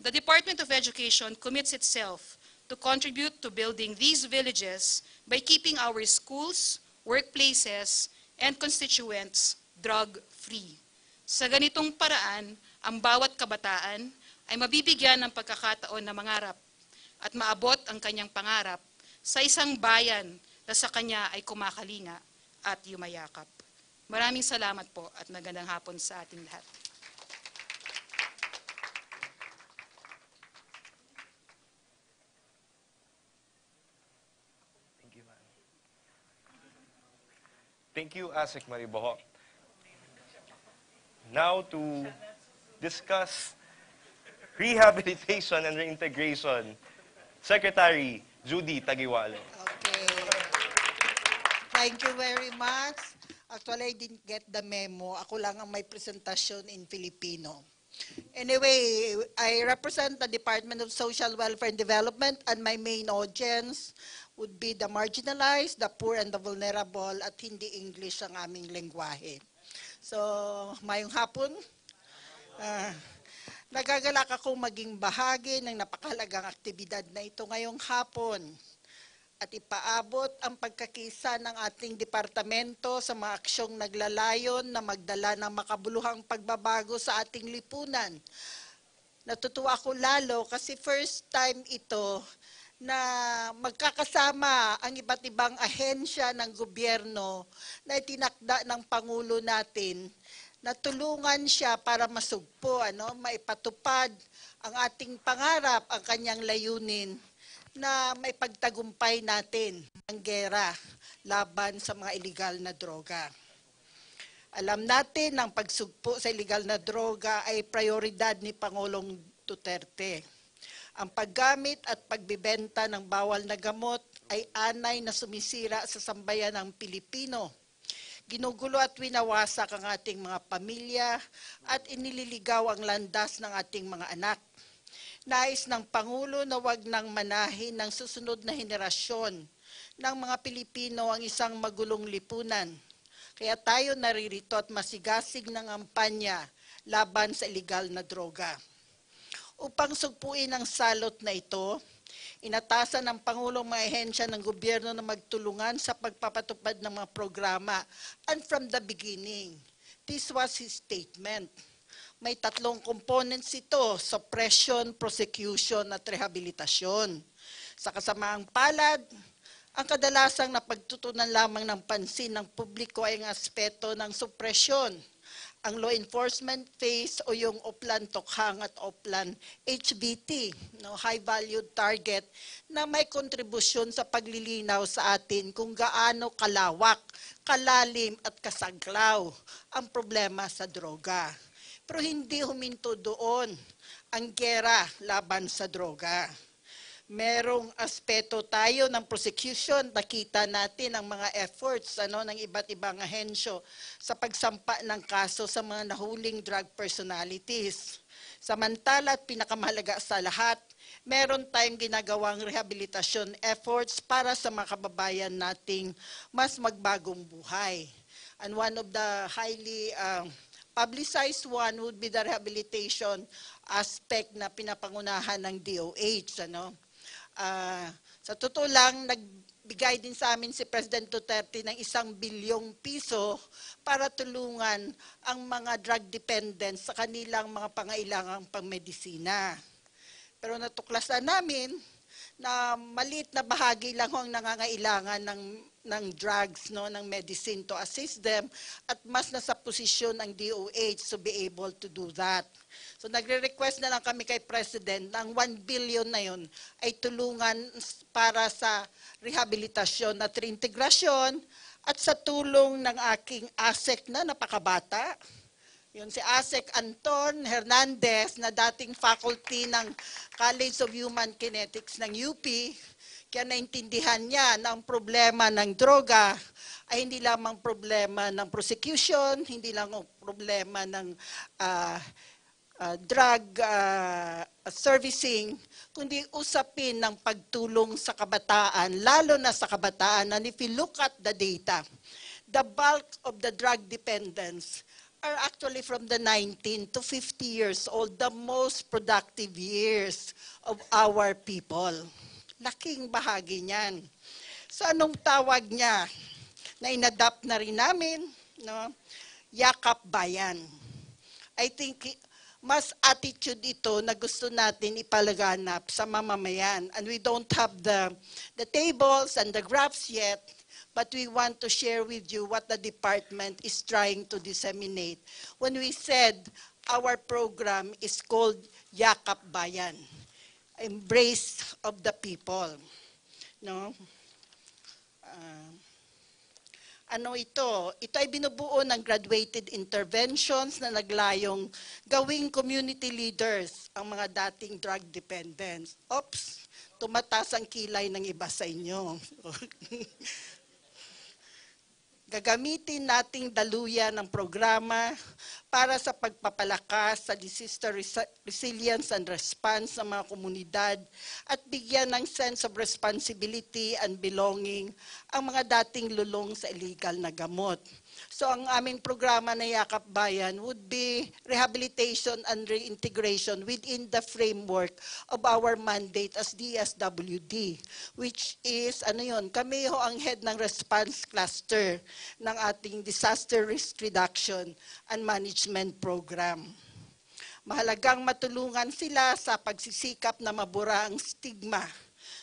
The Department of Education commits itself to contribute to building these villages by keeping our schools, workplaces, and constituents drug-free. Sa ganitong paraan, ang bawat kabataan ay mabibigyan ng pagkakataon na mangarap at maabot ang kanyang pangarap sa isang bayan na sa kanya ay kumakalinga at yumayakap. Maraming salamat po at magandang hapon sa ating lahat. Thank you, ma'am. Thank you, Asik Mariboho. Now to discuss rehabilitation and reintegration, Secretary Judy Tagiwalo. Okay. Thank you very much. Actually, I didn't get the memo. Ako lang ang may presentasyon in Filipino. Anyway, I represent the Department of Social Welfare and Development, and my main audience would be the marginalized, the poor, and the vulnerable, at hindi English ang aming lengguwahe. So, mayong hapon. Nagagalak akong maging bahagi ng napakahalagang aktibidad na ito ngayong hapon at ipaabot ang pagkakisa ng ating departamento sa mga aksyong naglalayon na magdala ng makabuluhang pagbabago sa ating lipunan. Natutuwa ako lalo kasi first time ito na magkakasama ang iba't ibang ahensya ng gobyerno na itinakda ng Pangulo natin na tulungan siya para masugpo, maipatupad ang ating pangarap, ang kanyang layunin na maipagtagumpay natin ang gera laban sa mga iligal na droga. Alam natin ang pagsugpo sa iligal na droga ay prioridad ni Pangulong Duterte. Ang paggamit at pagbibenta ng bawal na gamot ay anay na sumisira sa sambayan ng Pilipino. Ginugulo at winawasak ang ating mga pamilya at inililigaw ang landas ng ating mga anak. Nais ng Pangulo na wag nang manahin ng susunod na henerasyon ng mga Pilipino ang isang magulong lipunan. Kaya tayo naririto at masigasig ng kampanya laban sa iligal na droga. Upang sugpuin ang salot na ito, inatasan ng Pangulong mga ahensya ng gobyerno na magtulungan sa pagpapatupad ng mga programa. And from the beginning, this was his statement. May 3 components ito, suppression, prosecution, at rehabilitasyon. Sa kasamaang palad, ang kadalasang napagtutunan lamang ng pansin ng publiko ay ang aspeto ng suppression. ang law enforcement phase o yung Oplan Tokhang at Oplan HVT, no, high valued target, na may kontribusyon sa paglilinaw sa atin kung gaano kalawak, kalalim at kasaglaw ang problema sa droga. Pero hindi huminto doon ang giyera laban sa droga. Merong aspeto tayo ng prosecution, nakita natin ang mga efforts ng iba't ibang ahensyo sa pagsampa ng kaso sa mga nahuling drug personalities. Samantala at pinakamahalaga sa lahat, meron tayong ginagawang rehabilitasyon efforts para sa mga kababayan nating mas magbagong buhay. And one of the highly publicized one would be the rehabilitation aspect na pinapangunahan ng DOH. Sa totoo lang, nagbigay din sa amin si President Duterte ng 1 bilyong piso para tulungan ang mga drug dependents sa kanilang mga pangailangang pangmedisina. Pero natuklasan namin na maliit na bahagi lang ang nangangailangan ng drugs, ng medicine to assist them, at mas nasa posisyon ang DOH to be able to do that. So nagre-request na lang kami kay President ng 1 billion na yun ay tulungan para sa rehabilitasyon at reintegrasyon at sa tulong ng aking ASEC na napakabata. Yun si ASEC Anton Hernandez na dating faculty ng College of Human Kinetics ng UP. Kaya naintindihan niya na ang problema ng droga ay hindi lamang problema ng prosecution, hindi lang ang problema ng drug servicing, kundi usapin ng pagtulong sa kabataan, lalo na sa kabataan. And if you look at the data, the bulk of the drug dependents are actually from the 19 to 50 years old, the most productive years of our people. Laking bahagi niyan. So anong tawag niya na inadapt na rin namin? No? Yakap Bayan. I think mas attitude ito na gusto natin ipalaganap sa mamamayan. And we don't have the tables and the graphs yet, but we want to share with you what the department is trying to disseminate. When we said our program is called Yakap Bayan, embrace of the people. No? Ano ito? Ito ay binubuo ng graduated interventions na naglayong gawing community leaders ang mga dating drug dependents. Oops, tumatas ang kilay ng iba sa inyo. Gagamitin nating daluyan ng programa para sa pagpapalakas sa disaster resilience and response ng mga komunidad at bigyan ng sense of responsibility and belonging ang mga dating lulong sa illegal na gamot. So ang aming programa na Yakap Bayan would be rehabilitation and reintegration within the framework of our mandate as DSWD, which is, kami ho ang head ng response cluster ng ating disaster risk reduction and management program. Mahalagang matulungan sila sa pagsisikap na mabura ang stigma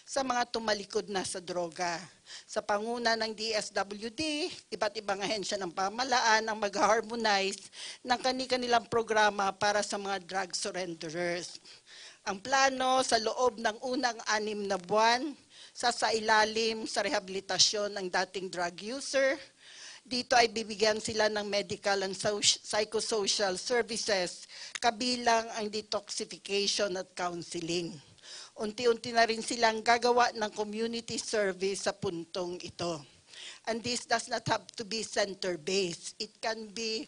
sa mga tumalikod na sa droga. Sa panguna ng DSWD, iba't ibang ahensya ng pamahalaan ang mag-harmonize ng kanilang programa para sa mga drug surrenderers. Ang plano sa loob ng unang 6 na buwan, sasailalim sa rehabilitasyon ng dating drug user. Dito ay bibigyan sila ng medical and psychosocial services, kabilang ang detoxification at counseling. Unti-unti na rin silang gagawa ng community service sa puntong ito. And this does not have to be center-based. It can be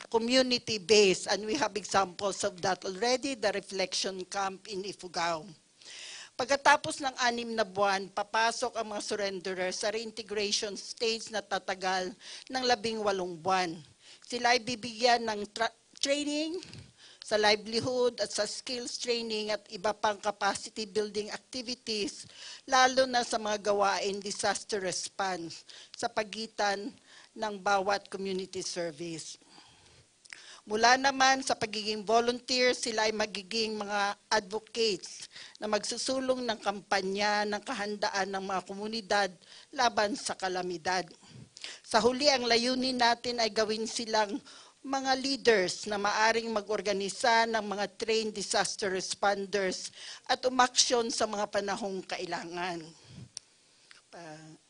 community-based, and we have examples of that already, the reflection camp in Ifugao. Pagkatapos ng 6 na buwan, papasok ang mga surrenderers sa reintegration stage na tatagal ng 18 buwan. Sila ay bibigyan ng training sa livelihood at sa skills training at iba pang capacity building activities, lalo na sa mga gawain disaster response sa pagitan ng bawat community service. Mula naman sa pagiging volunteer, sila ay magiging mga advocates na magsusulong ng kampanya ng kahandaan ng mga komunidad laban sa kalamidad. Sa huli, ang layunin natin ay gawin silang mga leaders na maaring mag-organisa ng mga trained disaster responders at umaksyon sa mga panahong kailangan.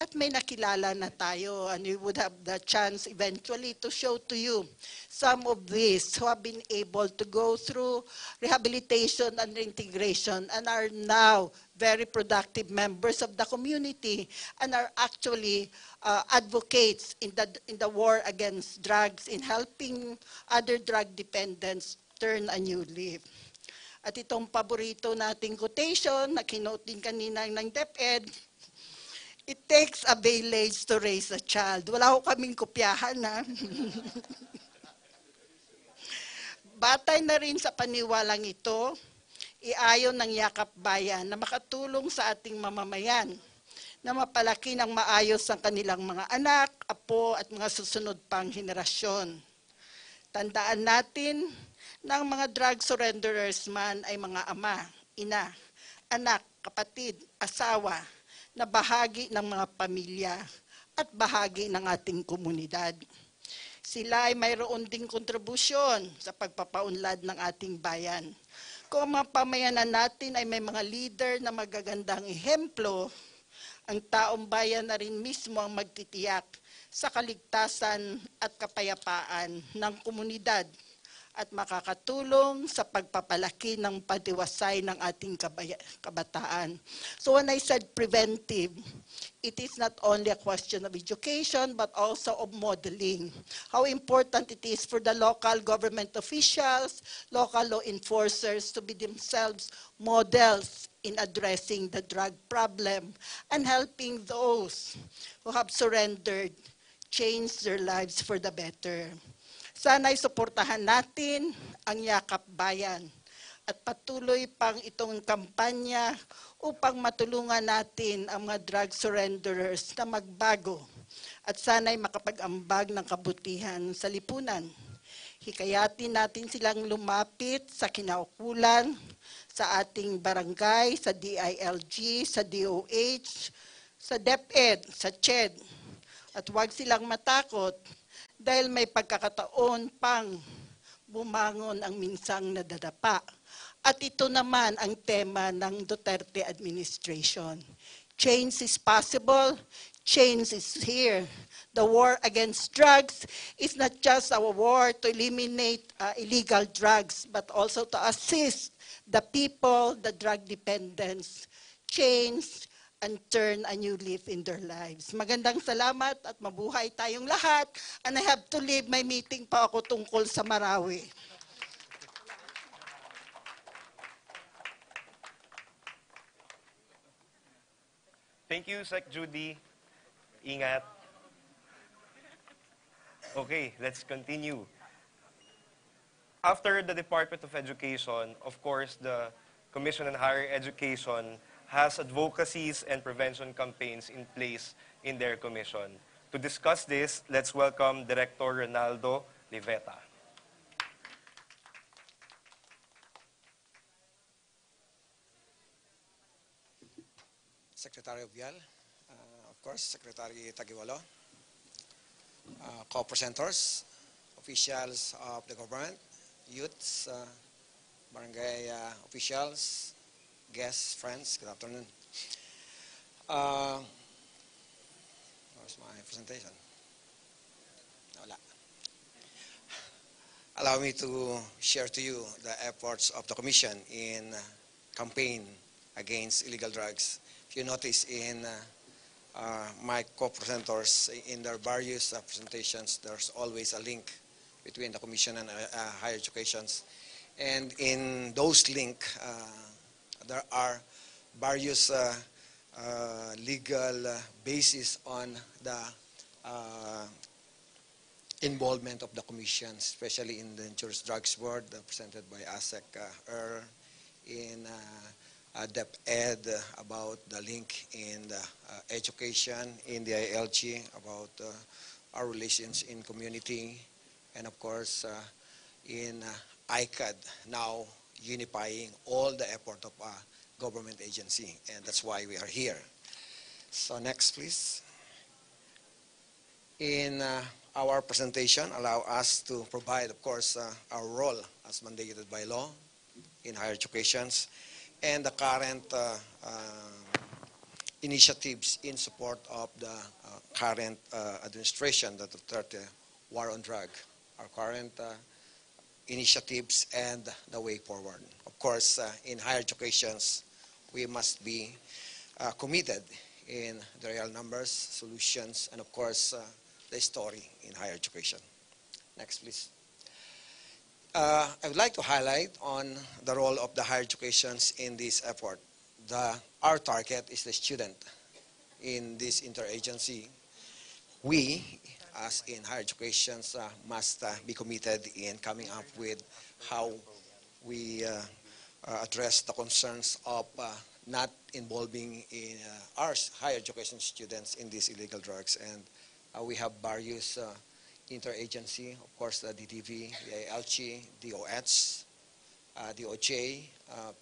At may nakilala na tayo, and we would have the chance eventually to show to you some of these who have been able to go through rehabilitation and reintegration and are now very productive members of the community and are actually advocates in the war against drugs, in helping other drug dependents turn a new leaf. At itong paborito nating quotation na kinote din kanina ng DepEd, "It takes a village to raise a child." Wala ko kaming kopyahan, ha? Batay na rin sa paniwalang ito, iayon ng Yakap Bayan na makatulong sa ating mamamayan na mapalaki ng maayos ang kanilang mga anak, apo at mga susunod pang henerasyon. Tandaan natin na ang mga drug surrenderers man ay mga ama, ina, anak, kapatid, asawa, na bahagi ng mga pamilya at bahagi ng ating komunidad. Sila ay mayroon ding kontribusyon sa pagpapaunlad ng ating bayan. Kung ang mga pamayanan natin ay may mga leader na magagandang ehemplo, ang taong bayan na rin mismo ang magtitiyak sa kaligtasan at kapayapaan ng komunidad at makakatulong sa pagpapalaki ng patiwasay ng ating kabataan. So when I said preventive, it is not only a question of education but also of modeling. How important it is for the local government officials, local law enforcers to be themselves models in addressing the drug problem and helping those who have surrendered change their lives for the better. Sana'y suportahan natin ang Yakap Bayan at patuloy pang itong kampanya upang matulungan natin ang mga drug surrenderers na magbago at sana'y makapag-ambag ng kabutihan sa lipunan. Hikayatin natin silang lumapit sa kinaukulan, sa ating barangay, sa DILG, sa DOH, sa DepEd, sa CHED. At huwag silang matakot dahil may pagkakataon pang bumangon ang minsang nadadapa. At ito naman ang tema ng Duterte administration. Change is possible, change is here. The war against drugs is not just a war to eliminate illegal drugs, but also to assist the people, the drug dependents, change and turn a new leaf in their lives. Magandang salamat at mabuhay tayong lahat. And I have to leave, may meeting pa ako tungkol sa Marawi. Thank you, Sec Judy. Ingat. Okay, let's continue. After the Department of Education, of course, the Commission on Higher Education has advocacies and prevention campaigns in place in their commission. To discuss this, let's welcome Director Ronaldo Liveta. Secretary Obial, of course, Secretary Tagiwalo, co-presenters, officials of the government, youths, barangay officials, guests, friends, good afternoon. Where's my presentation? Wala. Allow me to share to you the efforts of the Commission in campaign against illegal drugs. If you notice in my co-presenters, in their various presentations, there's always a link between the Commission and higher educations. And in those links, there are various legal basis on the involvement of the Commission, especially in the Insurance Drugs Board, presented by ASEC Earl, in DepEd about the link in the education, in the ILG about our relations in community, and of course in ICAD, now unifying all the effort of a government agency, and that's why we are here. So next, please. In our presentation allow us to provide, of course, our role as mandated by law in higher educations and the current initiatives in support of the current administration, the Duterte War on Drug, our current initiatives and the way forward. Of course, in higher educations, we must be committed in the real numbers, solutions, and of course, the story in higher education. Next, please. I would like to highlight on the role of the higher educations in this effort. Our target is the student in this interagency. We, as in higher educations, must be committed in coming up with how we address the concerns of not involving in our higher education students in these illegal drugs. And we have various interagency, of course, the DTV, the ILG, DOH, DOJ,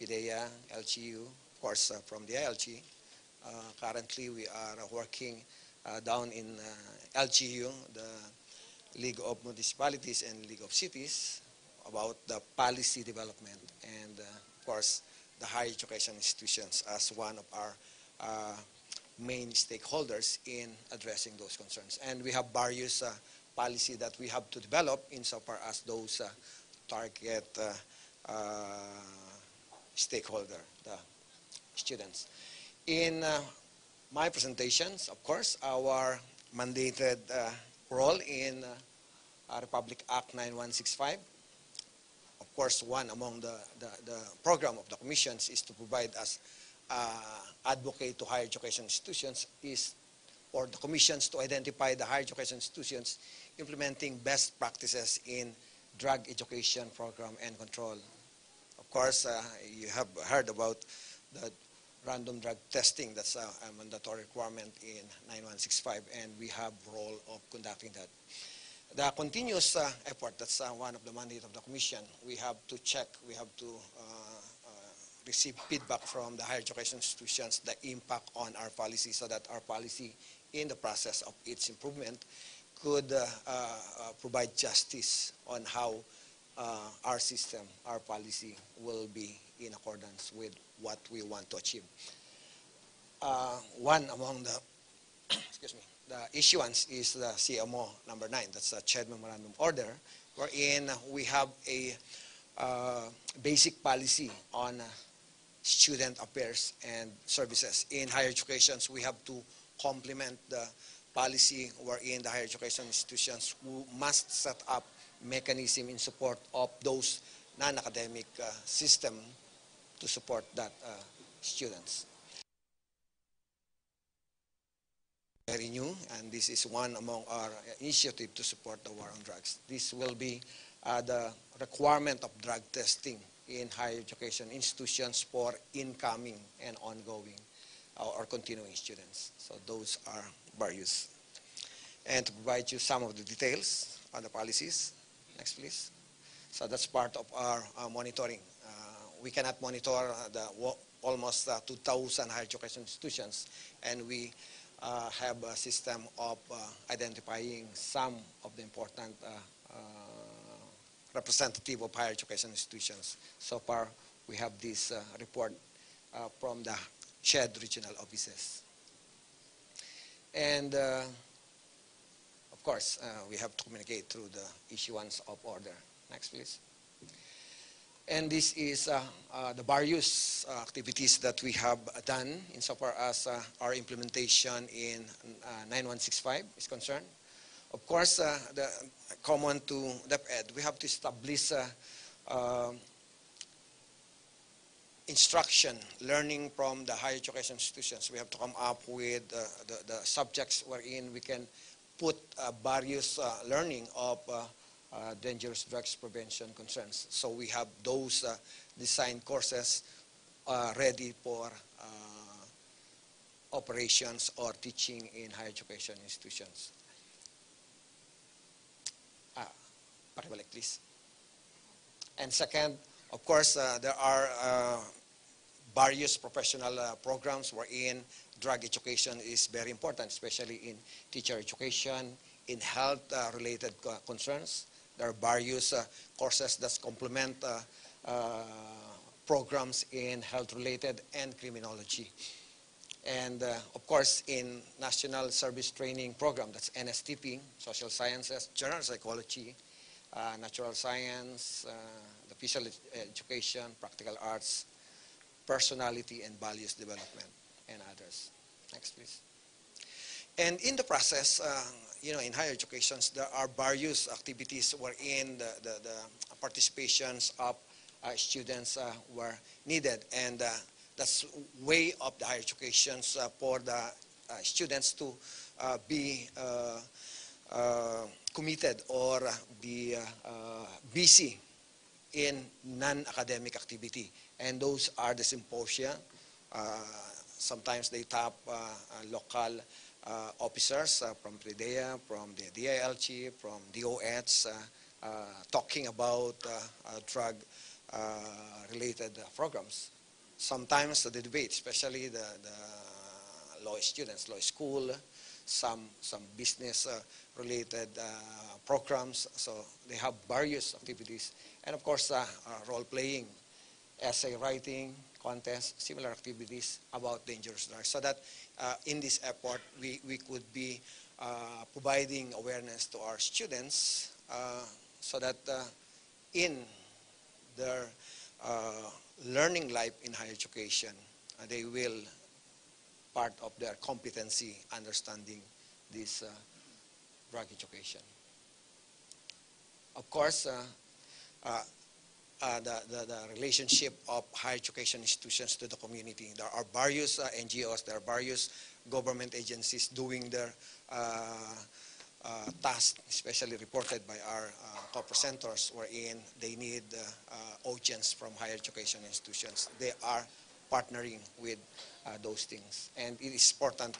PIDEA, LGU, of course, from the ILG. Currently, we are working down in LGU, the League of Municipalities and League of Cities, about the policy development and, of course, the higher education institutions as one of our main stakeholders in addressing those concerns. And we have various policy that we have to develop insofar as those target stakeholder, the students. In my presentations, of course, our mandated role in Republic Act 9165, of course, one among the program of the commissions is to provide us advocate to higher education institutions is for the commissions to identify the higher education institutions implementing best practices in drug education program and control. Of course, you have heard about the random drug testing. That's a mandatory requirement in 9165, and we have role of conducting that. The continuous effort, that's one of the mandate of the commission. We have to check, we have to receive feedback from the higher education institutions, the impact on our policy, so that our policy in the process of its improvement could provide justice on how our system, our policy will be in accordance with what we want to achieve. One among the, excuse me, the issuance is the CMO number 9, that's a CHED Memorandum Order, wherein we have a basic policy on student affairs and services. In higher educations, we have to complement the policy wherein the higher education institutions who must set up mechanism in support of those non-academic system to support that students. Very new, and this is one among our initiative to support the war on drugs. This will be the requirement of drug testing in higher education institutions for incoming and ongoing or continuing students. So those are various. And to provide you some of the details on the policies. Next, please. So that's part of our monitoring. We cannot monitor the almost 2,000 higher education institutions, and we have a system of identifying some of the important representative of higher education institutions. So far, we have this report from the shared regional offices. And of course, we have to communicate through the issuance of order. Next, please. And this is the various activities that we have done insofar as our implementation in 9165 is concerned. Of course, the common to DepEd, we have to establish instruction, learning from the higher education institutions. We have to come up with the subjects wherein we can put various learning of dangerous drugs prevention concerns. So we have those design courses ready for operations or teaching in higher education institutions. Pakibalik, please. And second, of course, there are various professional programs wherein drug education is very important, especially in teacher education, in health-related concerns. There are various courses that complement programs in health-related and criminology. And of course, in National Service Training Program, that's NSTP, social sciences, general psychology, natural science, the physical education, practical arts, personality and values development, and others. Next, please. And in the process, in higher education, there are various activities wherein the participations of students were needed, and that's way of the higher education for the students to be committed or be busy in non-academic activity. And those are the symposia. Sometimes they tap local officers from PDEA, from the DILG, from DOH, talking about drug-related programs. Sometimes the debate, especially the law students, law school, some business-related programs. So they have various activities. And of course, role-playing, essay writing, contests, similar activities about dangerous drugs. So that in this effort, we could be providing awareness to our students so that in their learning life in higher education, they will part of their competency understanding this drug education. Of course, the relationship of higher education institutions to the community. There are various NGOs, there are various government agencies doing their tasks, especially reported by our co-presenters, wherein they need audience from higher education institutions. They are partnering with those things. And it is important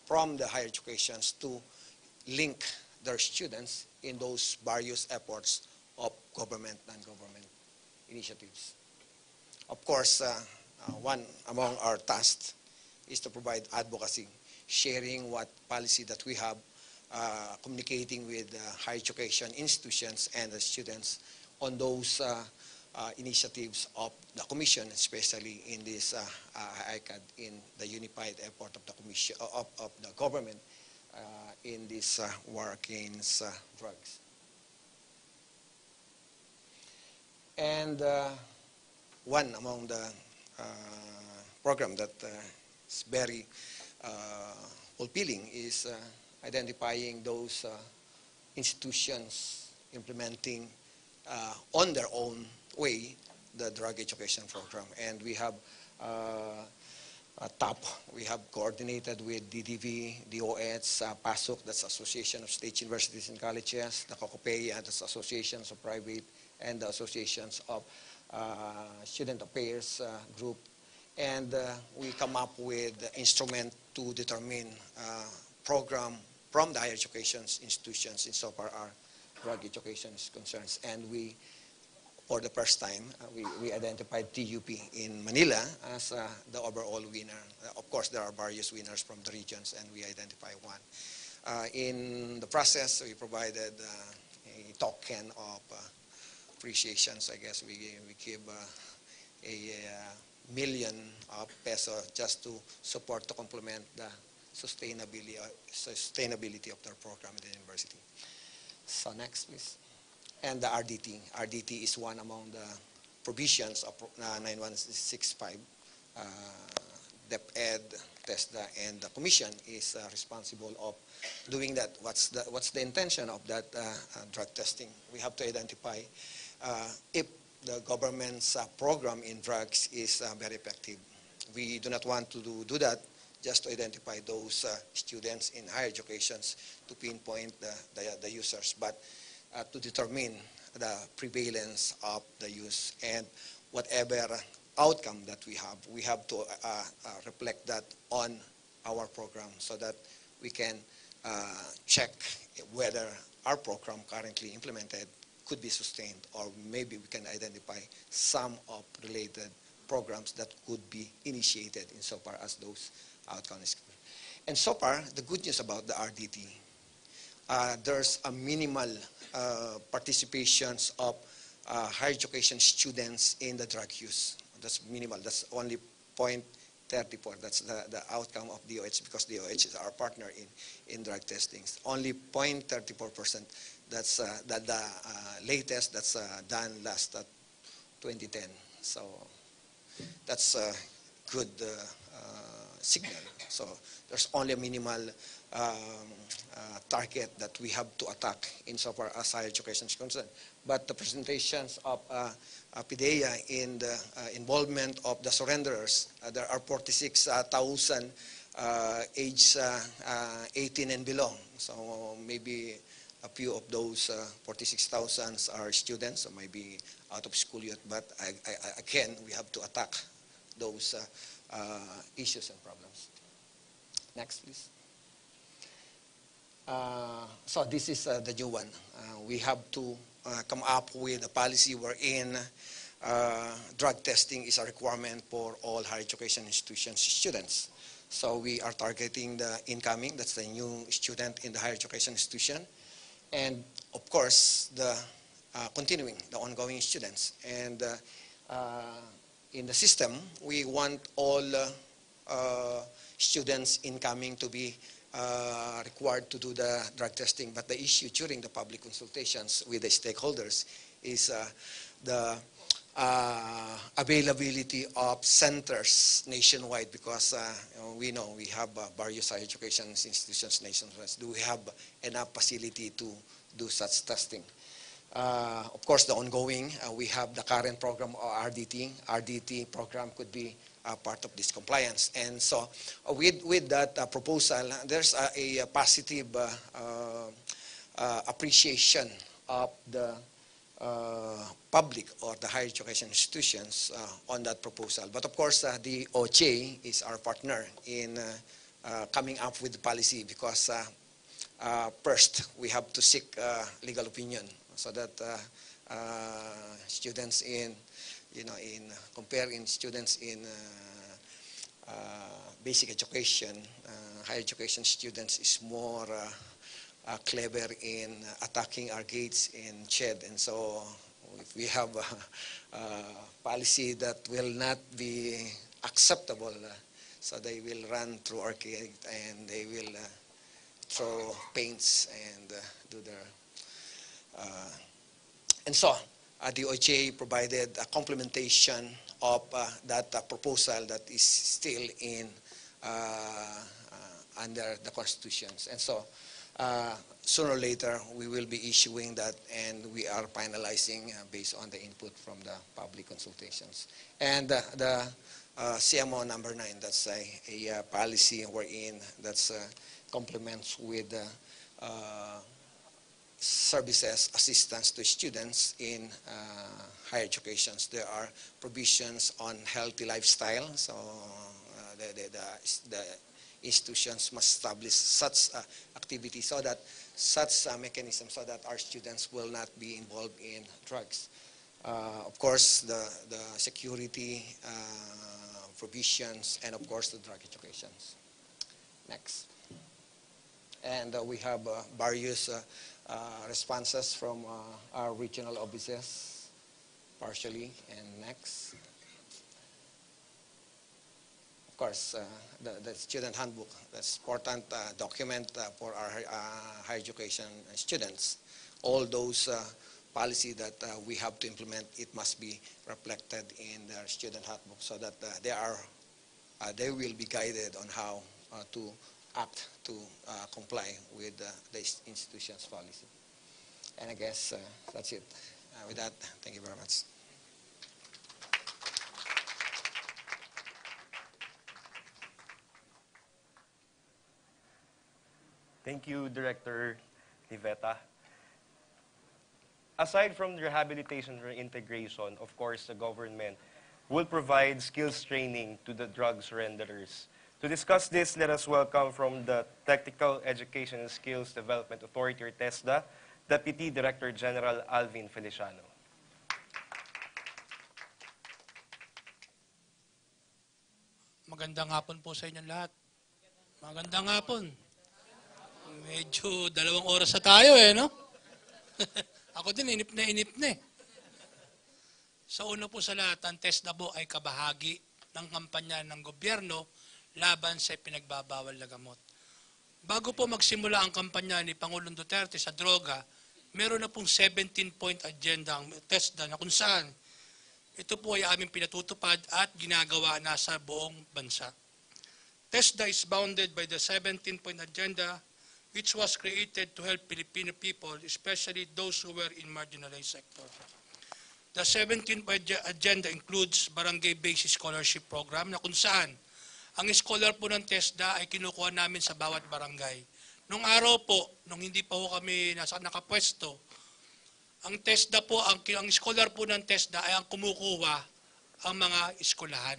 from the higher educations to link their students in those various efforts of government and non-government initiatives. Of course, one among our tasks is to provide advocacy, sharing what policy that we have, communicating with higher education institutions and the students on those initiatives of the Commission, especially in this ICAD, in the unified effort of the Commission, of the government in this war against drugs. And one among the program that is very fulfilling is identifying those institutions implementing on their own way the drug education program. And we have we have coordinated with DDV, DOH, PASOK, that's Association of State Universities and Colleges, the COCOPEA, that's Associations of Private, and the Associations of Student Affairs Group. And we come up with instrument to determine program from the higher education institutions insofar our drug education is concerned. And we, for the first time, we identified TUP in Manila as the overall winner. Of course, there are various winners from the regions, and we identify one. In the process, we provided a token of appreciations. I guess we give a million of peso just to support, to complement the sustainability of their program at the university. So next, please. And the RDT. RDT is one among the provisions of 9165. DepEd, TESDA, and the Commission is responsible of doing that. What's the intention of that drug testing? We have to identify if the government's program in drugs is very effective. We do not want to do that just to identify those students in higher educations to pinpoint the users, but to determine the prevalence of the use, and whatever outcome that we have to reflect that on our program so that we can check whether our program currently implemented could be sustained, or maybe we can identify some of related programs that could be initiated insofar as those outcomes. And so far, the good news about the RDT, there's a minimal participations of higher education students in the drug use. That's minimal. That's only 0.34. That's the outcome of DOH, because DOH is our partner in drug testing. Only 0.34%. That's the latest that's done last 2010. So that's a good signal. So there's only a minimal target that we have to attack insofar as higher education is concerned. But the presentations of PIDEA in the involvement of the surrenderers, there are 46,000 age 18 and below. So maybe a few of those 46,000 are students, or maybe out of school yet. But again, we have to attack those issues and problems. Next, please. So this is the new one. We have to come up with a policy wherein drug testing is a requirement for all higher education institutions students. So we are targeting the incoming, that's the new student in the higher education institution, and of course the continuing, the ongoing students. And in the system, we want all students incoming to be required to do the drug testing. But the issue during the public consultations with the stakeholders is the availability of centers nationwide, because we know we have various higher education institutions nationwide. Do we have enough facility to do such testing? Of course, the ongoing, we have the current program or RDT. RDT program could be part of this compliance. And so with that proposal, there's a positive appreciation of the public or the higher education institutions on that proposal. But of course, the OJ is our partner in coming up with the policy, because first we have to seek legal opinion, so that students in, in comparing students in basic education, higher education students is more clever in attacking our gates in CHED. And so if we have a policy that will not be acceptable, so they will run through our gate and they will throw paints and do their and so the OJ provided a complementation of that proposal that is still in under the constitutions. And so sooner or later we will be issuing that, and we are finalizing based on the input from the public consultations. And the CMO number 9, that's a policy wherein that's complements with services, assistance to students in higher education. There are provisions on healthy lifestyle, so the institutions must establish such activities, so that such mechanism, so that our students will not be involved in drugs. Of course, the security provisions, and of course the drug educations. Next. And we have various responses from our regional offices, partially. And next. Of course, the student handbook, that's important document for our higher education students. All those policies that we have to implement, it must be reflected in their student handbook, so that they will be guided on how to act to comply with the institution's policy. And I guess that's it. With that, thank you very much. Thank you, Director Liveta. Aside from rehabilitation or integration, of course, the government will provide skills training to the drug surrenderers. To discuss this, let us welcome from the Technical Education and Skills Development Authority, or TESDA, Deputy Director General Alvin Feliciano. Magandang hapon po sa inyong lahat. Magandang hapon. Medyo 2 oras na tayo no? Ako din, inip na eh. Sa una po sa lahat, ang TESDA po ay kabahagi ng kampanya ng gobyerno laban sa pinagbabawal na gamot. Bago po magsimula ang kampanya ni Pangulong Duterte sa droga, meron na pong 17-point agenda ang TESDA na kung saan ito po ay aming pinatutupad at ginagawa na sa buong bansa. TESDA is bounded by the 17-point agenda which was created to help Filipino people, especially those who were in marginalized sector. The 17-point agenda includes barangay-based scholarship program na kung saan ang scholar po ng TESDA ay kinukuha namin sa bawat barangay. Nung araw po, nung hindi pa po kami nakapwesto, ang TESDA po, ang scholar po ng TESDA ay ang kumukuha ang mga eskolahan.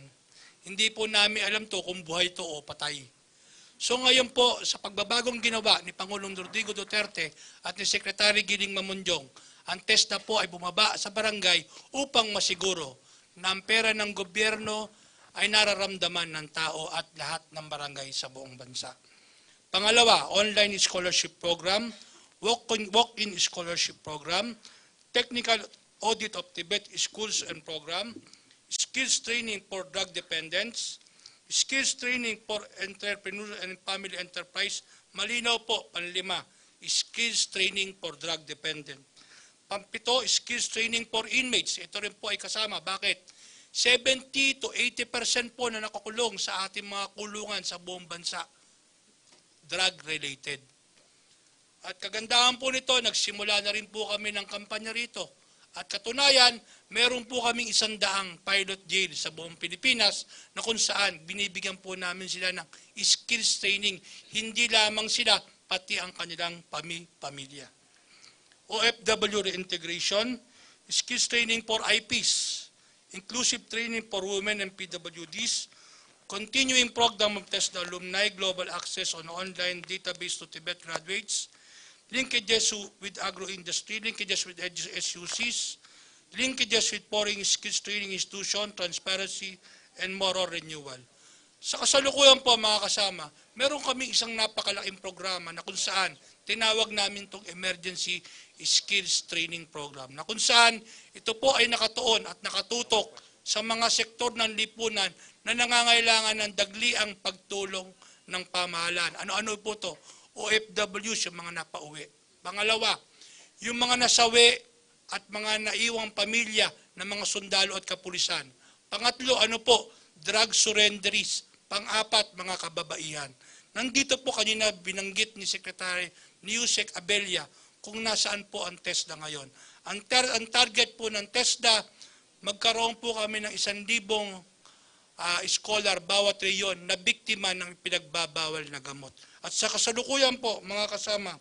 Hindi po namin alam to kung buhay to o patay. So ngayon po, sa pagbabagong ginawa ni Pangulong Rodrigo Duterte at ni Secretary Giling Mamunjong, ang TESDA po ay bumaba sa barangay upang masiguro na ang pera ng gobyerno ay nararamdaman ng tao at lahat ng barangay sa buong bansa. Pangalawa, online scholarship program, walk-in scholarship program, technical audit of Tibet schools and program, skills training for drug dependents, skills training for entrepreneur and family enterprise. Malinaw po, panlima, skills training for drug dependent. Pampito, skills training for inmates. Ito rin po ay kasama. Bakit? 70 to 80% po na nakakulong sa ating mga kulungan sa buong bansa, drug-related. At kagandahan po nito, nagsimula na rin po kami ng kampanya rito. At katunayan, meron po kaming 100 pilot jail sa buong Pilipinas na kung saan binibigyan po namin sila ng skills training. Hindi lamang sila, pati ang kanilang pamilya. OFW reintegration, skills training for IPs, inclusive training for women and PWDs, continuing program of TESDA alumni, global access on online database to Tibet graduates, linkages with agro-industry, linkages with SUCs, linkages with foreign skills training institution, transparency, and moral renewal. Sa kasalukuyan po mga kasama, meron kaming isang napakalaking programa na kung saan tinawag namin itong emergency skills training program na kung saan ito po ay nakatuon at nakatutok sa mga sektor ng lipunan na nangangailangan ng dagliang pagtulong ng pamahalaan. Ano-ano po ito? OFWs, yung mga napauwi. Pangalawa, yung mga nasawi at mga naiwang pamilya ng mga sundalo at kapulisan. Pangatlo, ano po? Drug surrenderies. Pang-apat, mga kababaihan. Nandito po kanina binanggit ni Secretary Yusek Abella kung nasaan po ang TESDA ngayon. Ang target po ng TESDA, magkaroon po kami ng 1,000 scholar bawat reyon na biktima ng pinagbabawal na gamot. At sa kasalukuyan po, mga kasama,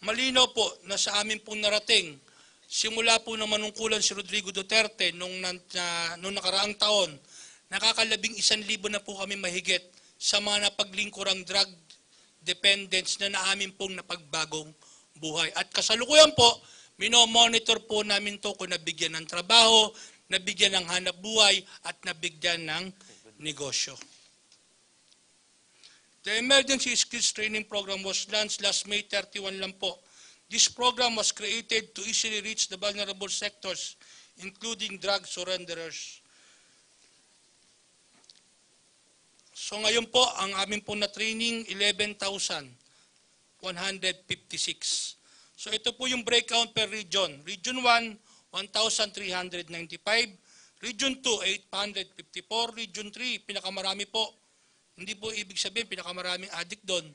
malinaw po na sa amin pong narating, simula po ng manungkulan si Rodrigo Duterte nung nakaraang taon, nakakalabing 1,000 na po kami mahigit sa mga napaglingkurang drug dependents na naamin pong napagbagong buhay. At kasalukuyan po, minomonitor po namin to kung nabigyan ng trabaho, nabigyan ng hanap buhay, at nabigyan ng negosyo. The Emergency Skills Training Program was launched last May 31 lang po. This program was created to easily reach the vulnerable sectors, including drug surrenderers. So ngayon po, ang amin po na training, 11,156. So ito po yung breakdown per region. Region 1, 1,395. Region 2, 854. Region 3, pinakamarami po. Hindi po ibig sabihin, pinakamaraming addict doon.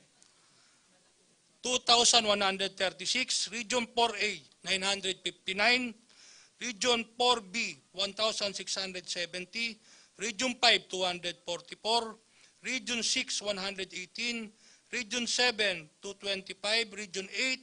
2,136. Region 4A, 959. Region 4B, 1,670. Region 5, 244. Region 6, 118. Region 7, 225. Region 8,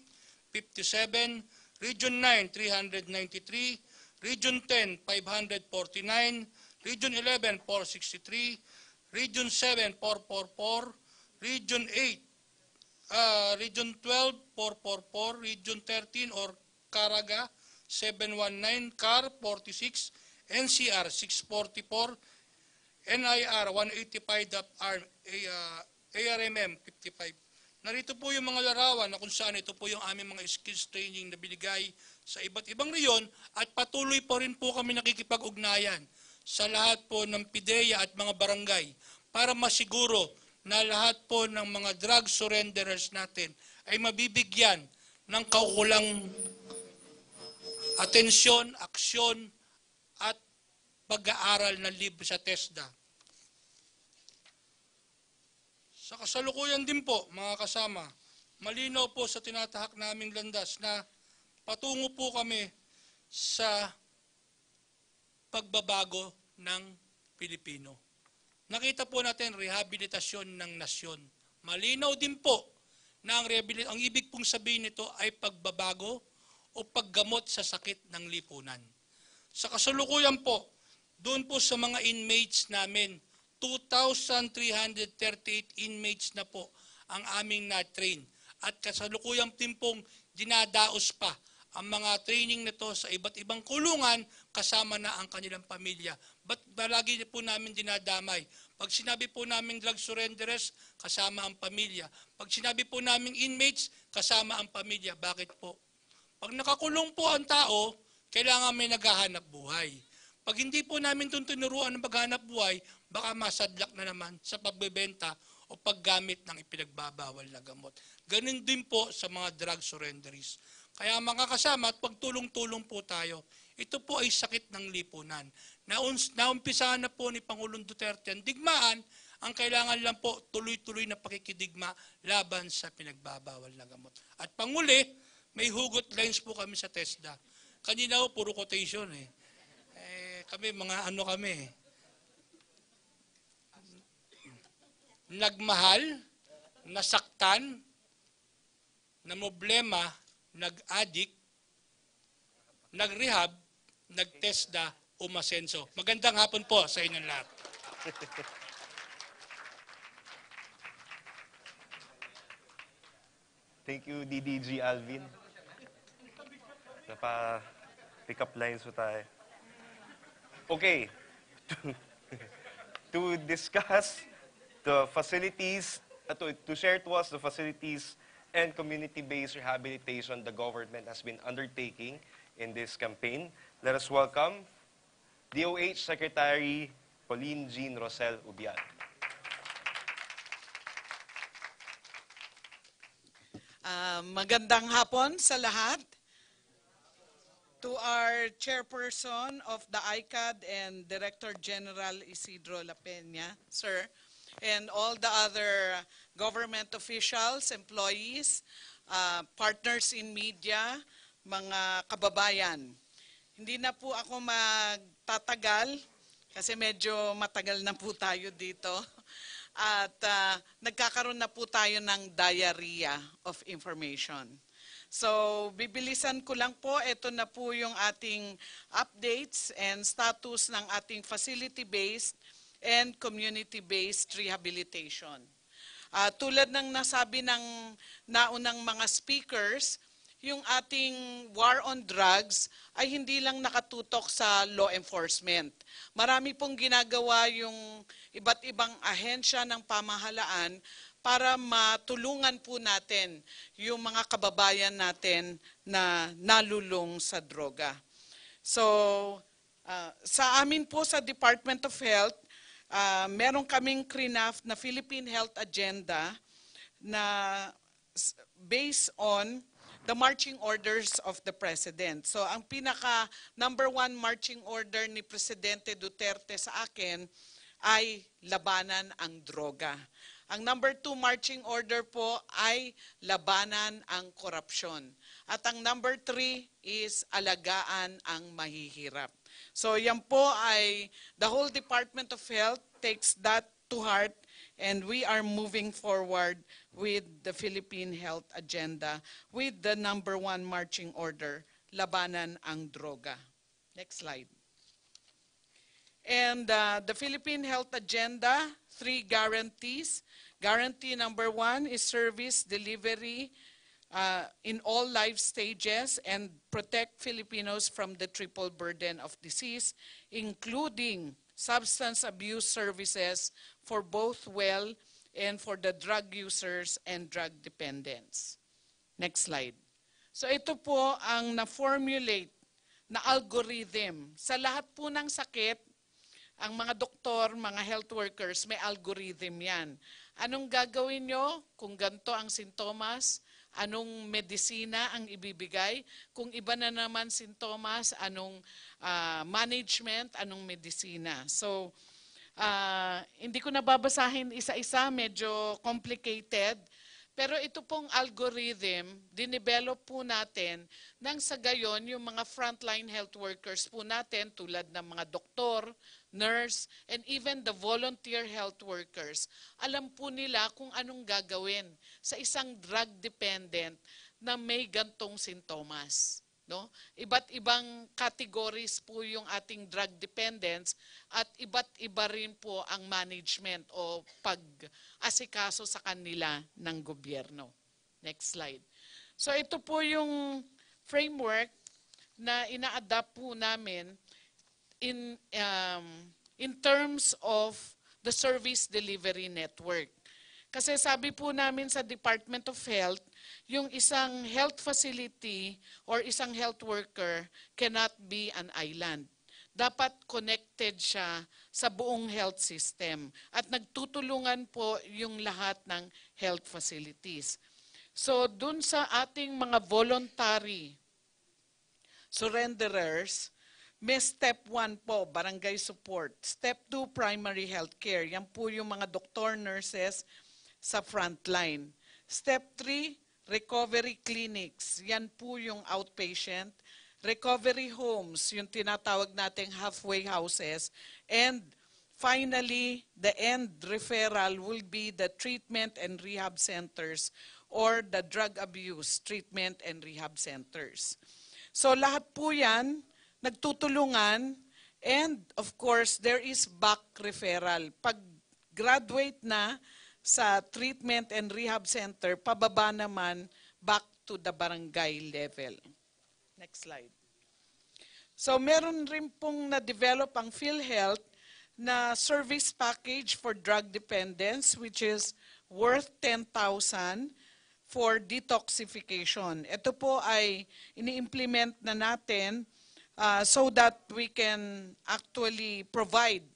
57. Region 9, 393. Region 10, 549. Region 11, 463. Region 7, 444. Region 8, Region 12, 444. Region 13 or Caraga, 719. CAR, 46. NCR, 644. NIR 185 ARMM 55. Narito po yung mga larawan na kung saan ito po yung aming mga skills training na binigay sa iba't ibang reyon at patuloy po rin po kami nakikipag-ugnayan sa lahat po ng PIDEA at mga barangay para masiguro na lahat po ng mga drug surrenderers natin ay mabibigyan ng kaukulang atensyon, aksyon at pag-aaral ng libre sa TESDA. Sa kasalukuyan din po, mga kasama, malinaw po sa tinatahak naming landas na patungo po kami sa pagbabago ng Pilipino. Nakita po natin rehabilitasyon ng nasyon. Malinaw din po na ang ibig pong sabihin nito ay pagbabago o paggamot sa sakit ng lipunan. Sa kasalukuyan po, doon po sa mga inmates namin, 2,338 inmates na po ang aming na-train. At kasalukuyan din pong dinadaos pa ang mga training nito sa iba't ibang kulungan kasama na ang kanilang pamilya. Ba't lagi po namin dinadamay? Pag sinabi po namin drug surrenderers, kasama ang pamilya. Pag sinabi po namin inmates, kasama ang pamilya. Bakit po? Pag nakakulong po ang tao, kailangan may naghahanap buhay. Pag hindi po namin tinuruan ng paghanap buhay, baka masadlak na naman sa pagbebenta o paggamit ng ipinagbabawal na gamot. Ganun din po sa mga drug surrenderies. Kaya mga kasama, at pagtulong-tulong po tayo, ito po ay sakit ng lipunan. Naumpisahan na po ni Pangulong Duterte ang digmaan, ang kailangan lang po tuloy-tuloy na pakikidigma laban sa pinagbabawal na gamot. At panguli, may hugot lines po kami sa TESDA. Kanina po, puro quotation kami, mga ano kami, nagmahal, nasaktan, namoblema, nag-addict, nag-rehab, nag-TESDA, umasenso. Magandang hapon po sa inyong lahat. Thank you, DDG Alvin. Napa-pick up lines po tayo. Okay, to discuss the facilities, to share to us the facilities and community-based rehabilitation the government has been undertaking in this campaign, let us welcome DOH Secretary Pauline Jean Rosel Ubial. Magandang hapon sa lahat. To our chairperson of the ICAD and Director General Isidro La Peña, sir, and all the other government officials, employees, partners in media, mga kababayan. Hindi na po ako magtatagal kasi medyo matagal na po tayo dito. At nagkakaroon na po tayo ng diarrhea of information. So, bibilisan ko lang po, ito na po yung ating updates and status ng ating facility-based and community-based rehabilitation. Tulad ng nasabi ng naunang mga speakers, yung ating war on drugs ay hindi lang nakatutok sa law enforcement. Marami pong ginagawa yung iba't ibang ahensya ng pamahalaan para matulungan po natin yung mga kababayan natin na nalulong sa droga. So, sa amin po sa Department of Health, meron kaming craft na Philippine Health Agenda na based on the marching orders of the President. So, ang pinaka number 1 marching order ni Presidente Duterte sa akin ay labanan ang droga. Ang number 2 marching order po ay labanan ang korupsyon. At ang number 3 is alagaan ang mahihirap. So yan po ay the whole Department of Health takes that to heart and we are moving forward with the Philippine Health Agenda with the number 1 marching order, labanan ang droga. Next slide. And the Philippine Health Agenda, 3 guarantees. Guarantee number 1 is service delivery in all life stages and protect Filipinos from the triple burden of disease, including substance abuse services for both well and for the drug users and drug dependents. Next slide. So ito po ang na-formulate na algorithm. Sa lahat po ng sakit, ang mga doktor, mga health workers, may algorithm yan. Anong gagawin nyo kung ganito ang sintomas? Anong medisina ang ibibigay? Kung iba na naman sintomas, anong management, anong medisina? So, hindi ko nababasahin isa-isa, medyo complicated. Pero ito pong algorithm, dinevelop po natin nang sa gayon yung mga frontline health workers po natin tulad ng mga doktor, nurse, and even the volunteer health workers, alam po nila kung anong gagawin sa isang drug dependent na may gantong sintomas. No? Iba't ibang categories po yung ating drug dependents at iba't iba rin po ang management o pag-asikaso sa kanila ng gobyerno. Next slide. So ito po yung framework na ina-adapt po namin in terms of the service delivery network. Kasi sabi po namin sa Department of Health, yung isang health facility or isang health worker cannot be an island. Dapat connected siya sa buong health system at nagtutulungan po yung lahat ng health facilities. So dun sa ating mga voluntary surrenderers, may step 1 po, barangay support. Step 2, primary health care. Yan po yung mga doktor, nurses sa frontline. Step 3, recovery clinics. Yan po yung outpatient. Recovery homes, yung tinatawag nating halfway houses. And finally, the end referral will be the treatment and rehab centers or the drug abuse treatment and rehab centers. So lahat po yan, nagtutulungan, and of course, there is back referral. Pag graduate na sa treatment and rehab center, pababa naman back to the barangay level. Next slide. So meron rin pong na-develop ang PhilHealth na service package for drug dependence which is worth 10,000 for detoxification. Ito po ay ini-implement na natin so that we can actually provide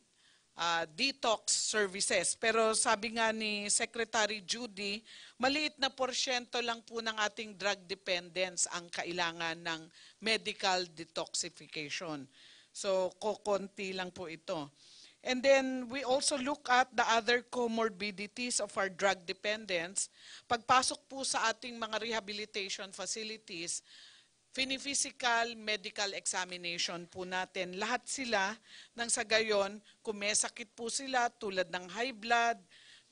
detox services. Pero sabi nga ni Secretary Judy, maliit na porsyento lang po ng ating drug dependents ang kailangan ng medical detoxification. So, kokonti lang po ito. And then, we also look at the other comorbidities of our drug dependents. Pagpasok po sa ating mga rehabilitation facilities, physical medical examination po natin. Lahat sila nang sa gayon, kung may sakit po sila tulad ng high blood,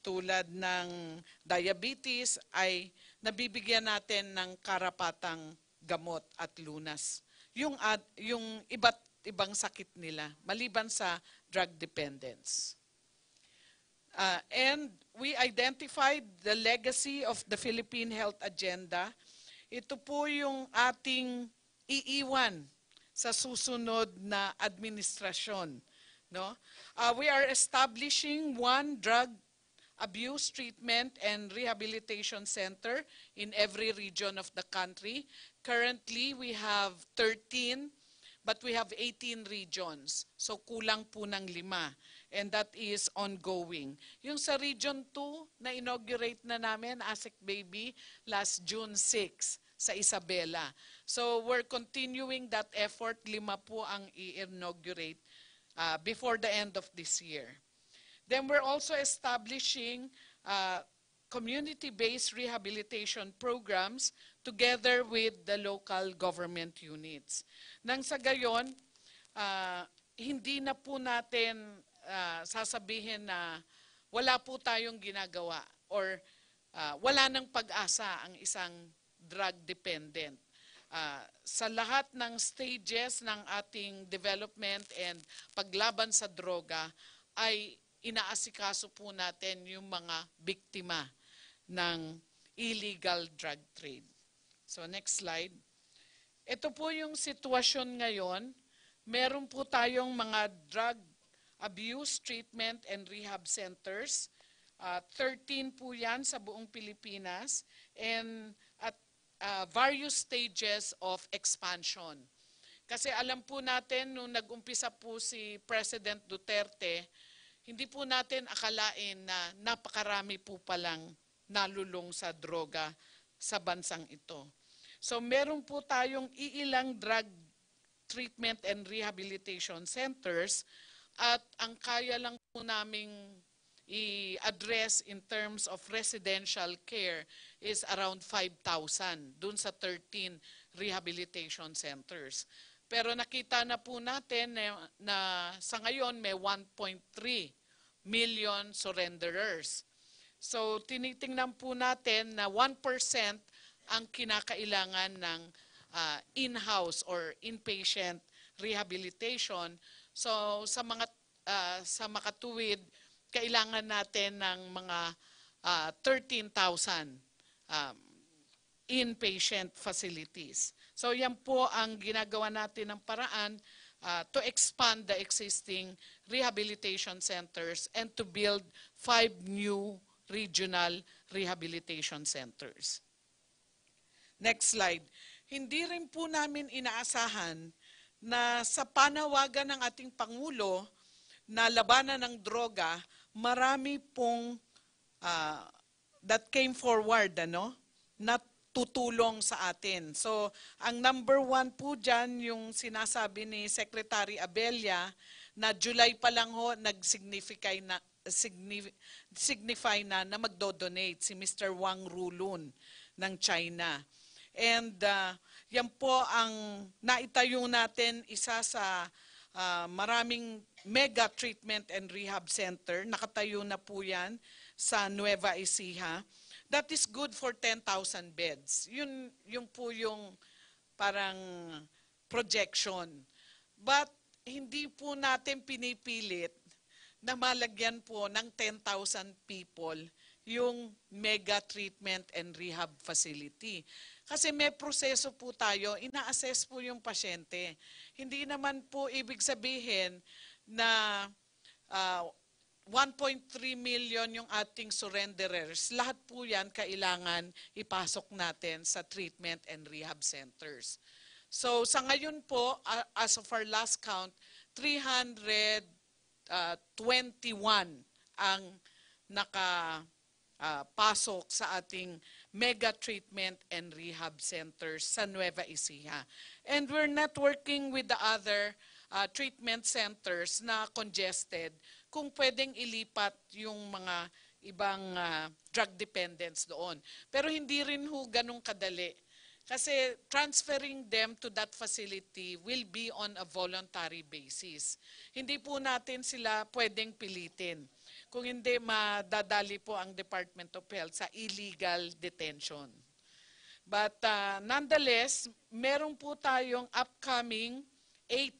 tulad ng diabetes, ay nabibigyan natin ng karapatang gamot at lunas. Yung iba't ibang sakit nila, maliban sa drug dependence. And we identified the legacy of the Philippine Health Agenda. Ito po yung ating iiwan sa susunod na administrasyon. No? We are establishing one drug abuse treatment and rehabilitation center in every region of the country. Currently, we have 13, but we have 18 regions. So kulang po ng 5. And that is ongoing. Yung sa Region 2, na-inaugurate na namin, ASEC Baby, last June 6 sa Isabela. So we're continuing that effort. 5 po ang i-inaugurate before the end of this year. Then we're also establishing community-based rehabilitation programs together with the local government units. Nang sa gayon, hindi na po natin sasabihin na wala po tayong ginagawa or wala nang pag-asa ang isang drug dependent. Sa lahat ng stages ng ating development and paglaban sa droga ay inaasikaso po natin yung mga biktima ng illegal drug trade. So next slide. Ito po yung sitwasyon ngayon. Meron po tayong mga drug abuse treatment and rehab centers. 13 po yan sa buong Pilipinas and at various stages of expansion. Kasi alam po natin, nung nag-umpisa po si President Duterte, hindi po natin akalain na napakarami po palang nalulong sa droga sa bansang ito. So meron po tayong iilang drug treatment and rehabilitation centers at ang kaya lang po naming i-address in terms of residential care is around 5,000 dun sa 13 rehabilitation centers. Pero nakita na po natin na sa ngayon may 1.3 million surrenderers. So tinitingnan po natin na 1% ang kinakailangan ng in-house or inpatient rehabilitation. So sa makatuwid, kailangan natin ng mga 13,000 inpatient facilities. So yan po ang ginagawa natin ng paraan to expand the existing rehabilitation centers and to build 5 new regional rehabilitation centers. Next slide. Hindi rin po namin inaasahan na sa panawagan ng ating Pangulo na labanan ng droga, marami pong that came forward na tutulong sa atin. So, ang number 1 po dyan, yung sinasabi ni Secretary Abella, na July pa lang ho, nag-signify na magdo-donate si Mr. Wang Rulun ng China. And yan po ang naitayo natin, isa sa maraming mega treatment and rehab center. Nakatayo na po yan sa Nueva Ecija. That is good for 10,000 beds. Yun po yung parang projection. But hindi po natin pinipilit na malagyan po ng 10,000 people yung mega treatment and rehab facility. Kasi may proseso po tayo, ina-assess po yung pasyente. Hindi naman po ibig sabihin na 1.3 million yung ating surrenderers. Lahat po yan kailangan ipasok natin sa treatment and rehab centers. So sa ngayon po, as of our last count, 321 ang nakapasok sa ating mega treatment and rehab centers sa Nueva Ecija. And we're networking with the other treatment centers na congested kung pwedeng ilipat yung mga ibang drug dependents doon. Pero hindi rin ho ganun kadali. Kasi transferring them to that facility will be on a voluntary basis. Hindi po natin sila pwedeng pilitin. Kung hindi, madadali po ang Department of Health sa illegal detention. But nonetheless, meron po tayong upcoming 8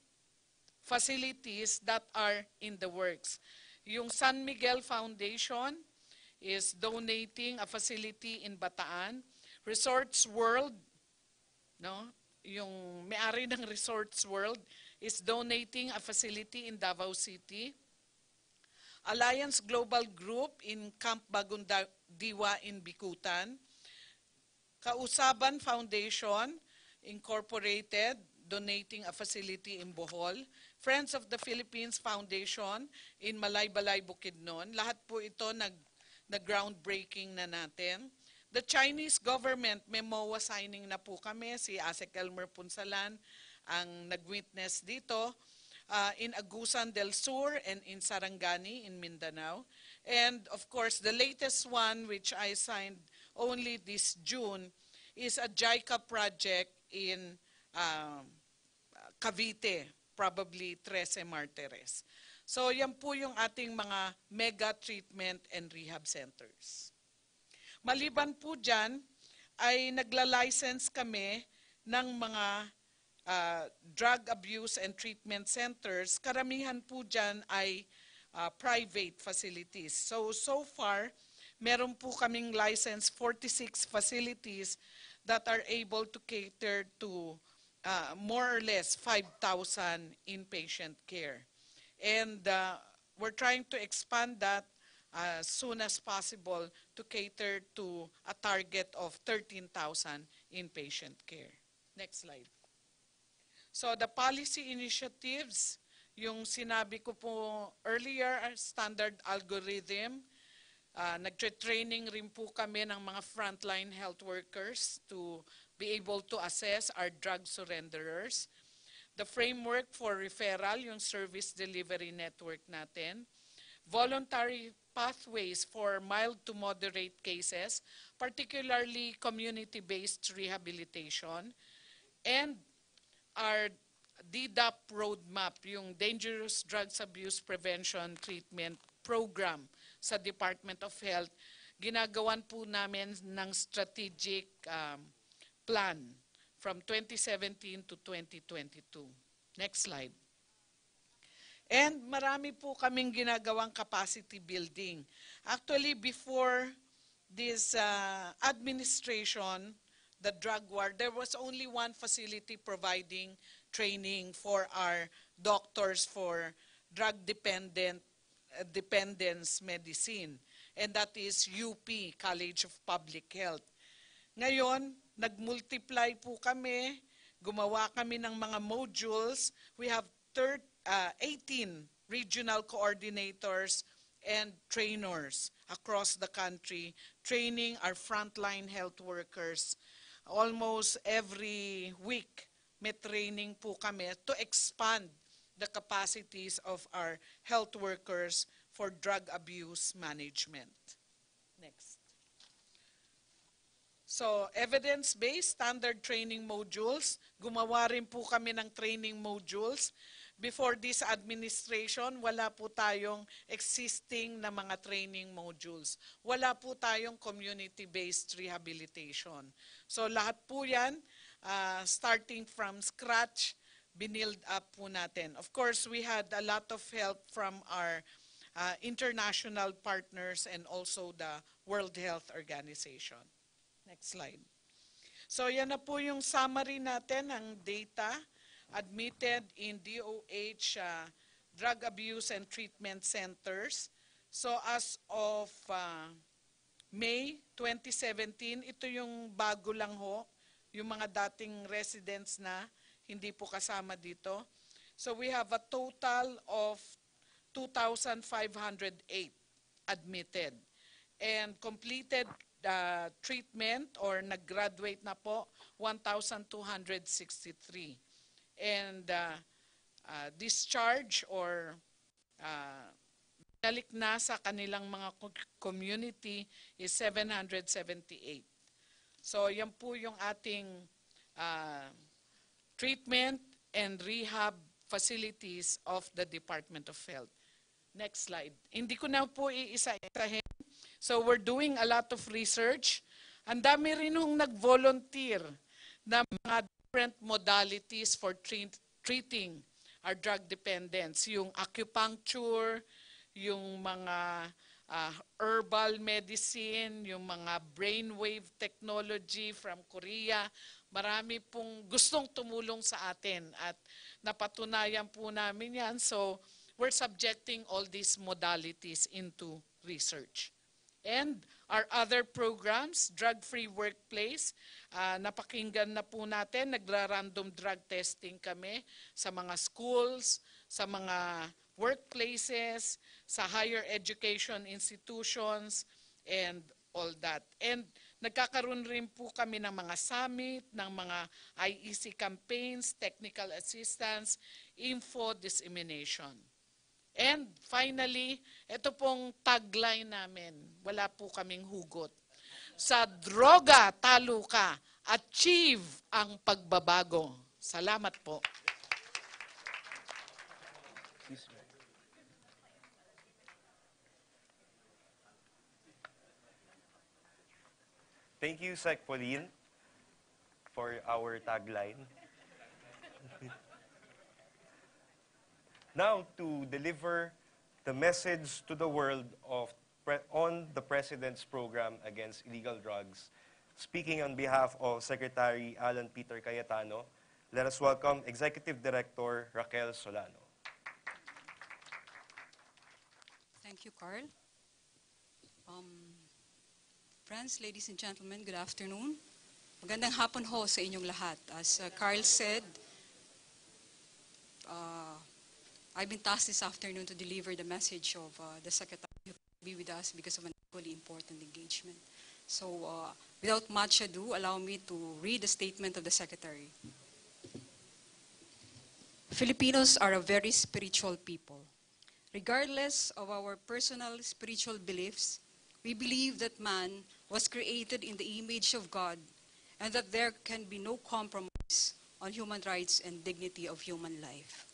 facilities that are in the works. Yung San Miguel Foundation is donating a facility in Bataan. Resorts World, yung may-ari ng Resorts World, is donating a facility in Davao City. Alliance Global Group in Camp Bagong-Diwa in Bikutan. Kausaban Foundation Incorporated, donating a facility in Bohol. Friends of the Philippines Foundation in Malaybalay, Bukidnon. Lahat po ito nag-groundbreaking na natin. The Chinese government, may MOA signing na po kami. Si Asek Elmer Punsalan ang nag-witness dito. In Agusan del Sur and in Sarangani in Mindanao. And of course, the latest one which I signed only this June is a JICA project in Cavite, probably 13 Martires. So yan po yung ating mga mega treatment and rehab centers. Maliban po dyan, ay nagla-license kami ng mga drug abuse and treatment centers. Karamihan po dyan ay private facilities. So far, meron po kaming license 46 facilities that are able to cater to more or less 5,000 inpatient care. And we're trying to expand that as soon as possible to cater to a target of 13,000 inpatient care. Next slide. So the policy initiatives, yung sinabi ko po earlier, standard algorithm, nagtre-training rin po kami ng mga frontline health workers to be able to assess our drug surrenderers. The framework for referral, yung service delivery network natin. Voluntary pathways for mild to moderate cases, particularly community-based rehabilitation. And our DDAP roadmap, yung Dangerous Drugs Abuse Prevention Treatment Program sa Department of Health, ginagawan po namin ng strategic plan from 2017 to 2022. Next slide. And marami po kaming ginagawang capacity building. Actually, before this administration, the drug war, there was only one facility providing training for our doctors for drug dependence medicine. And that is UP, College of Public Health. Ngayon, nag-multiply po kami, gumawa kami ng mga modules. We have 18 regional coordinators and trainers across the country, training our frontline health workers. Almost every week, may training po kami to expand the capacities of our health workers for drug abuse management. Next. So, evidence-based standard training modules. Gumawa rin po kami ng training modules. Before this administration, wala po tayong existing na mga training modules. Wala po tayong community-based rehabilitation. So, lahat po yan, starting from scratch, binild up po natin. Of course, we had a lot of help from our international partners and also the World Health Organization. Next slide. So yan na po yung summary natin ng data admitted in DOH drug abuse and treatment centers. So as of May 2017, ito yung bago lang ho, yung mga dating residents na hindi po kasama dito. So we have a total of 2,508 admitted and completed treatment or nag-graduate na po 1,263. And discharge or nalik na sa kanilang mga community is 778. So yan po yung ating treatment and rehab facilities of the Department of Health. Next slide. Hindi ko na po iisa-isahin. So we're doing a lot of research. Ang dami rin nung nag-volunteer na mga different modalities for treating our drug dependence. Yung acupuncture, yung mga herbal medicine, yung mga brainwave technology from Korea. Marami pong gustong tumulong sa atin at napatunayan po namin yan. So we're subjecting all these modalities into research. And our other programs, drug-free workplace, napakinggan na po natin, nagra-random drug testing kami sa mga schools, sa mga workplaces, sa higher education institutions, and all that. And nagkakaroon rin po kami ng mga summit, ng mga IEC campaigns, technical assistance, info dissemination. And finally, ito pong tagline namin, wala po kaming hugot. Sa droga, talo ka, achieve ang pagbabago. Salamat po. Thank you, Sec Pauline, for our tagline. Now, to deliver the message to the world on the President's program against illegal drugs, speaking on behalf of Secretary Alan Peter Cayetano, let us welcome Executive Director Raquel Solano. Thank you, Carl. Friends, ladies and gentlemen, good afternoon. Magandang hapon ho sa inyong lahat. As Carl said, I've been tasked this afternoon to deliver the message of the Secretary who will be with us because of an equally important engagement. So, without much ado, allow me to read the statement of the Secretary. Filipinos are a very spiritual people. Regardless of our personal spiritual beliefs, we believe that man was created in the image of God and that there can be no compromise on human rights and dignity of human life.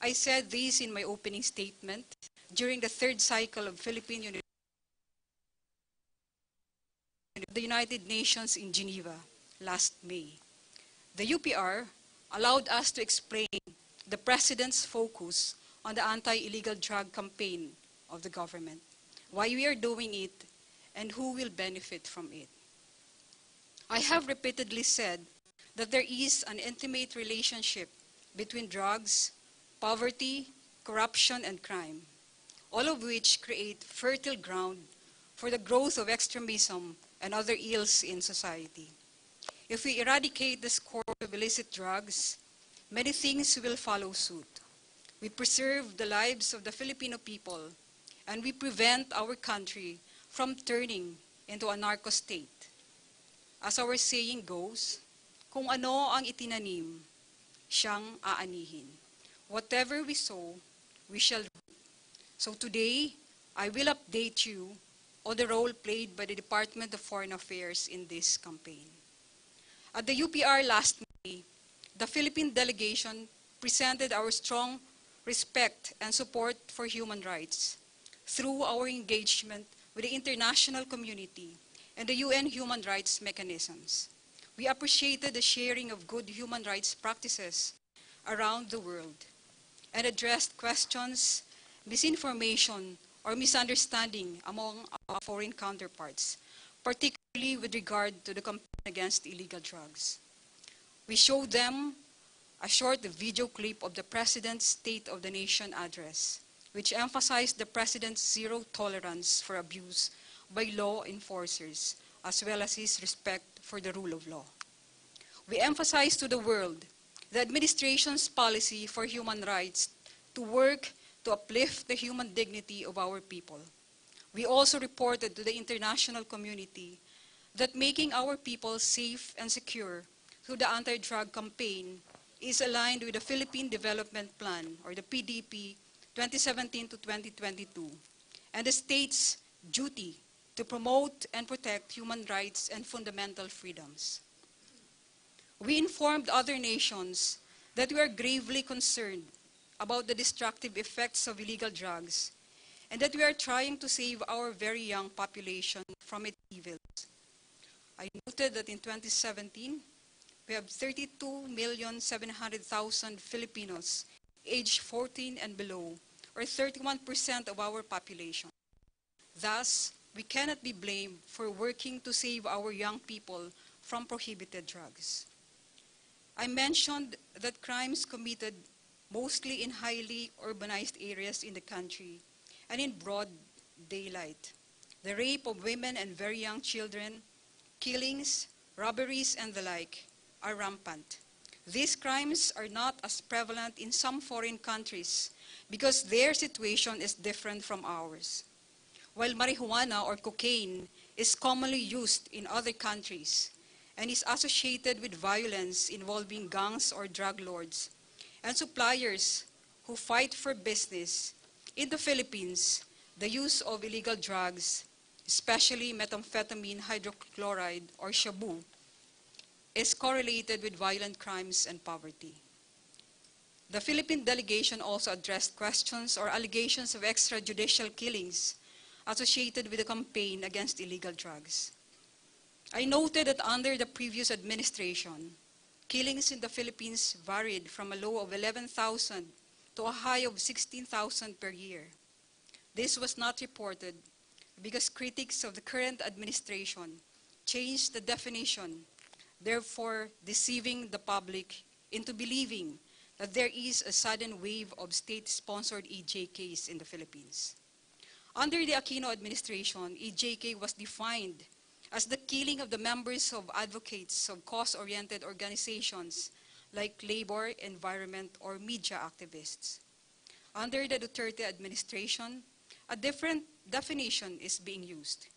I said this in my opening statement during the third cycle of Philippine the United Nations in Geneva last May. The UPR allowed us to explain the President's focus on the anti-illegal drug campaign of the government, why we are doing it, and who will benefit from it. I have repeatedly said that there is an intimate relationship between drugs, poverty, corruption, and crime, all of which create fertile ground for the growth of extremism and other ills in society. If we eradicate the scourge of illicit drugs, many things will follow suit. We preserve the lives of the Filipino people, and we prevent our country from turning into a narco state. As our saying goes, kung ano ang itinanim, siyang aanihin. Whatever we sow, we shall reap. So today, I will update you on the role played by the Department of Foreign Affairs in this campaign. At the UPR last May, the Philippine delegation presented our strong respect and support for human rights through our engagement with the international community and the UN human rights mechanisms. We appreciated the sharing of good human rights practices around the world and addressed questions, misinformation, or misunderstanding among our foreign counterparts, particularly with regard to the campaign against illegal drugs. We showed them a short video clip of the President's State of the Nation address, which emphasized the President's zero tolerance for abuse by law enforcers, as well as his respect for the rule of law. We emphasized to the world the administration's policy for human rights to work to uplift the human dignity of our people. We also reported to the international community that making our people safe and secure through the anti-drug campaign is aligned with the Philippine Development Plan, or the PDP, 2017 to 2022, and the state's duty to promote and protect human rights and fundamental freedoms. We informed other nations that we are gravely concerned about the destructive effects of illegal drugs and that we are trying to save our very young population from its evils. I noted that in 2017, we have 32,700,000 Filipinos aged 14 and below, or 31% of our population. Thus, we cannot be blamed for working to save our young people from prohibited drugs. I mentioned that crimes committed mostly in highly urbanized areas in the country and in broad daylight, the rape of women and very young children, killings, robberies, and the like, are rampant. These crimes are not as prevalent in some foreign countries because their situation is different from ours. While marijuana or cocaine is commonly used in other countries and is associated with violence involving gangs or drug lords and suppliers who fight for business, in the Philippines, the use of illegal drugs, especially methamphetamine hydrochloride or shabu, is correlated with violent crimes and poverty. The Philippine delegation also addressed questions or allegations of extrajudicial killings associated with the campaign against illegal drugs. I noted that under the previous administration, killings in the Philippines varied from a low of 11,000 to a high of 16,000 per year. This was not reported because critics of the current administration changed the definition, therefore deceiving the public into believing that there is a sudden wave of state-sponsored EJKs in the Philippines. Under the Aquino administration, EJK was defined as the killing of the members of advocates of cause-oriented organizations like labor, environment, or media activists. Under the Duterte administration, a different definition is being used.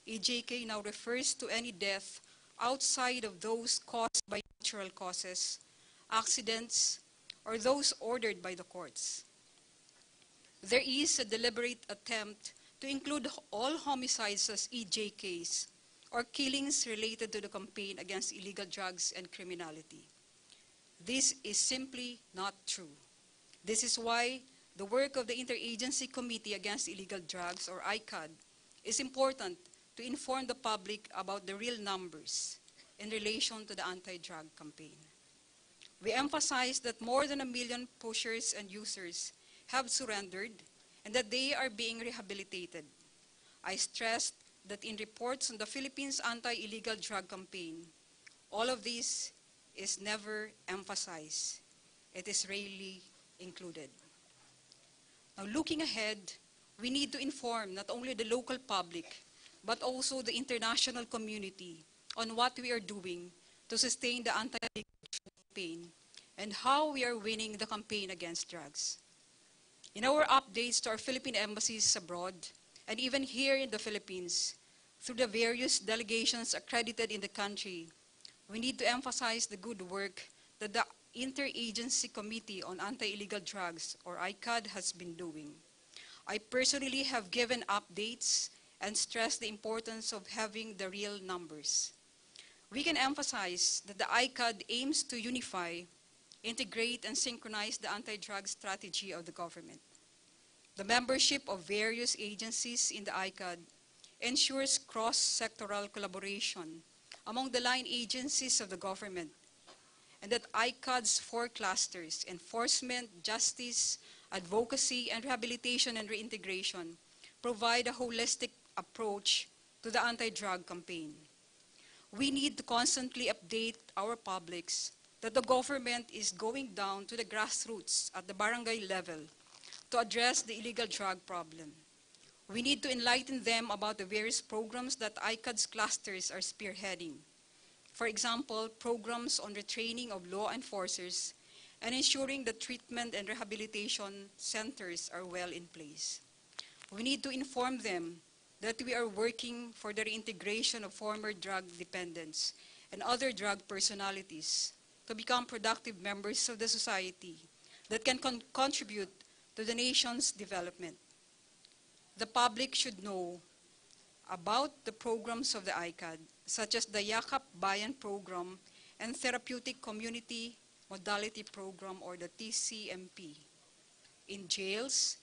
EJK now refers to any death outside of those caused by natural causes, accidents, or those ordered by the courts. There is a deliberate attempt to include all homicides as EJKs, or killings related to the campaign against illegal drugs and criminality. This is simply not true. This is why the work of the Interagency Committee Against Illegal Drugs, or ICAD, is important to inform the public about the real numbers in relation to the anti-drug campaign. We emphasize that more than 1 million pushers and users have surrendered and that they are being rehabilitated. I stressed that in reports on the Philippines anti-illegal drug campaign, all of this is never emphasized. It is rarely included. Now, looking ahead, we need to inform not only the local public, but also the international community on what we are doing to sustain the anti-illegal campaign and how we are winning the campaign against drugs. In our updates to our Philippine embassies abroad, and even here in the Philippines, through the various delegations accredited in the country, we need to emphasize the good work that the Interagency Committee on Anti-Illegal Drugs, or ICAD, has been doing. I personally have given updates and stressed the importance of having the real numbers. We can emphasize that the ICAD aims to unify, integrate, and synchronize the anti-drug strategy of the government. The membership of various agencies in the ICAD ensures cross-sectoral collaboration among the line agencies of the government, and that ICAD's 4 clusters, enforcement, justice, advocacy, and rehabilitation and reintegration, provide a holistic approach to the anti-drug campaign. We need to constantly update our publics that the government is going down to the grassroots at the barangay level to address the illegal drug problem. We need to enlighten them about the various programs that ICAD's clusters are spearheading. For example, programs on the training of law enforcers and ensuring that treatment and rehabilitation centers are well in place. We need to inform them that we are working for the reintegration of former drug dependents and other drug personalities to become productive members of the society that can contribute to the nation's development. The public should know about the programs of the ICAD, such as the Yakap Bayan Program and Therapeutic Community Modality Program, or the TCMP. In jails,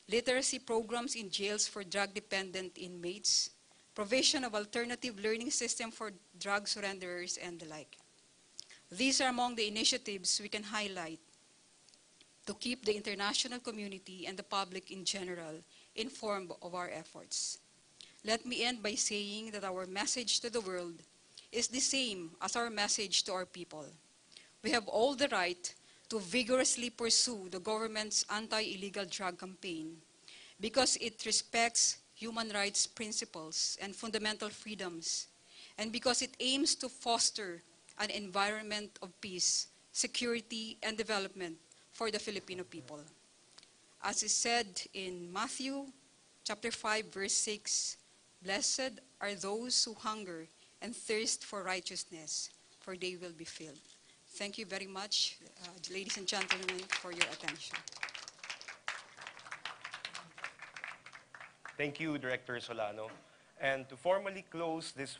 literacy programs in jails for drug-dependent inmates, provision of alternative learning system for drug surrenderers, and the like. These are among the initiatives we can highlight to keep the international community and the public in general informed of our efforts. Let me end by saying that our message to the world is the same as our message to our people. We have all the right to vigorously pursue the government's anti-illegal drug campaign because it respects human rights principles and fundamental freedoms, and because it aims to foster an environment of peace, security, and development for the Filipino people. As is said in Matthew chapter 5, verse 6, "Blessed are those who hunger and thirst for righteousness, for they will be filled." Thank you very much, ladies and gentlemen, for your attention. Thank you, Director Solano. And to formally close this,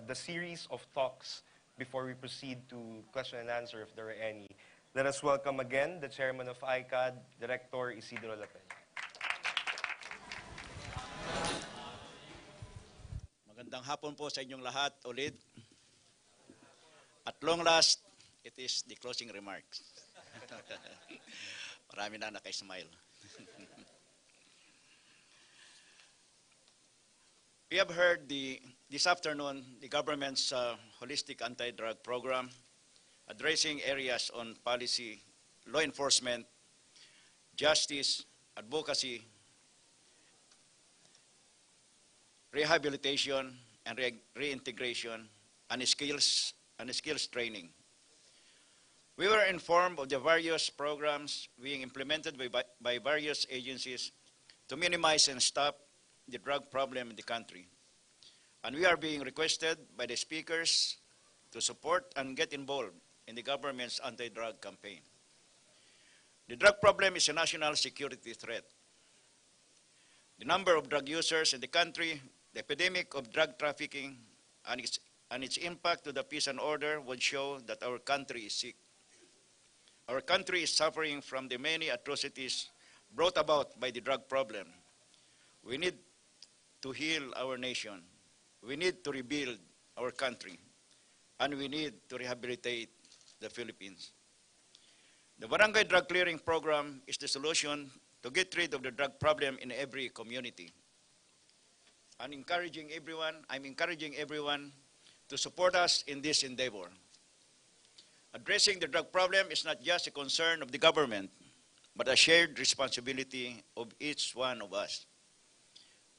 the series of talks before we proceed to question and answer if there are any, let us welcome again the Chairman of ICAD, Director Isidro Lapena. Magandang hapon po sa inyong lahat ulit. At long last, it is the closing remarks. Marami na naka-smile. We have heard this afternoon the government's holistic anti-drug program addressing areas on policy, law enforcement, justice, advocacy, rehabilitation, and reintegration, and skills training. We were informed of the various programs being implemented by various agencies to minimize and stop the drug problem in the country. And we are being requested by the speakers to support and get involved in the government's anti-drug campaign. The drug problem is a national security threat. The number of drug users in the country, the epidemic of drug trafficking, and its impact to the peace and order would show that our country is sick. Our country is suffering from the many atrocities brought about by the drug problem. We need to heal our nation. We need to rebuild our country. And we need to rehabilitate the Philippines. The Barangay Drug Clearing Program is the solution to get rid of the drug problem in every community. I'm encouraging everyone to support us in this endeavor. Addressing the drug problem is not just a concern of the government, but a shared responsibility of each one of us.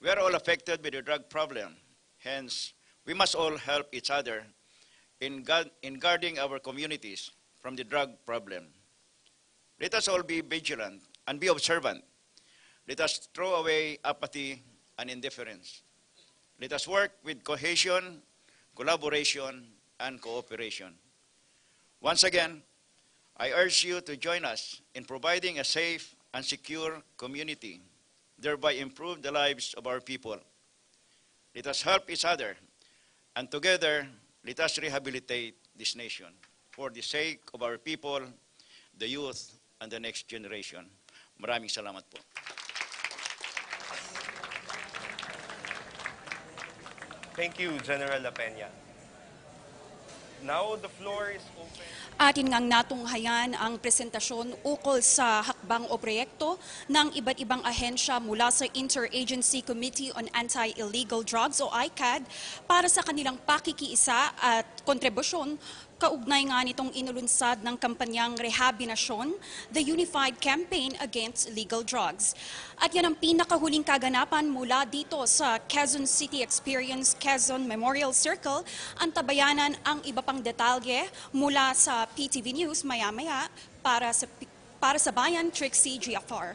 We are all affected by the drug problem. Hence, we must all help each other in guarding our communities from the drug problem. Let us all be vigilant and be observant. Let us throw away apathy and indifference. Let us work with cohesion, collaboration, and cooperation. Once again, I urge you to join us in providing a safe and secure community, thereby improve the lives of our people. Let us help each other, and together, let us rehabilitate this nation for the sake of our people, the youth, and the next generation. Maraming salamat po. Thank you, General La Peña. Now the floor is open. Atin ngang natunghayan ang presentasyon ukol sa hakbang o proyekto ng iba't ibang ahensya mula sa Interagency Committee on Anti-Illegal Drugs o ICAD para sa kanilang pakikiisa at kontribusyon kaugnay nga nitong inulunsad ng kampanyang REHABiNASYON, the Unified Campaign Against Illegal Drugs. At yan ang pinakahuling kaganapan mula dito sa Quezon City Experience Quezon Memorial Circle. Antabayanan ang iba pang detalye mula sa PTV News maya-maya para sa Bayan, Trixie Giafar.